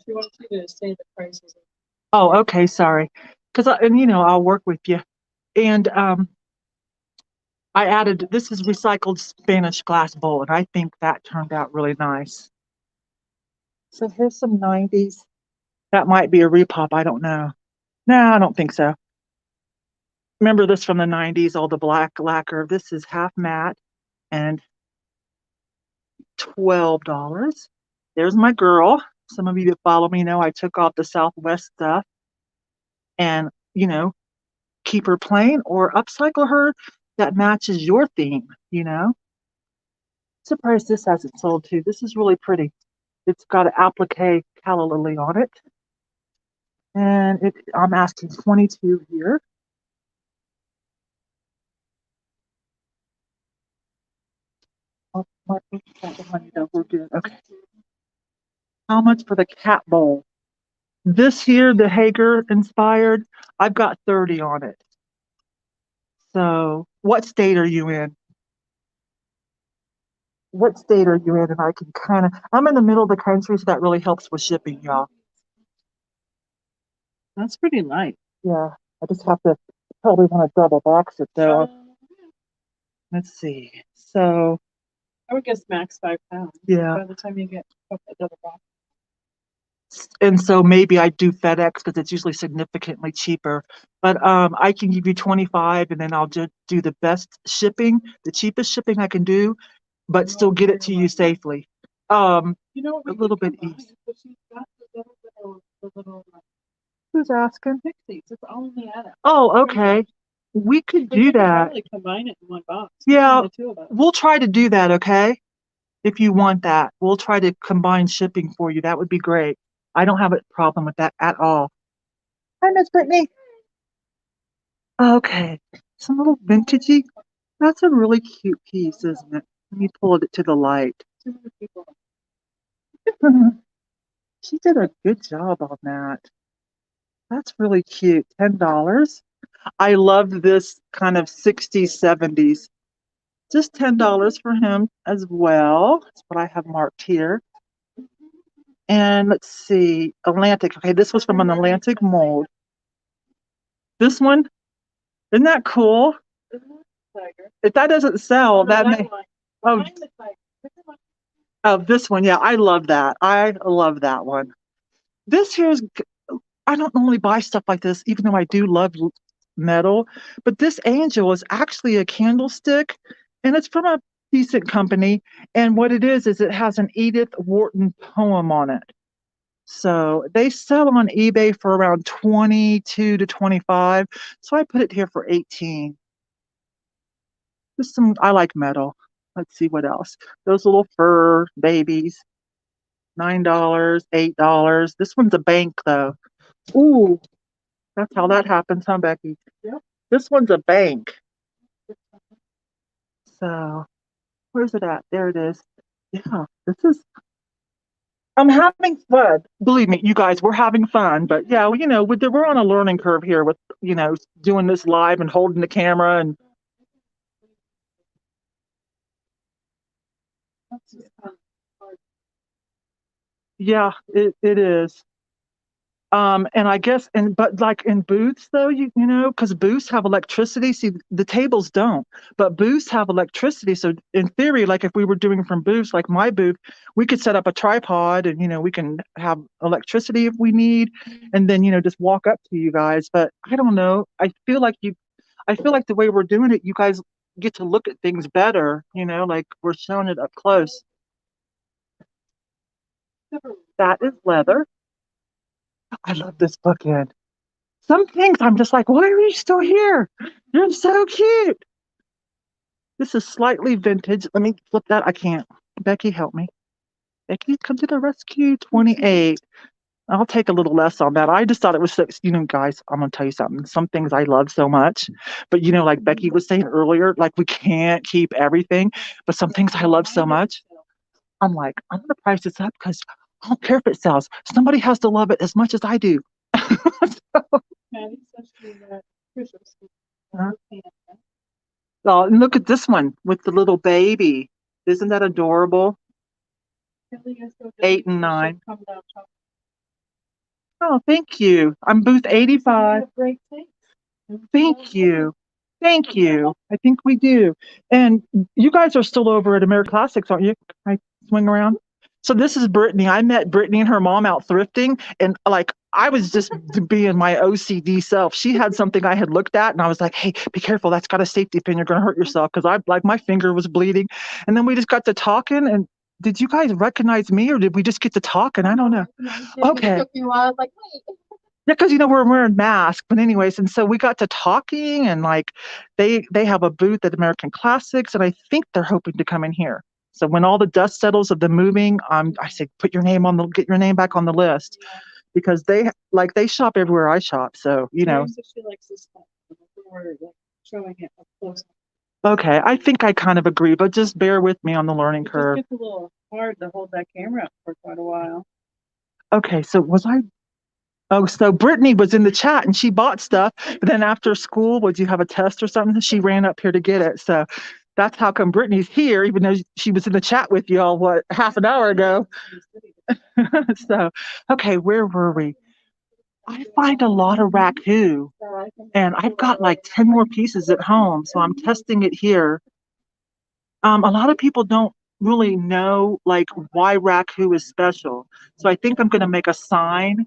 she wants you to say the prices. oh, okay, sorry. I'll work with you. And I added this is recycled Spanish glass bowl, and I think that turned out really nice. So here's some 90s. That might be a repop, I don't know. No, I don't think so. Remember this from the 90s, all the black lacquer. This is half matte and $12. There's my girl. Some of you that follow me know I took off the Southwest stuff and, keep her plain or upcycle her that matches your theme. Surprised this hasn't sold too. This is really pretty. It's got an applique calla lily on it. And I'm asking 22 here. Oh, we're good. Okay. How much for the cat bowl? This here, the Hager inspired, I've got 30 on it. So what state are you in? What state are you in? And I can I'm in the middle of the country, so that really helps with shipping, y'all. That's pretty light. Yeah, I just have to probably want to double box it though. Let's see. So I would guess max 5 pounds. Yeah. By the time you get up that double box. And so maybe I do FedEx because it's usually significantly cheaper. But I can give you 25 and then I'll just do the best shipping, the cheapest shipping I can do, but still get it to you safely. A little bit easy. Who's asking? Pixies. It's all in the attic. Oh, okay. We could do that. Probably combine it in one box. Yeah, The two of us. we'll try to do that, okay? If you want that, we'll try to combine shipping for you. That would be great. I don't have a problem with that at all. Hi, Miss Brittany. Okay, some little vintagey. That's a really cute piece, isn't it? Let me pull it to the light. She did a good job on that. That's really cute. $10. I love this kind of 60s, 70s. Just $10 for him as well. That's what I have marked here. And let's see, Atlantic. Okay, this was from an Atlantic mold. This one, isn't that cool? If that doesn't sell, that may. Oh, this one, yeah, I love that. I love that one. This here's, I don't normally buy stuff like this, even though I do love metal. But this angel is actually a candlestick, and it's from a decent company. And what it is it has an Edith Wharton poem on it. So they sell on eBay for around 22 to 25. So I put it here for 18. I like metal. Let's see what else. Those little fur babies. $9, $8. This one's a bank though. Ooh, that's how that happens, huh, Becky? Yeah. This one's a bank. So where's it at? There it is. Yeah, I'm having fun. Believe me, you guys, we're having fun. But yeah, we're on a learning curve here with, doing this live and holding the camera and. Yeah, it is. And I guess, but like in booths though, because booths have electricity. See, the tables don't, but booths have electricity. So in theory, like if we were doing from booths, like my booth, we could set up a tripod and, we can have electricity if we need, and then, just walk up to you guys. But I don't know. I feel like the way we're doing it, you guys get to look at things better, you know, like we're showing it up close. That is leather. I love this bookend. Some things I'm just like, why are you still here? You're so cute. This is slightly vintage. Let me flip that. I can't. Becky, help me. Becky, come to the rescue. 28. I'll take a little less on that. I just thought it was so, you know, guys, I'm going to tell you something. Some things I love so much, but you know, like Becky was saying earlier, like we can't keep everything, but some things I love so much. I'm like, I'm going to price this up because I don't care if it sells. Somebody has to love it as much as I do. Oh, and look at this one with the little baby. Isn't that adorable? 8 and 9. Oh, thank you. I'm booth 85. Thank you. Thank you. I think we do. And you guys are still over at American Classics, aren't you? Can I swing around? So this is Brittany. I met Brittany and her mom out thrifting, and like I was just being my OCD self. She had something I had looked at, and I was like, "Hey, be careful! That's got a safety pin. You're going to hurt yourself." Because I like my finger was bleeding, and then we just got to talking. And did you guys recognize me, or did we just get to talk? And I don't know. Okay. It took me a while. I was like, wait. Yeah, because you know we're wearing masks, but anyways, and so we got to talking, and like they have a booth at American Classics, and I think they're hoping to come in here. So when all the dust settles of the moving, I say put your name on the get your name back on the list because they shop everywhere I shop. So you know. She likes this stuff. We're showing it up close. Okay, I think I kind of agree, but just bear with me on the learning curve. It gets a little hard to hold that camera up for quite a while. Okay, so was I? Oh, so Brittany was in the chat and she bought stuff, but then after school, would you have a test or something? She ran up here to get it. So that's how come Brittany's here, even though she was in the chat with y'all, what, half an hour ago. So, okay, where were we? I find a lot of raku, and I've got like 10 more pieces at home, so I'm testing it here. A lot of people don't really know like why raku is special. So I think I'm going to make a sign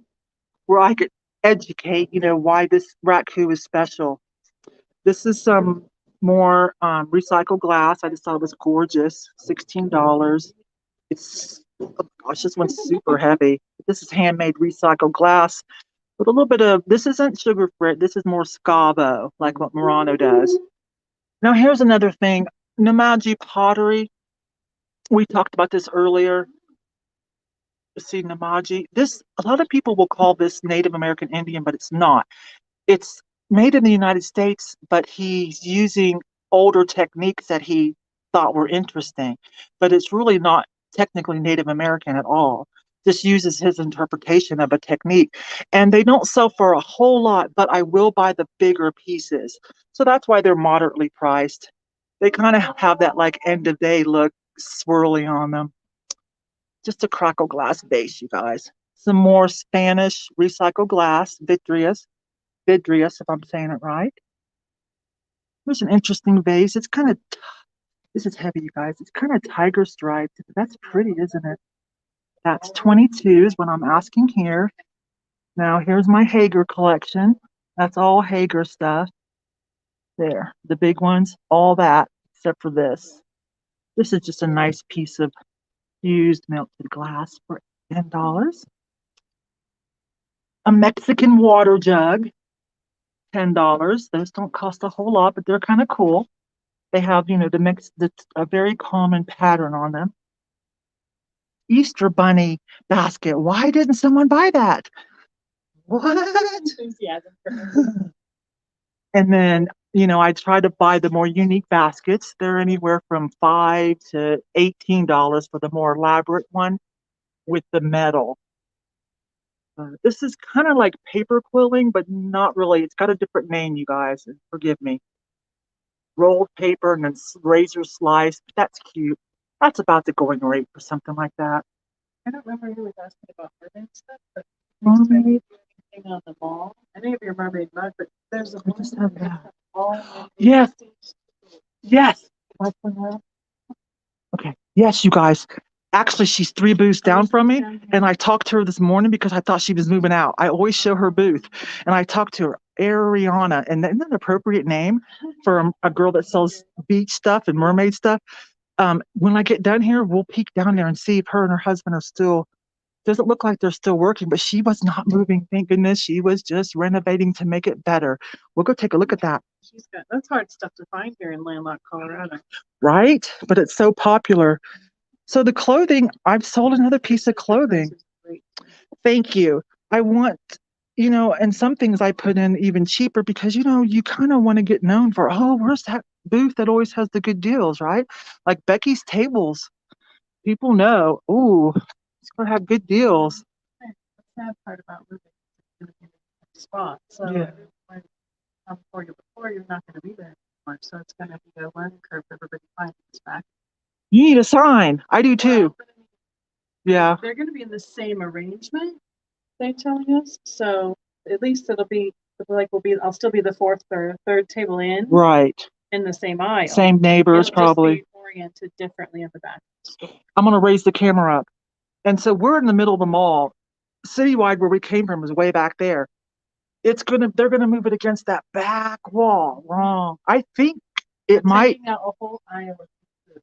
where I could educate, you know, why this raku is special. This is some more recycled glass. I just thought it was gorgeous. $16. It's, oh gosh, this one's super heavy. This is handmade recycled glass with a little bit of, this isn't sugar frit. This is more scavo, like what Murano does. Now, here's another thing. Namaji pottery. We talked about this earlier. See, Namaji. This, a lot of people will call this Native American Indian, but it's not. It's made in the United States, but he's using older techniques that he thought were interesting. But it's really not technically Native American at all. Just uses his interpretation of a technique. And they don't sell for a whole lot, but I will buy the bigger pieces. So that's why they're moderately priced. They kind of have that like end of day look swirly on them. Just a crackle glass base, you guys. Some more Spanish recycled glass, vitreous, if I'm saying it right. There's an interesting vase. It's kind of, this is heavy, you guys. It's kind of tiger striped. That's pretty, isn't it? That's 22 is what I'm asking here. Now, here's my Hager collection. That's all Hager stuff. There, the big ones, all that, except for this. This is just a nice piece of fused melted glass for $10. A Mexican water jug, $10. Those don't cost a whole lot, but they're kind of cool. They have, you know, a very common pattern on them. Easter bunny basket. Why didn't someone buy that? What? And then, you know, I try to buy the more unique baskets. They're anywhere from $5 to $18 for the more elaborate one with the metal. This is kind of like paper quilling, but not really. It's got a different name, you guys. Forgive me. Rolled paper and then razor slice. That's cute. That's about the going rate for something like that. I don't remember who was asking about mermaid stuff, but mermaid anything on the mall. I know your mermaid mug, but there's a just have that. Yes. Yes. Okay. Yes, you guys. Actually, she's 3 booths down from me, and I talked to her this morning because I thought she was moving out. I always show her booth, and I talked to her. Ariana, and isn't that an appropriate name for a girl that sells beach stuff and mermaid stuff? When I get done here, we'll peek down there and see if her and her husband are still. Doesn't look like they're still working, but she was not moving. Thank goodness, she was just renovating to make it better. We'll go take a look at that. That's hard stuff to find here in landlocked Colorado. Right? But it's so popular. So the clothing, I've sold another piece of clothing. Thank you. I want, and some things I put in even cheaper because, you kind of want to get known for, oh, where's that booth that always has the good deals, right? Like Becky's Tables. People know, ooh, it's going to have good deals. The sad part about moving is in a spot. So Yeah. for you before, you're not going to be there anymore. So it's going to be a learning curve for everybody finding this back. You need a sign. I do too. Yeah. They're going to be in the same arrangement, they're telling us. So at least it'll be like I'll still be the fourth or third table in. Right. In the same aisle. Same neighbors, probably. Just be oriented differently in the back. I'm going to raise the camera up. And so we're in the middle of the mall. Citywide, where we came from, is way back there. They're gonna move it against that back wall. Wrong. I think it might. Out a whole aisle of I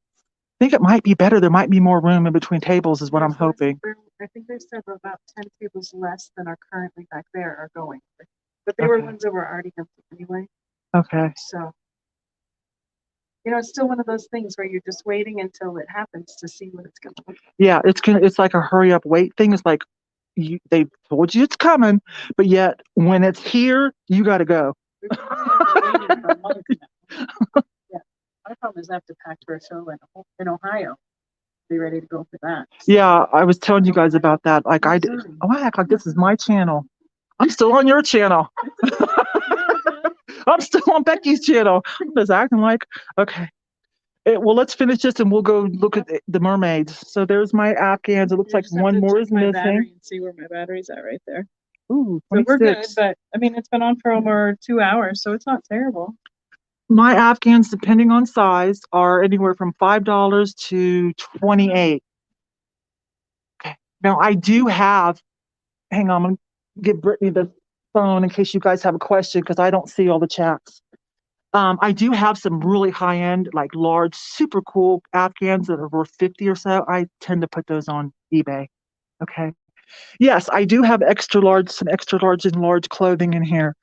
think it might be better. There might be more room in between tables, is what I'm hoping. I think they said about 10 tables less than are currently back there are going, but they were ones that were already empty anyway. Okay. So, it's still one of those things where you're just waiting until it happens to see what it's gonna look like. Yeah, it's like a hurry up wait thing. It's like they told you it's coming, but yet when it's here, you got to go. Yeah. My problem is I have to pack for a show in Ohio. Be ready to go for that. So. Yeah, I was telling you guys about that. Like I act like this is my channel. I'm still on your channel. I'm still on Becky's channel. I'm just acting like, okay. Well, let's finish this and we'll go look at the mermaids. So there's my Afghans. It looks like one more is missing. And see where my battery's at right there. Ooh, 26. So we're good, but I mean, it's been on for over 2 hours, so it's not terrible. My Afghans, depending on size, are anywhere from $5 to $28. Okay. Now I do have. Hang on, I'm gonna give Brittany the phone in case you guys have a question because I don't see all the chats. I do have some really high-end, like large, super cool Afghans that are worth 50 or so. I tend to put those on eBay. Okay. Yes, I do have some extra large and large clothing in here.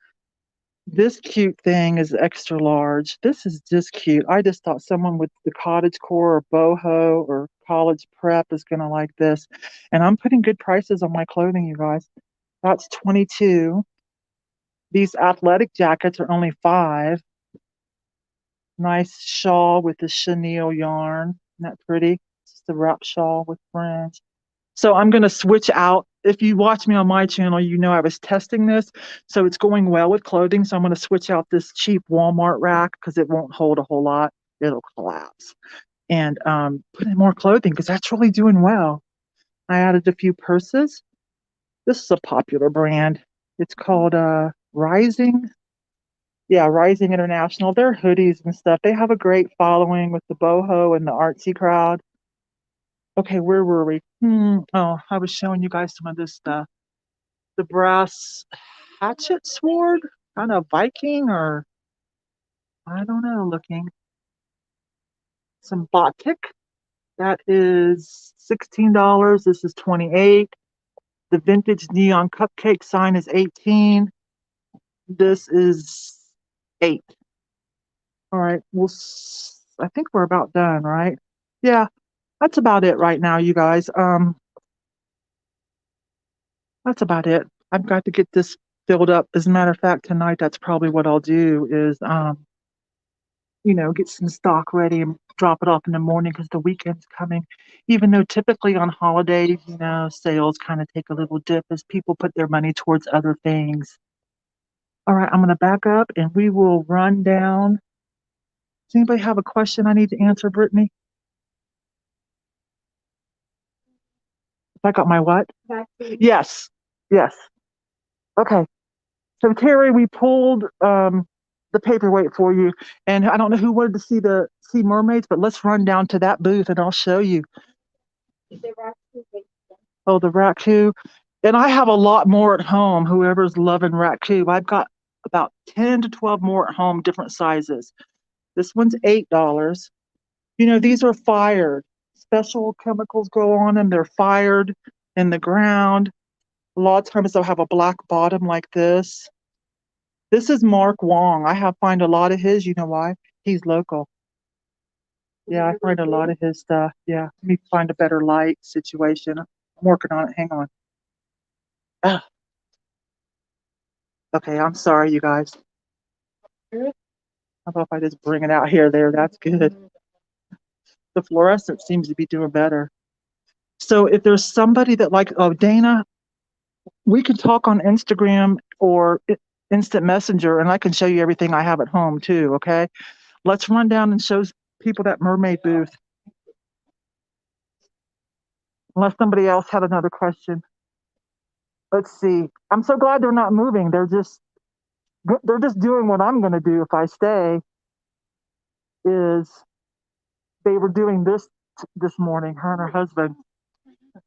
This cute thing is extra large. This is just cute. I just thought someone with the cottagecore or boho or college prep is going to like this. And I'm putting good prices on my clothing, you guys. That's 22. These athletic jackets are only 5. Nice shawl with the chenille yarn. Isn't that pretty? It's just a wrap shawl with fringe. So I'm going to switch out. If you watch me on my channel, you know I was testing this. So it's going well with clothing. So I'm going to switch out this cheap Walmart rack because it won't hold a whole lot. It'll collapse. And put in more clothing because that's really doing well. I added a few purses. This is a popular brand. It's called Rising. Yeah, Rising International. They're hoodies and stuff. They have a great following with the boho and the artsy crowd. Okay, where were we? Oh, I was showing you guys some of this stuff. The brass hatchet sword, kind of Viking or I don't know looking. Some batik. That is $16. This is 28. The vintage neon cupcake sign is 18. This is 8. All right, I think we're about done, right? Yeah, that's about it right now, you guys. That's about it. I've got to get this filled up. As a matter of fact, tonight, that's probably what I'll do is, get some stock ready and drop it off in the morning because the weekend's coming. Even though typically on holidays, sales kind of take a little dip as people put their money towards other things. All right, I'm going to back up and we will run down. Does anybody have a question I need to answer, Brittany? I got my what? Yes. Okay. So Terry, we pulled the paperweight for you, and I don't know who wanted to see mermaids, but let's run down to that booth and I'll show you. Oh, the raku. And I have a lot more at home. Whoever's loving raku, I've got about 10 to 12 more at home, different sizes. This one's $8. You know, these are fired. Special chemicals go on them. They're fired in the ground. A lot of times they'll have a black bottom like this. This is Mark Wong. I have find a lot of his. You know why? He's local. Yeah, I find a lot of his stuff. Yeah, let me find a better light situation. I'm working on it. Hang on. Ah, okay, I'm sorry, you guys. How about if I just bring it out here, there? That's good. The fluorescent seems to be doing better. So if there's somebody that oh, Dana, we can talk on Instagram or Instant Messenger, and I can show you everything I have at home too, okay? Let's run down and show people that mermaid booth. Unless somebody else had another question. Let's see. I'm so glad they're not moving. They're just doing what I'm going to do if I stay. Is they were doing this morning, her and her husband,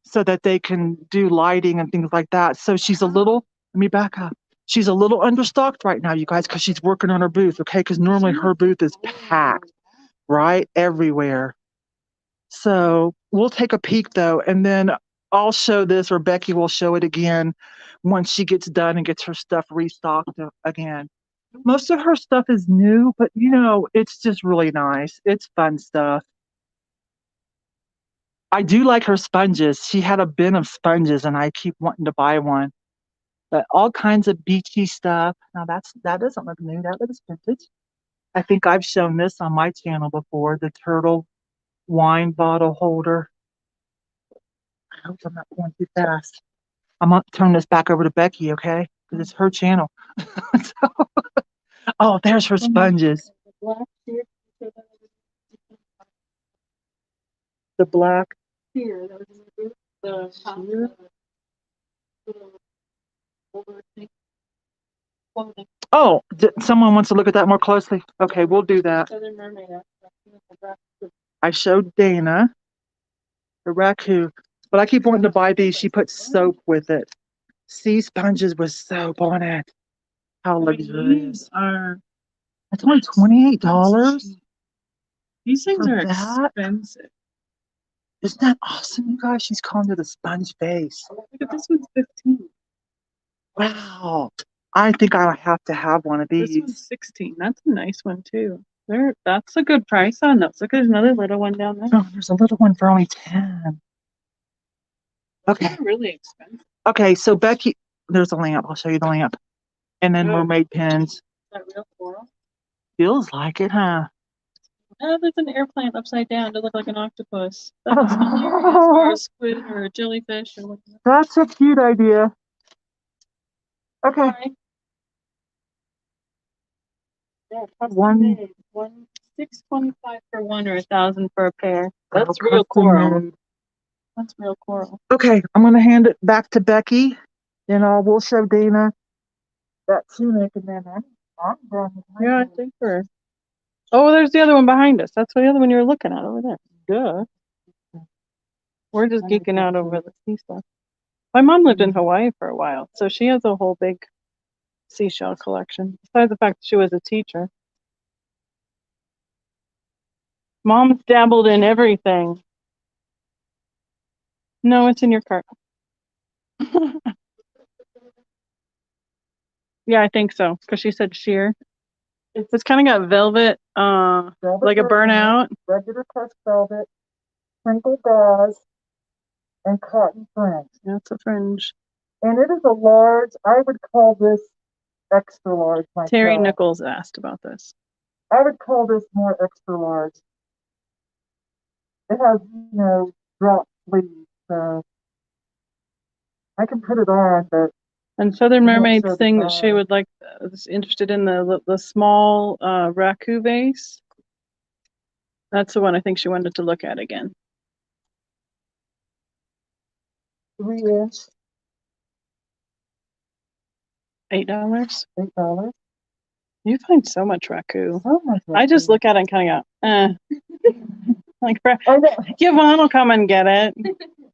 so that they can do lighting and things like that. So she's a little, let me back up. She's a little understocked right now, you guys, because she's working on her booth, okay? Because normally her booth is packed, right? Everywhere. So we'll take a peek though, and then I'll show this, or Becky will show it again once she gets done and gets her stuff restocked again. Most of her stuff is new, but you know, it's just really nice. It's fun stuff. I do like her sponges. She had a bin of sponges and I keep wanting to buy one. But all kinds of beachy stuff. Now that doesn't look new, that looks vintage. I think I've shown this on my channel before, the turtle wine bottle holder. I hope I'm not going too fast. I'm gonna turn this back over to Becky, okay? Because it's her channel. So, oh, there's her sponges. The black. Here, that was the oh, someone wants to look at that more closely. Okay, we'll do that. I showed Dana the raccoon, but I keep wanting to buy these. She puts soap with it. Sea sponges with soap on it. How luxurious. It's only $28. These things are expensive. Isn't that awesome, you guys? She's calling it a sponge face. Look at this one's 15. Wow. I think I have to have one of these. This one's 16. That's a nice one too. That's a good price on those. Look, there's another little one down there. Oh, there's a little one for only 10. Okay. They're really expensive. Okay, so Becky, there's a lamp. I'll show you the lamp. And then mermaid pins. Is that real coral? Feels like it, huh? Oh, there's an air plant upside down to look like an octopus. That's hilarious. Or a squid or a jellyfish or whatever. That's a cute idea. Okay. Yeah, $625 for one or $1,000 for a pair. That's real coral. That's real coral. Okay, I'm gonna hand it back to Becky, and we'll show Dana that tunic, and then I'm done with my I think we're. Oh, there's the other one behind us. That's the other one you were looking at over there. Duh. We're just geeking out over the sea stuff. My mom lived in Hawaii for a while, so she has a whole big seashell collection. Besides the fact that she was a teacher. Mom's dabbled in everything. No, it's in your cart. Yeah, I think so, because she said sheer. It's kind of got velvet, like a burnout. Regular crushed velvet, sprinkled gauze, and cotton fringe. That's a fringe. And it is a large, I would call this extra large myself. Terry Nichols asked about this. I would call this more extra large. It has, drop sleeves, so I can put it on, but. And Southern Mermaid's thing that she would like, is interested in the small raku vase. That's the one I think she wanted to look at again. 3-inch. $8. $8. You find so much raku. So much raku. I just look at it and kind of go, like, Yvonne will come and get it.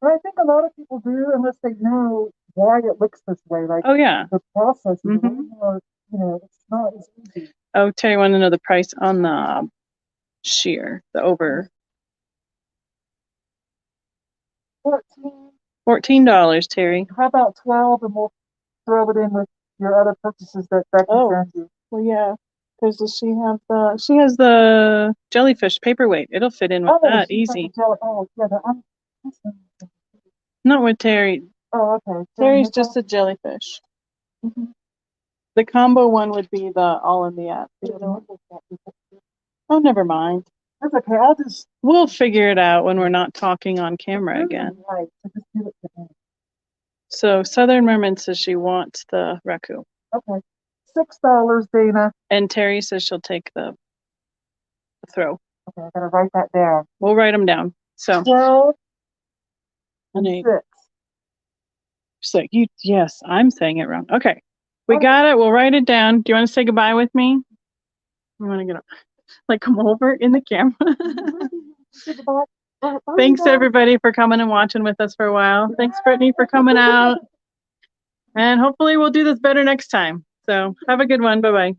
I think a lot of people do, unless they know why it looks this way. Like, oh yeah, the process is a little more you know, it's not as easy. Oh, Terry wanted to know the price on the shear, the over. 14. $14, Terry. How about 12, and we'll throw it in with your other purchases that Becky sends you. Well, yeah. Because does she have the? She has the jellyfish paperweight. It'll fit in with that she's got the easy. oh, yeah, Not with Terry. oh, okay. Terry's just a jellyfish. The combo one would be the all in the app. The other one. Oh, never mind. That's okay. We'll figure it out when we're not talking on camera again. Right. So just give it to me. So Southern Mermaid says she wants the raku. Okay. $6, Dana. And Terry says she'll take the throw. Okay, I gotta write that down. We'll write them down. So 12 and and 6. So yes, I'm saying it wrong. Okay. We got it. We'll write it down. Do you want to say goodbye with me? You want to get up? Like come over in the camera. Thanks everybody for coming and watching with us for a while. Thanks Brittany for coming out. And hopefully we'll do this better next time. So have a good one. Bye-bye.